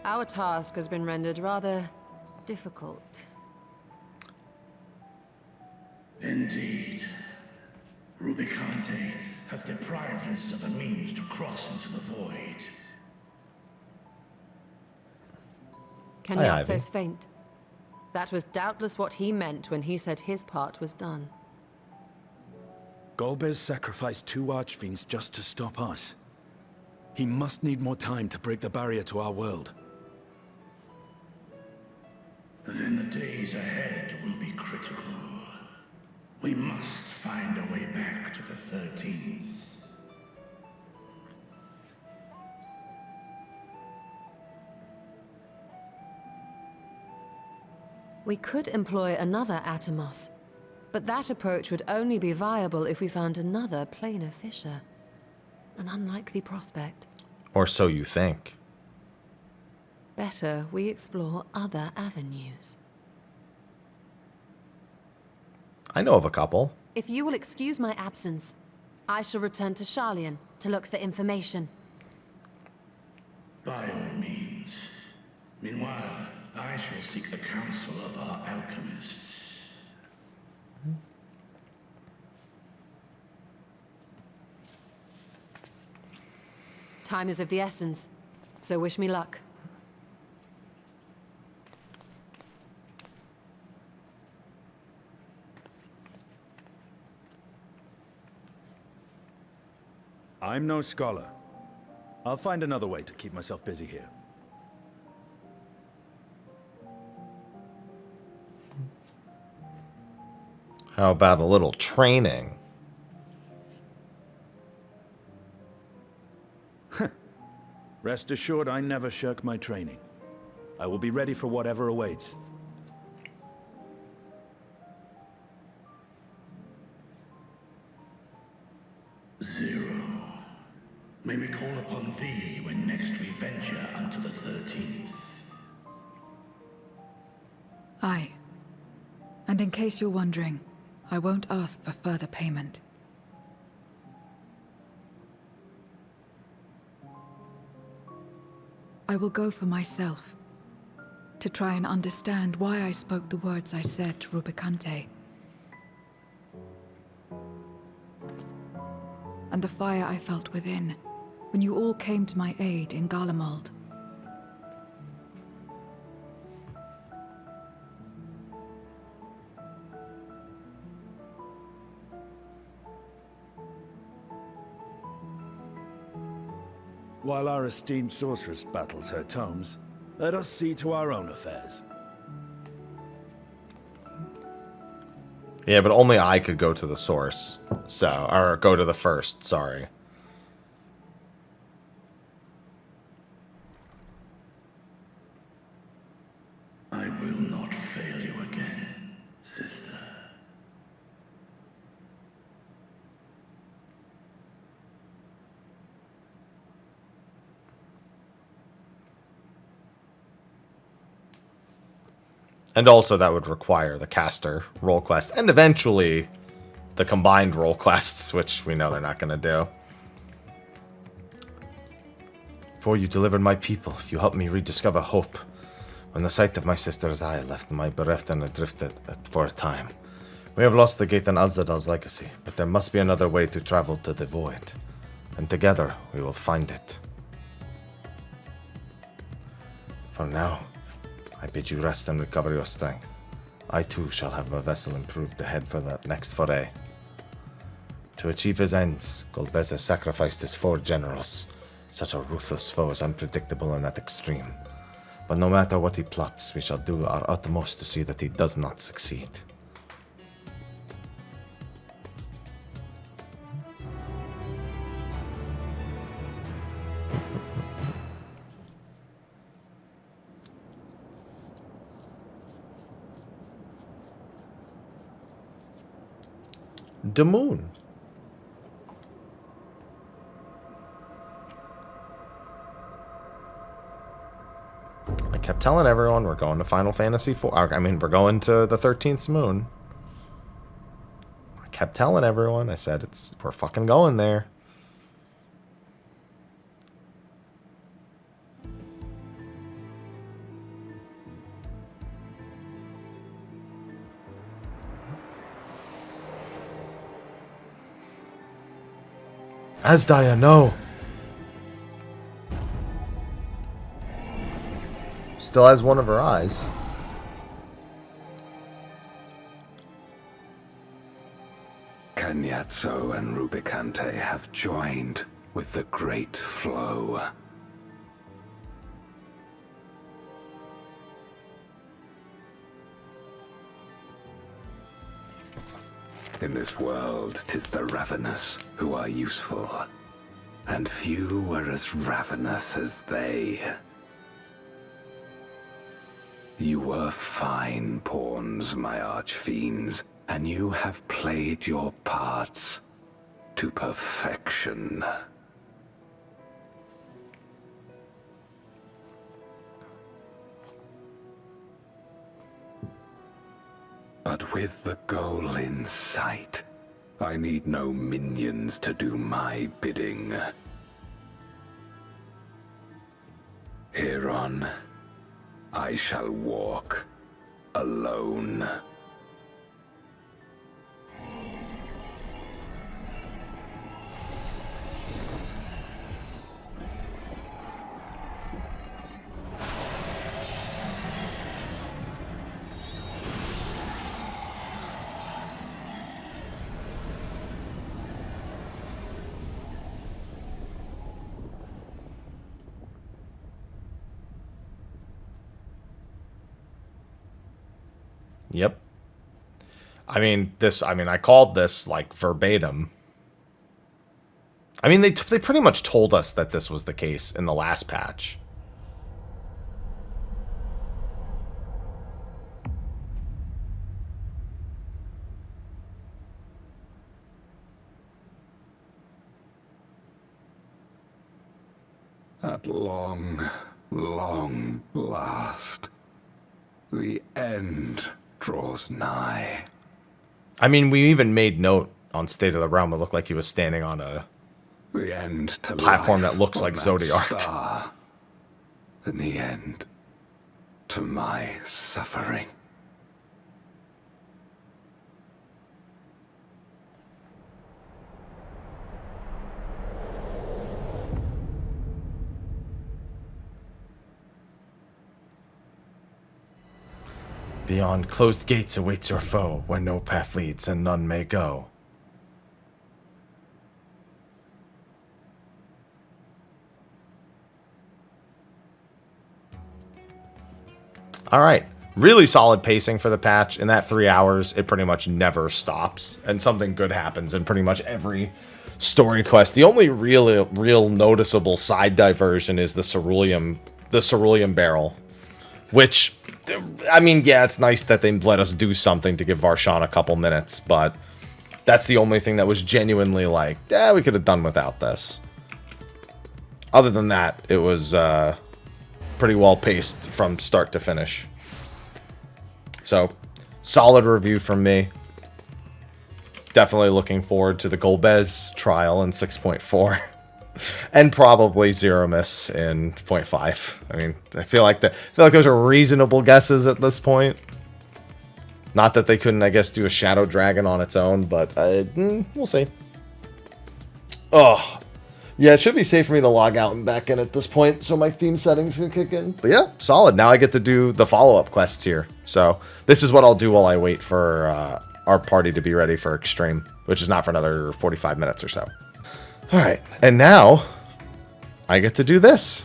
our task has been rendered rather difficult. Indeed. Rubicante hath deprived us of a means to cross into the void. Cagnazzo's faint. That was doubtless what he meant when he said his part was done. Golbez sacrificed 2 Archfiends just to stop us. He must need more time to break the barrier to our world. Then the days ahead will be critical. We must find a way back to the 13th. We could employ another Atomos, but that approach would only be viable if we found another planar fissure. An unlikely prospect. Or so you think. Better we explore other avenues. I know of a couple. If you will excuse my absence, I shall return to Sharlayan to look for information. By all means. Meanwhile, I shall seek the counsel of our alchemists. Time is of the essence, so wish me luck. I'm no scholar. I'll find another way to keep myself busy here. How about a little training? Rest assured, I never shirk my training. I will be ready for whatever awaits. Zero. May we call upon thee when next we venture unto the 13th. Aye. And in case you're wondering, I won't ask for further payment. I will go for myself, to try and understand why I spoke the words I said to Rubicante. And the fire I felt within, when you all came to my aid in Garlemald. While our esteemed sorceress battles her tomes, let us see to our own affairs. Yeah, but only I could go to the source. So, or go to the first, sorry. I will not fail you again, sister. And also that would require the caster role quest, and eventually the combined role quests, which we know they're not going to do. For you delivered my people, you helped me rediscover hope. When the sight of my sister's eye left my bereft and adrift for a time. We have lost the gate in Alzadal's legacy, but there must be another way to travel to the void. And together we will find it. For now, I bid you rest and recover your strength. I too shall have a vessel improved to head for the next foray. To achieve his ends, Golbez has sacrificed his 4 generals. Such a ruthless foe is unpredictable and at extreme. But no matter what he plots, we shall do our utmost to see that he does not succeed. The moon. I kept telling everyone we're going to Final Fantasy IV. I mean, we're going to the 13th moon. I kept telling everyone. I said, we're fucking going there. Asdaya, no! Still has one of her eyes. Cagnazzo and Rubicante have joined with the Great Flow. In this world, 'tis the ravenous who are useful, and few are as ravenous as they. You were fine pawns, my archfiends, and you have played your parts to perfection. But with the goal in sight, I need no minions to do my bidding. Hereon, I shall walk alone. Yep. I called this, like, verbatim. I mean, they pretty much told us that this was the case in the last patch. At long, long last, the end draws nigh. I mean, we even made note on State of the Realm. It looked like he was standing on a the end to platform life that looks like that Zodiac. Star. than the end to my suffering. Beyond closed gates awaits your foe, where no path leads and none may go. Alright, really solid pacing for the patch. In that 3 hours, it pretty much never stops, and something good happens in pretty much every story quest. The only real noticeable side diversion is the cerulean barrel, which, I mean, yeah, it's nice that they let us do something to give Varshan a couple minutes, but that's the only thing that was genuinely like, we could have done without this. Other than that, it was pretty well paced from start to finish. So, solid review from me. Definitely looking forward to the Golbez trial in 6.4. And probably Zero Miss in 0.5. I mean, I feel like those are reasonable guesses at this point. Not that they couldn't, I guess, do a Shadow Dragon on its own, but we'll see. Oh, yeah, it should be safe for me to log out and back in at this point, so my theme settings can kick in. But yeah, solid. Now I get to do the follow-up quests here. So this is what I'll do while I wait for our party to be ready for Extreme, which is not for another 45 minutes or so. Alright, and now I get to do this.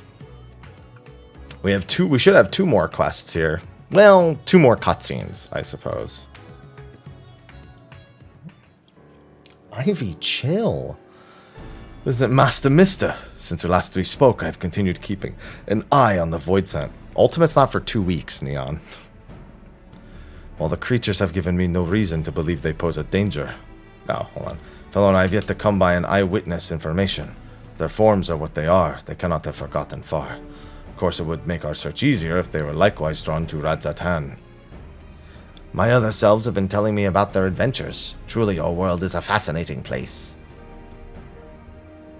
We should have 2 more quests here. Well, 2 more cutscenes, I suppose. Ivy, chill. Visit Master Mister. Since last we spoke, I've continued keeping an eye on the Void Scent. Ultimate's not for 2 weeks, Neon. While the creatures have given me no reason to believe they pose a danger. No, hold on. Fellow and I have yet to come by an eyewitness information. Their forms are what they are. They cannot have forgotten far. Of course, it would make our search easier if they were likewise drawn to Radzatan. My other selves have been telling me about their adventures. Truly, your world is a fascinating place.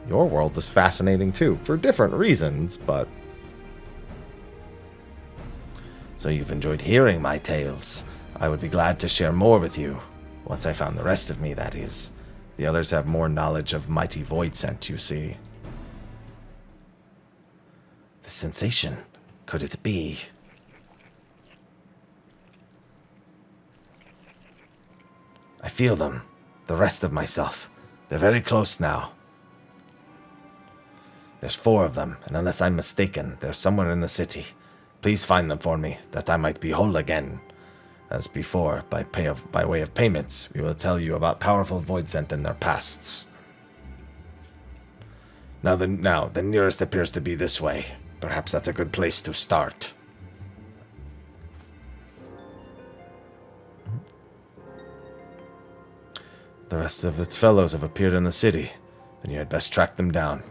Your world is fascinating too, for different reasons, but... So you've enjoyed hearing my tales. I would be glad to share more with you. Once I found the rest of me, that is. The others have more knowledge of mighty Void Scent, you see. The sensation, could it be? I feel them, the rest of myself. They're very close now. There's 4 of them, and unless I'm mistaken, they're somewhere in the city. Please find them for me, that I might be whole again. As before, by way of payments, we will tell you about powerful Void Scent and their pasts. Now the nearest appears to be this way. Perhaps that's a good place to start. The rest of its fellows have appeared in the city, then you had best track them down.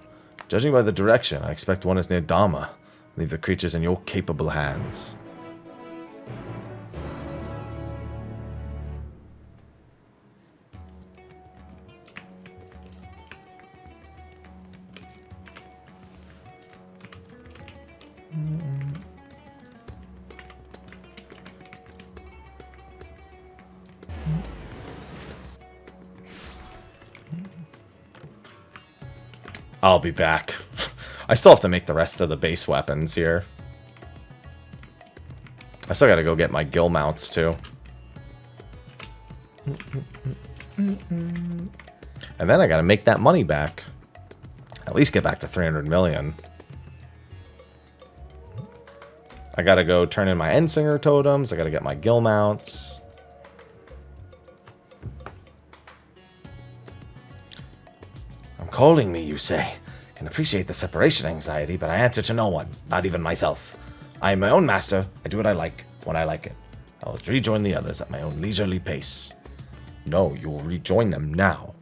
Judging by the direction, I expect one is near Dama. Leave the creatures in your capable hands. I'll be back. I still have to make the rest of the base weapons here. I still gotta go get my gill mounts too. And then I gotta make that money back. At least get back to 300 million. I gotta go turn in my Endsinger totems. I gotta get my gill mounts. I'm calling me, you say. Can appreciate the separation anxiety, but I answer to no one, not even myself. I am my own master. I do what I like, when I like it. I will rejoin the others at my own leisurely pace. No, you will rejoin them now.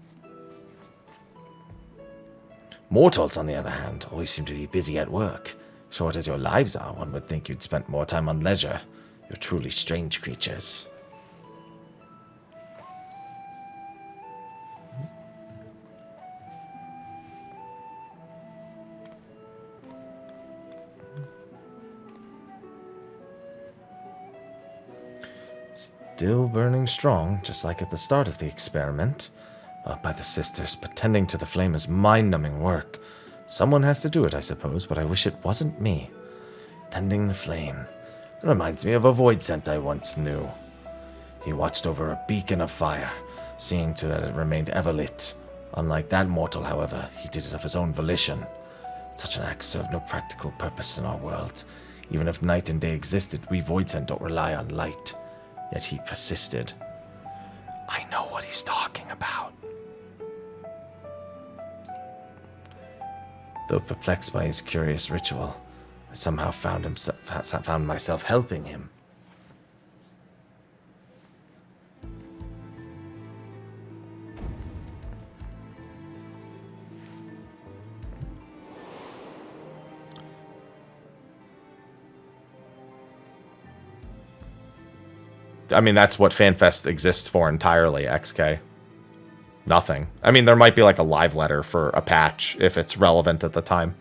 Mortals, on the other hand, always seem to be busy at work. Short as your lives are, one would think you'd spent more time on leisure. You're truly strange creatures. Still burning strong, just like at the start of the experiment. By the sisters, but tending to the flame is mind-numbing work. Someone has to do it, I suppose, but I wish it wasn't me. Tending the flame. It reminds me of a void scent I once knew. He watched over a beacon of fire, seeing to that it remained ever lit. Unlike that mortal, however, he did it of his own volition. Such an act served no practical purpose in our world. Even if night and day existed, we voidsent don't rely on light. Yet he persisted. I know what he's talking about. Though perplexed by his curious ritual, I somehow found myself helping him. I mean, that's what FanFest exists for entirely, XK. Nothing. I mean, there might be like a live letter for a patch if it's relevant at the time.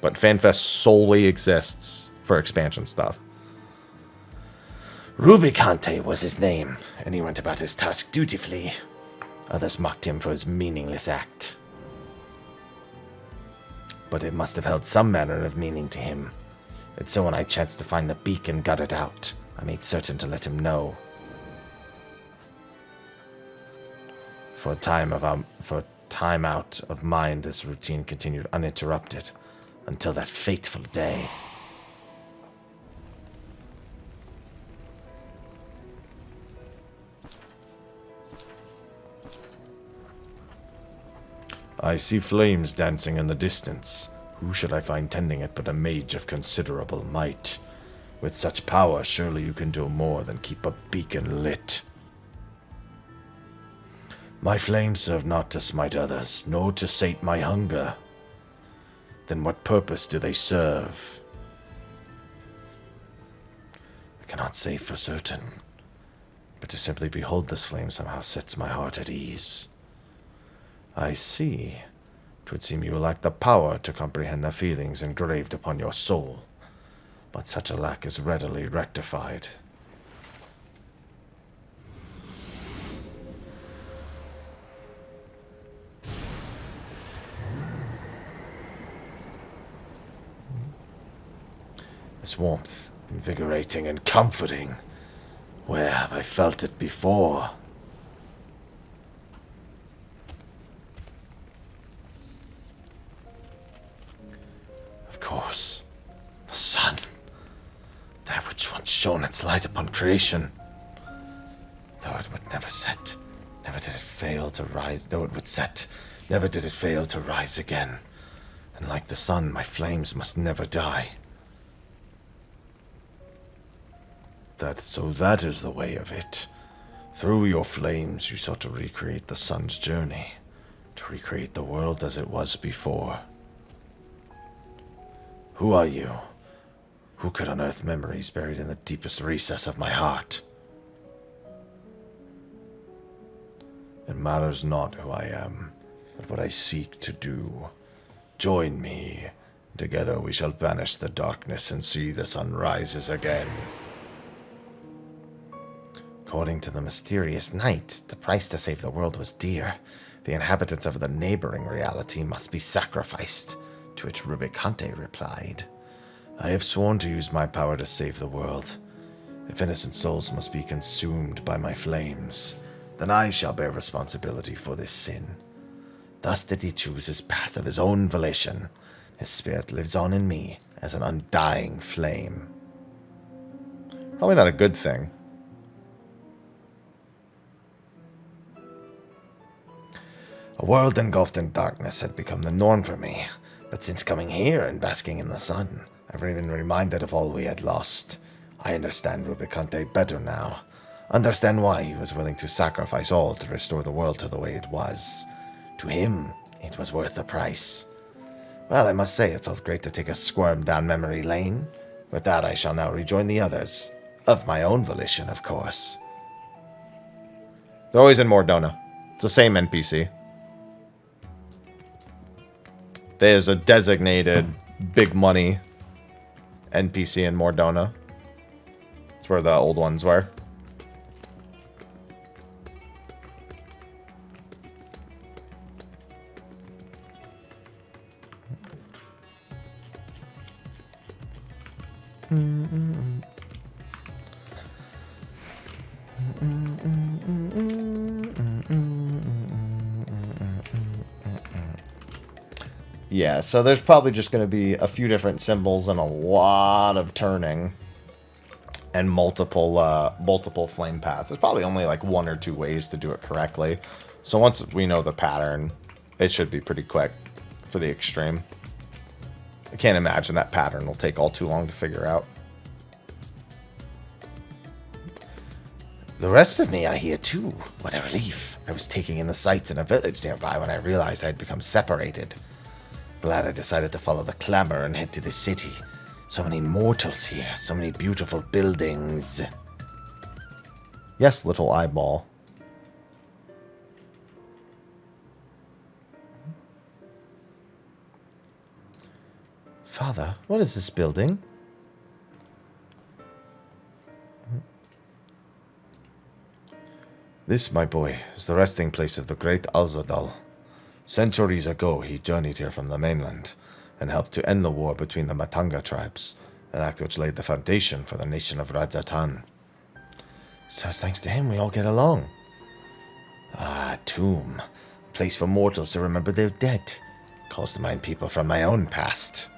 But FanFest solely exists for expansion stuff. Rubicante was his name, and he went about his task dutifully. Others mocked him for his meaningless act. But it must have held some manner of meaning to him. And so when I chanced to find the beacon gutted out, I made certain to let him know. For a time out of mind, this routine continued uninterrupted until that fateful day. I see flames dancing in the distance. Who should I find tending it but a mage of considerable might? With such power, surely you can do more than keep a beacon lit. My flames serve not to smite others, nor to sate my hunger. Then what purpose do they serve? I cannot say for certain, but to simply behold this flame somehow sets my heart at ease. I see. 'Twould seem you lack the power to comprehend the feelings engraved upon your soul. But such a lack is readily rectified. This warmth, invigorating and comforting. Where have I felt it before? Of course, the sun. That which once shone its light upon creation. Though it would never set, never did it fail to rise. Though it would set, never did it fail to rise again. And like the sun, my flames must never die. So that is the way of it. Through your flames, you sought to recreate the sun's journey. To recreate the world as it was before. Who are you? Who could unearth memories buried in the deepest recess of my heart? It matters not who I am, but what I seek to do. Join me. Together we shall banish the darkness and see the sun rises again. According to the mysterious knight, the price to save the world was dear. The inhabitants of the neighboring reality must be sacrificed, to which Rubicante replied. I have sworn to use my power to save the world. If innocent souls must be consumed by my flames, then I shall bear responsibility for this sin. Thus did he choose his path of his own volition. His spirit lives on in me as an undying flame. Probably not a good thing. A world engulfed in darkness had become the norm for me, but since coming here and basking in the sun, I've been reminded of all we had lost. I understand Rubicante better now. Understand why he was willing to sacrifice all to restore the world to the way it was. To him, it was worth the price. Well, I must say it felt great to take a squirm down memory lane. With that, I shall now rejoin the others. Of my own volition, of course. They're always in Mordona. It's the same NPC. There's a designated big money NPC in Mordona. That's where the old ones were. Yeah, so there's probably just going to be a few different symbols and a lot of turning and multiple flame paths. There's probably only like 1 or 2 ways to do it correctly. So once we know the pattern, it should be pretty quick for the extreme. I can't imagine that pattern will take all too long to figure out. The rest of me are here too. What a relief. I was taking in the sights in a village nearby when I realized I had become separated. Glad I decided to follow the clamor and head to the city. So many mortals here, so many beautiful buildings. Yes, little eyeball. Father, what is this building? This, my boy, is the resting place of the great Azadal. Centuries ago, he journeyed here from the mainland and helped to end the war between the Matanga tribes, an act which laid the foundation for the nation of Rajatan. So it's thanks to him we all get along. Ah, tomb. A place for mortals to remember their dead. Calls to mind people from my own past.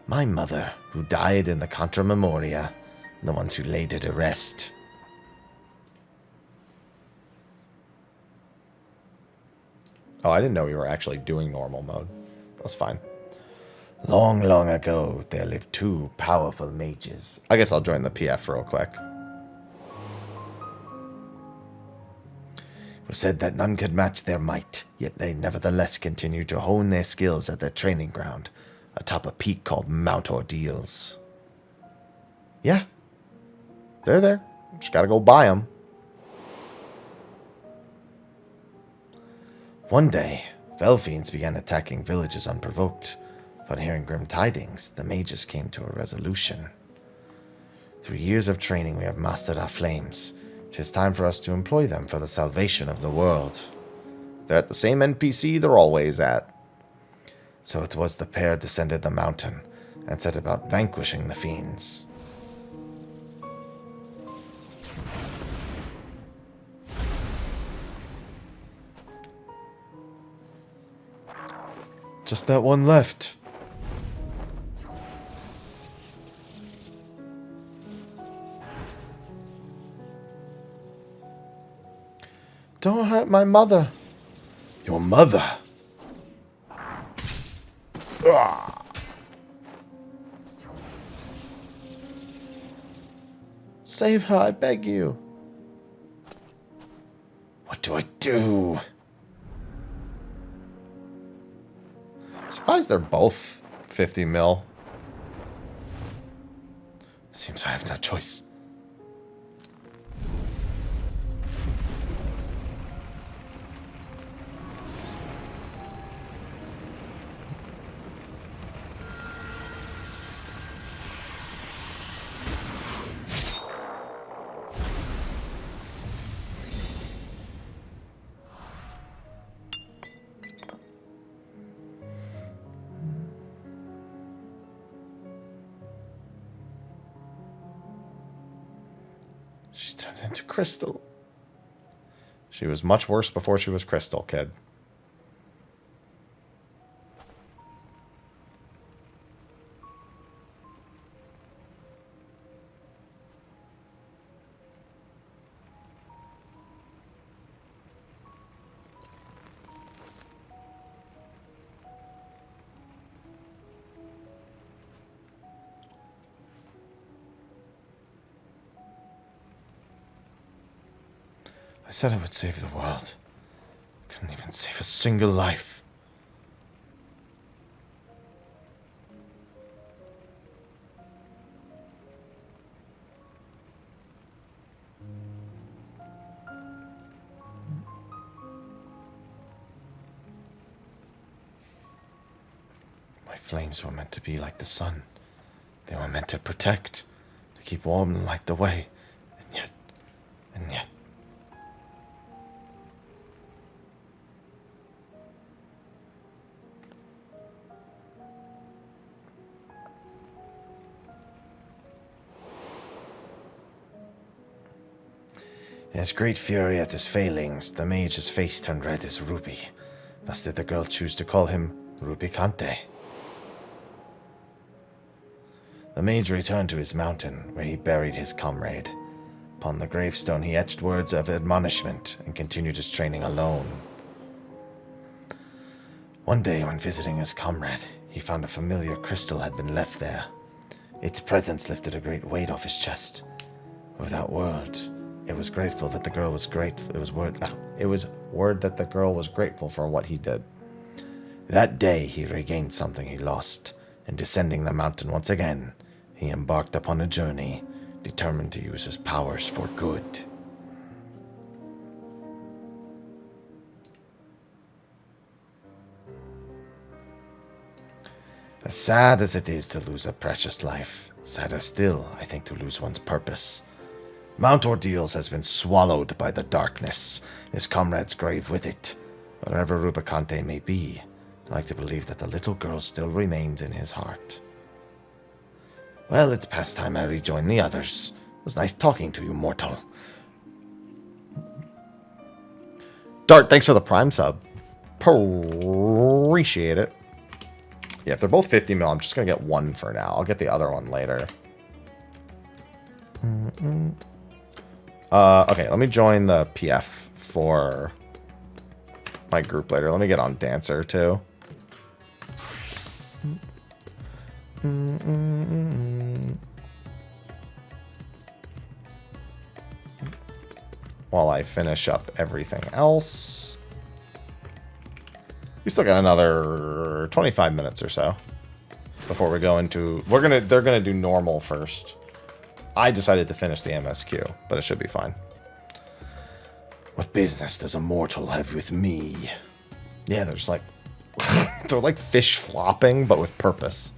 My mother, who died in the Contra Memoria, and the ones who laid her to rest. Oh, I didn't know we were actually doing normal mode. That's fine. Long, long ago, there lived 2 powerful mages. I guess I'll join the PF real quick. It was said that none could match their might, yet they nevertheless continued to hone their skills at their training ground, atop a peak called Mount Ordeals. Yeah. They're there. Just gotta go buy them. One day, Felfiends began attacking villages unprovoked. Upon hearing grim tidings, the mages came to a resolution. Through years of training, we have mastered our flames. 'Tis time for us to employ them for the salvation of the world. They're at the same NPC they're always at. So it was the pair descended the mountain and set about vanquishing the fiends. Just that one left. Don't hurt my mother. Your mother? Ugh. Save her, I beg you. What do I do? Surprised they're both 50 mil. Seems I have no choice. She turned into Crystal. She was much worse before she was Crystal, kid. I said I would save the world. Couldn't even save a single life. My flames were meant to be like the sun. They were meant to protect, to keep warm and light the way. And yet... In his great fury at his failings, the mage's face turned red as ruby. Thus did the girl choose to call him Rubicante. The mage returned to his mountain, where he buried his comrade. Upon the gravestone he etched words of admonishment and continued his training alone. One day, when visiting his comrade, he found a familiar crystal had been left there. Its presence lifted a great weight off his chest. Without words, it was grateful that the girl was grateful. It was word that the girl was grateful for what he did. That day he regained something he lost, and descending the mountain once again, he embarked upon a journey, determined to use his powers for good. As sad as it is to lose a precious life, sadder still, I think, to lose one's purpose. Mount Ordeals has been swallowed by the darkness, his comrade's grave with it. Wherever Rubicante may be, I like to believe that the little girl still remains in his heart. Well, it's past time I rejoin the others. It was nice talking to you, mortal. Dart, thanks for the Prime sub. Appreciate it. Yeah, if they're both 50 mil, I'm just going to get one for now. I'll get the other one later. Okay, let me join the PF for my group later. Let me get on Dancer, too. While I finish up everything else. We still got another 25 minutes or so before we go into... They're gonna do normal first. I decided to finish the MSQ, but it should be fine. What business does a mortal have with me? Yeah, they're just like... they're like fish flopping, but with purpose.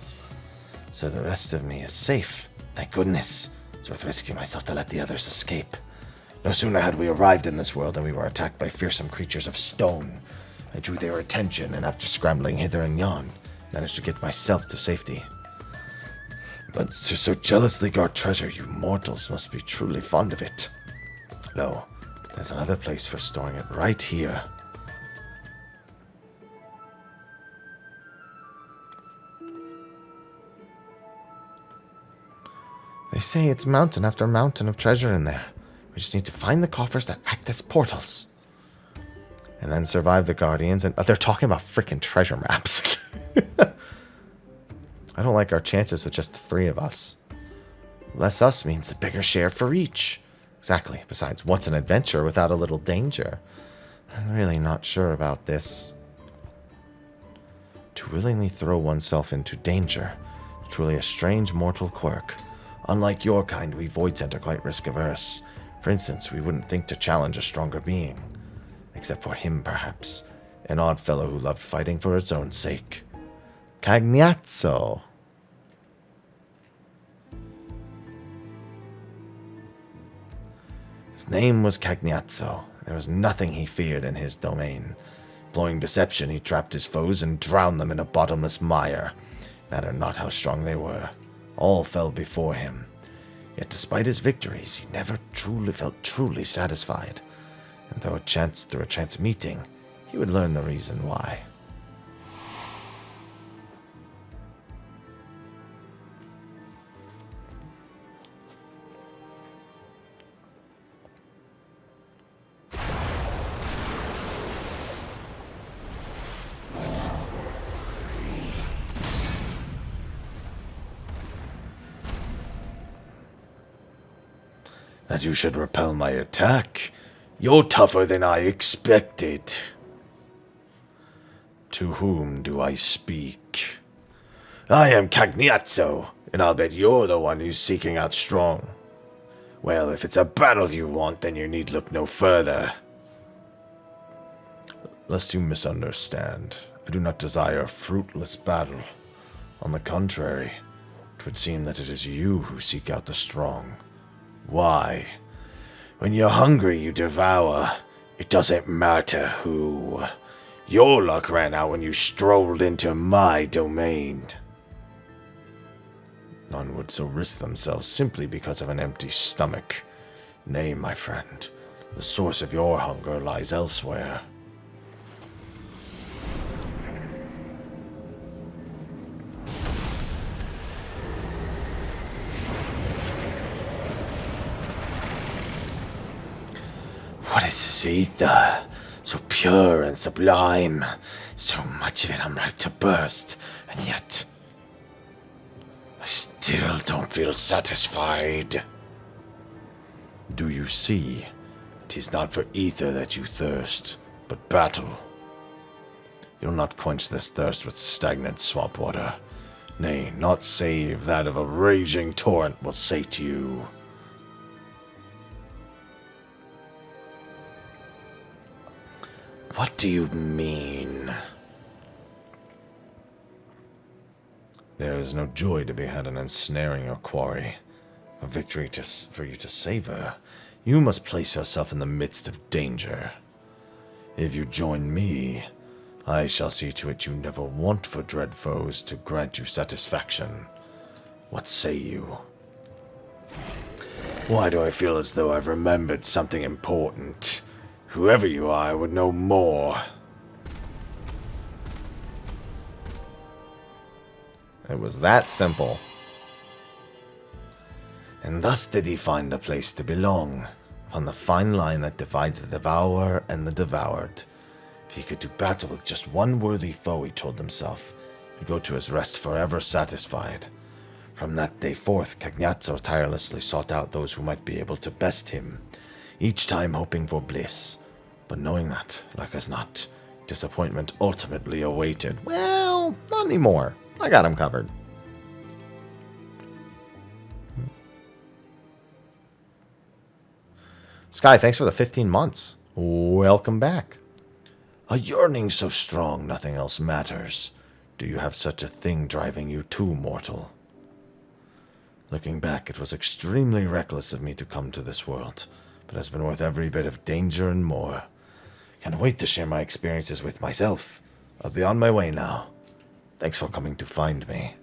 So the rest of me is safe. Thank goodness. It's worth risking myself to let the others escape. No sooner had we arrived in this world than we were attacked by fearsome creatures of stone. I drew their attention, and after scrambling hither and yon, managed to get myself to safety. But to so jealously guard treasure, you mortals must be truly fond of it. No, there's another place for storing it right here. They say it's mountain after mountain of treasure in there. We just need to find the coffers that act as portals. And then survive the Guardians. And they're talking about freaking treasure maps. I don't like our chances with just the three of us. Less us means the bigger share for each. Exactly. Besides, what's an adventure without a little danger? I'm really not sure about this. To willingly throw oneself into danger. Truly a strange mortal quirk. Unlike your kind, we Voidsent are quite risk-averse. For instance, we wouldn't think to challenge a stronger being. Except for him, perhaps. An odd fellow who loved fighting for its own sake. Cagnazzo. His name was Cagnazzo. There was nothing he feared in his domain. Employing deception, he trapped his foes and drowned them in a bottomless mire. Matter not how strong they were. All fell before him. Yet despite his victories, he never felt truly satisfied. And through a chance meeting, he would learn the reason why. That you should repel my attack? You're tougher than I expected. To whom do I speak? I am Cagnazzo, and I'll bet you're the one who's seeking out strong. Well, if it's a battle you want, then you need look no further. Lest you misunderstand, I do not desire a fruitless battle. On the contrary, it would seem that it is you who seek out the strong. Why? When you're hungry, you devour. It doesn't matter who. Your luck ran out when you strolled into my domain. None would so risk themselves simply because of an empty stomach. Nay, my friend, The source of your hunger lies elsewhere. What is this ether? So pure and sublime. So much of it I'm ripe to burst. And yet, I still don't feel satisfied. Do you see? 'Tis not for ether that you thirst, but battle. You'll not quench this thirst with stagnant swamp water. Nay, not save that of a raging torrent will sate you. What do you mean? There is no joy to be had in ensnaring your quarry. A victory for you to savor. You must place yourself in the midst of danger. If you join me, I shall see to it you never want for dread foes to grant you satisfaction. What say you? Why do I feel as though I've remembered something important? Whoever you are, I would know more. It was that simple. And thus did he find a place to belong, upon the fine line that divides the devourer and the devoured. If he could do battle with just one worthy foe, he told himself, he'd go to his rest forever satisfied. From that day forth, Cagnazzo tirelessly sought out those who might be able to best him, each time hoping for bliss, but knowing that, like as not, disappointment ultimately awaited. Well, not anymore. I got him covered. Sky, thanks for the 15 months. Welcome back. A yearning so strong nothing else matters. Do you have such a thing driving you too, mortal? Looking back, it was extremely reckless of me to come to this world, but has been worth every bit of danger and more. Can't wait to share my experiences with myself. I'll be on my way now. Thanks for coming to find me.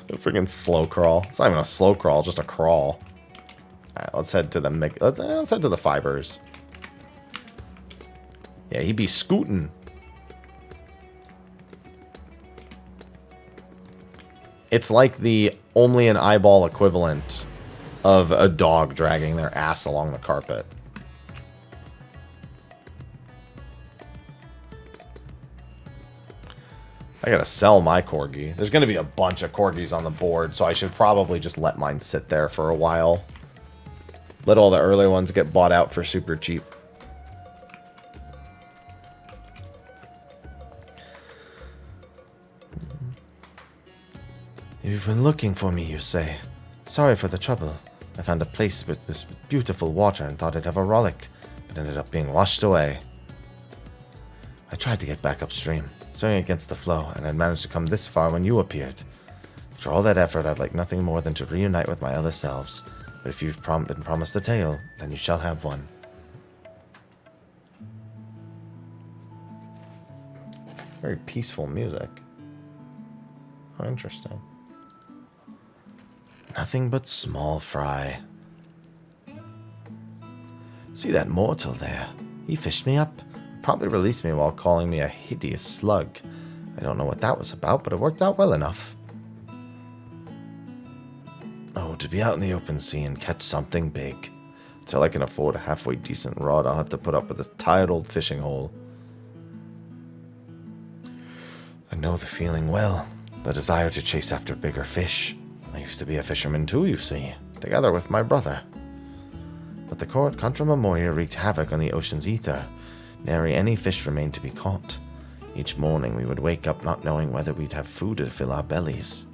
A freaking slow crawl. It's not even a slow crawl, just a crawl. Alright, let's head to the let's head to the fibers. Yeah, he be scooting. It's like the only an eyeball equivalent of a dog dragging their ass along the carpet. I gotta sell my corgi. There's gonna be a bunch of corgis on the board, so I should probably just let mine sit there for a while. Let all the early ones get bought out for super cheap. You've been looking for me, you say. Sorry for the trouble. I found a place with this beautiful water and thought I'd have a rollick, but ended up being washed away. I tried to get back upstream, swimming against the flow, and I'd managed to come this far when you appeared. After all that effort, I'd like nothing more than to reunite with my other selves. But if you've been promised a tale, then you shall have one. Very peaceful music. Oh, interesting. Nothing but small fry. See that mortal there? He fished me up. Promptly released me while calling me a hideous slug. I don't know what that was about, but it worked out well enough. Oh, to be out in the open sea and catch something big. Until I can afford a halfway decent rod, I'll have to put up with this tired old fishing hole. I know the feeling well. The desire to chase after bigger fish. I used to be a fisherman too, you see. Together with my brother. But the court Contra Memoria wreaked havoc on the ocean's ether. Nary any fish remained to be caught. Each morning we would wake up not knowing whether we'd have food to fill our bellies.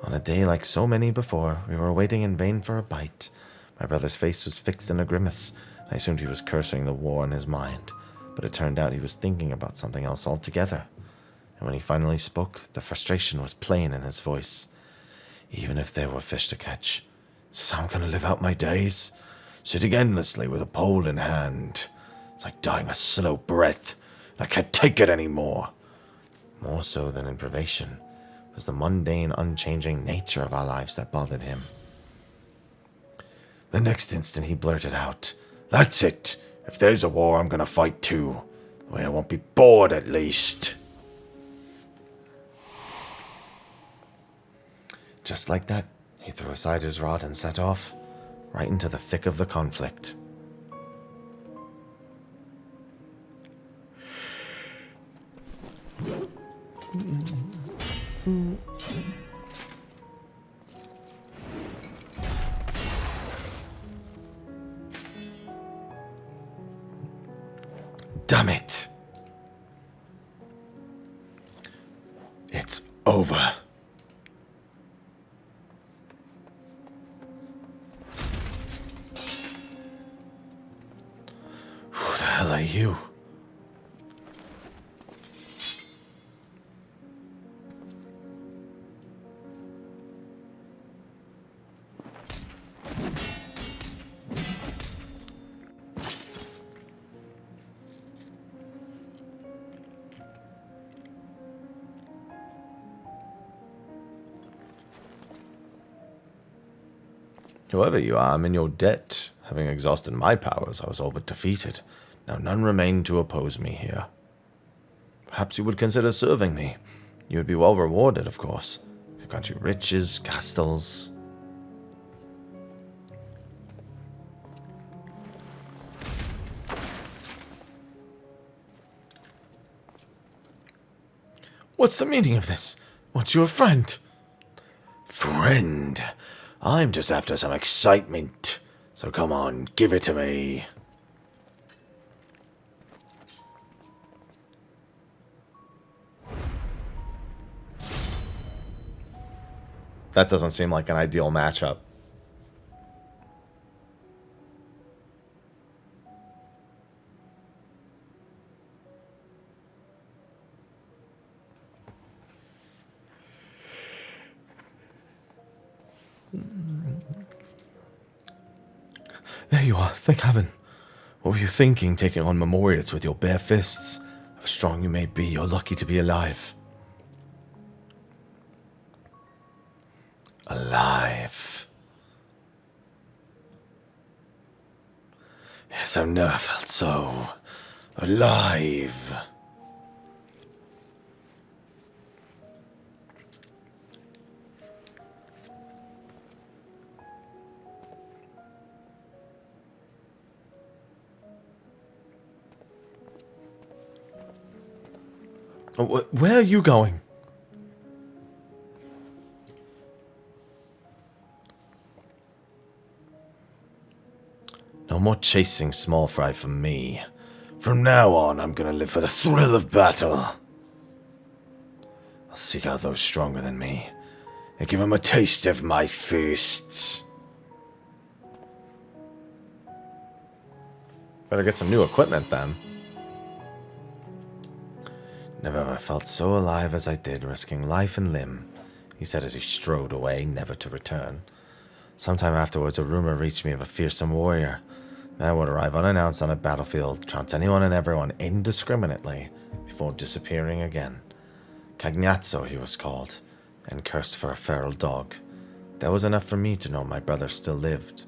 On a day like so many before, we were waiting in vain for a bite. My brother's face was fixed in a grimace. I assumed he was cursing the war in his mind, but it turned out he was thinking about something else altogether. And when he finally spoke, the frustration was plain in his voice. Even if there were fish to catch, is how I'm gonna live out my days? Sitting endlessly with a pole in hand. It's like dying a slow breath, I can't take it anymore. More so than in privation, it was the mundane, unchanging nature of our lives that bothered him. The next instant he blurted out, "That's it! If there's a war, I'm gonna fight too. The way I won't be bored, at least." Just like that, he threw aside his rod and set off, right into the thick of the conflict. Damn it! It's over. Who the hell are you? Whoever you are, I'm in your debt. Having exhausted my powers, I was all but defeated. Now none remain to oppose me here. Perhaps you would consider serving me. You would be well rewarded, of course. I grant you riches, castles. What's the meaning of this? What's your friend? Friend? I'm just after some excitement. So come on, give it to me. That doesn't seem like an ideal matchup. There you are, thank heaven. What were you thinking, taking on Memoriates with your bare fists? How strong you may be, you're lucky to be alive. Alive. Yes, I've never felt so alive. Where are you going? No more chasing small fry for me. From now on, I'm gonna live for the thrill of battle. I'll seek out those stronger than me and give them a taste of my fists. Better get some new equipment then. Never ever felt so alive as I did, risking life and limb, he said as he strode away, never to return. Sometime afterwards, a rumor reached me of a fearsome warrior. Man would arrive unannounced on a battlefield, trounce anyone and everyone indiscriminately, before disappearing again. Cagnazzo, he was called, and cursed for a feral dog. That was enough for me to know my brother still lived.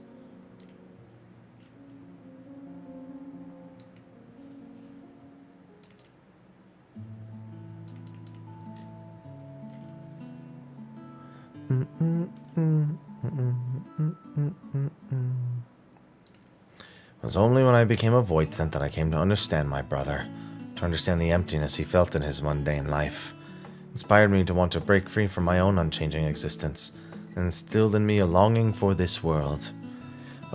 It was only when I became a void scent that I came to understand my brother, to understand the emptiness he felt in his mundane life. It inspired me to want to break free from my own unchanging existence, and instilled in me a longing for this world.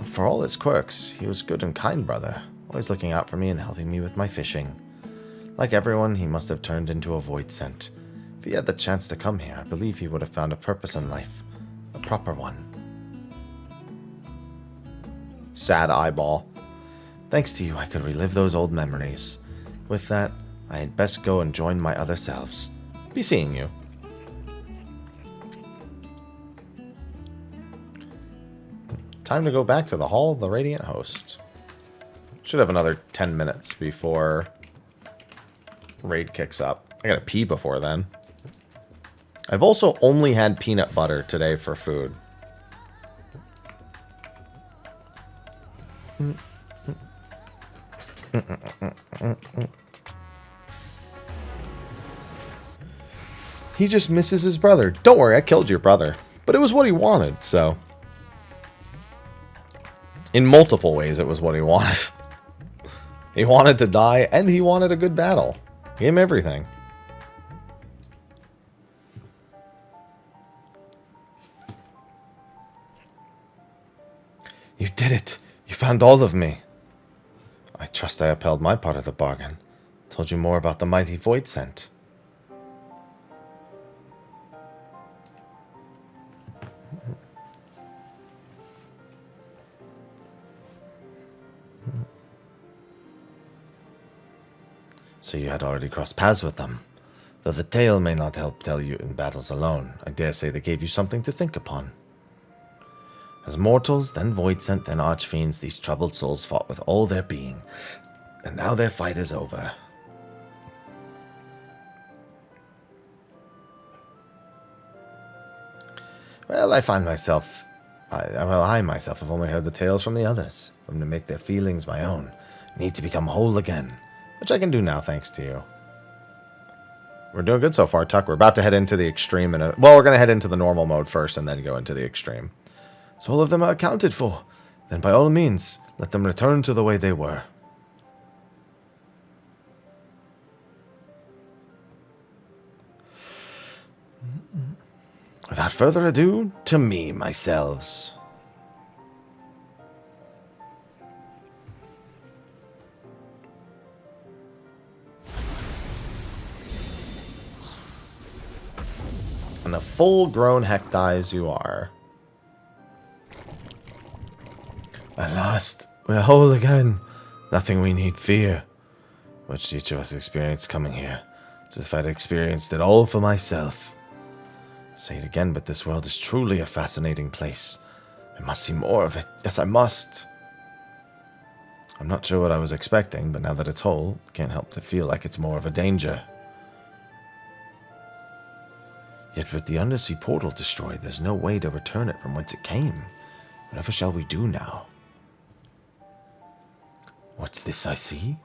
For all its quirks, he was a good and kind brother, always looking out for me and helping me with my fishing. Like everyone, he must have turned into a void scent. If he had the chance to come here, I believe he would have found a purpose in life, a proper one. Sad eyeball. Thanks to you, I could relive those old memories. With that, I had best go and join my other selves. Be seeing you. Time to go back to the Hall of the Radiant Host. Should have another 10 minutes before raid kicks up. I gotta pee before then. I've also only had peanut butter today for food. He just misses his brother. Don't worry, I killed your brother. But it was what he wanted, so... In multiple ways, it was what he wanted. He wanted to die, and he wanted a good battle. Gave him everything. You did it. You found all of me. I trust I upheld my part of the bargain. Told you more about the mighty Void Scent. So you had already crossed paths with them. Though the tale may not help tell you in battles alone, I dare say they gave you something to think upon. As mortals, then void-sent, then archfiends, these troubled souls fought with all their being. And now their fight is over. Well, I find myself... I myself have only heard the tales from the others. For them to make their feelings my own. I need to become whole again. Which I can do now, thanks to you. We're doing good so far, Tuck. We're about to head into the extreme. Well, we're going to head into the normal mode first and then go into the extreme. So all of them are accounted for. Then by all means, let them return to the way they were. Without further ado, to me, myselves. And a full-grown Hecti you are. At last, we're whole again. Nothing we need fear. Which each of us experienced coming here. As if I'd experienced it all for myself. Say it again, but this world is truly a fascinating place. I must see more of it. Yes, I must. I'm not sure what I was expecting, but now that it's whole, can't help to feel like it's more of a danger. Yet with the undersea portal destroyed, there's no way to return it from whence it came. Whatever shall we do now? What's this I see?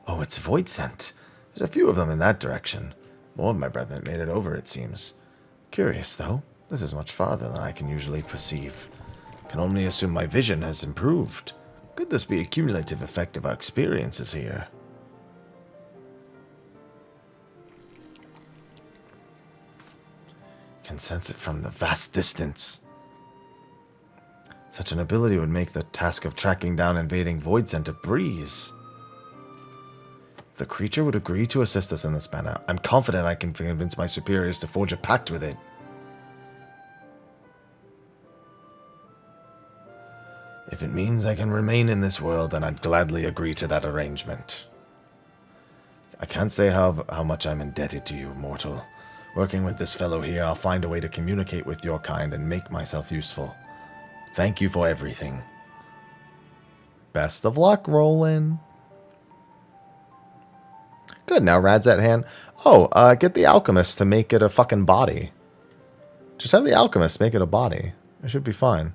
Oh, it's Void Scent. There's a few of them in that direction. More of my brethren made it over, it seems. Curious, though. This is much farther than I can usually perceive. Can only assume my vision has improved. Could this be a cumulative effect of our experiences here? Can sense it from the vast distance. Such an ability would make the task of tracking down invading Void Scent a breeze. If the creature would agree to assist us in this manner, I'm confident I can convince my superiors to forge a pact with it. If it means I can remain in this world, then I'd gladly agree to that arrangement. I can't say how much I'm indebted to you, mortal. Working with this fellow here, I'll find a way to communicate with your kind and make myself useful. Thank you for everything. Best of luck, Roland. Good, now Rad's at hand. Oh, get the alchemist to make it a fucking body. Just have the alchemist make it a body. It should be fine.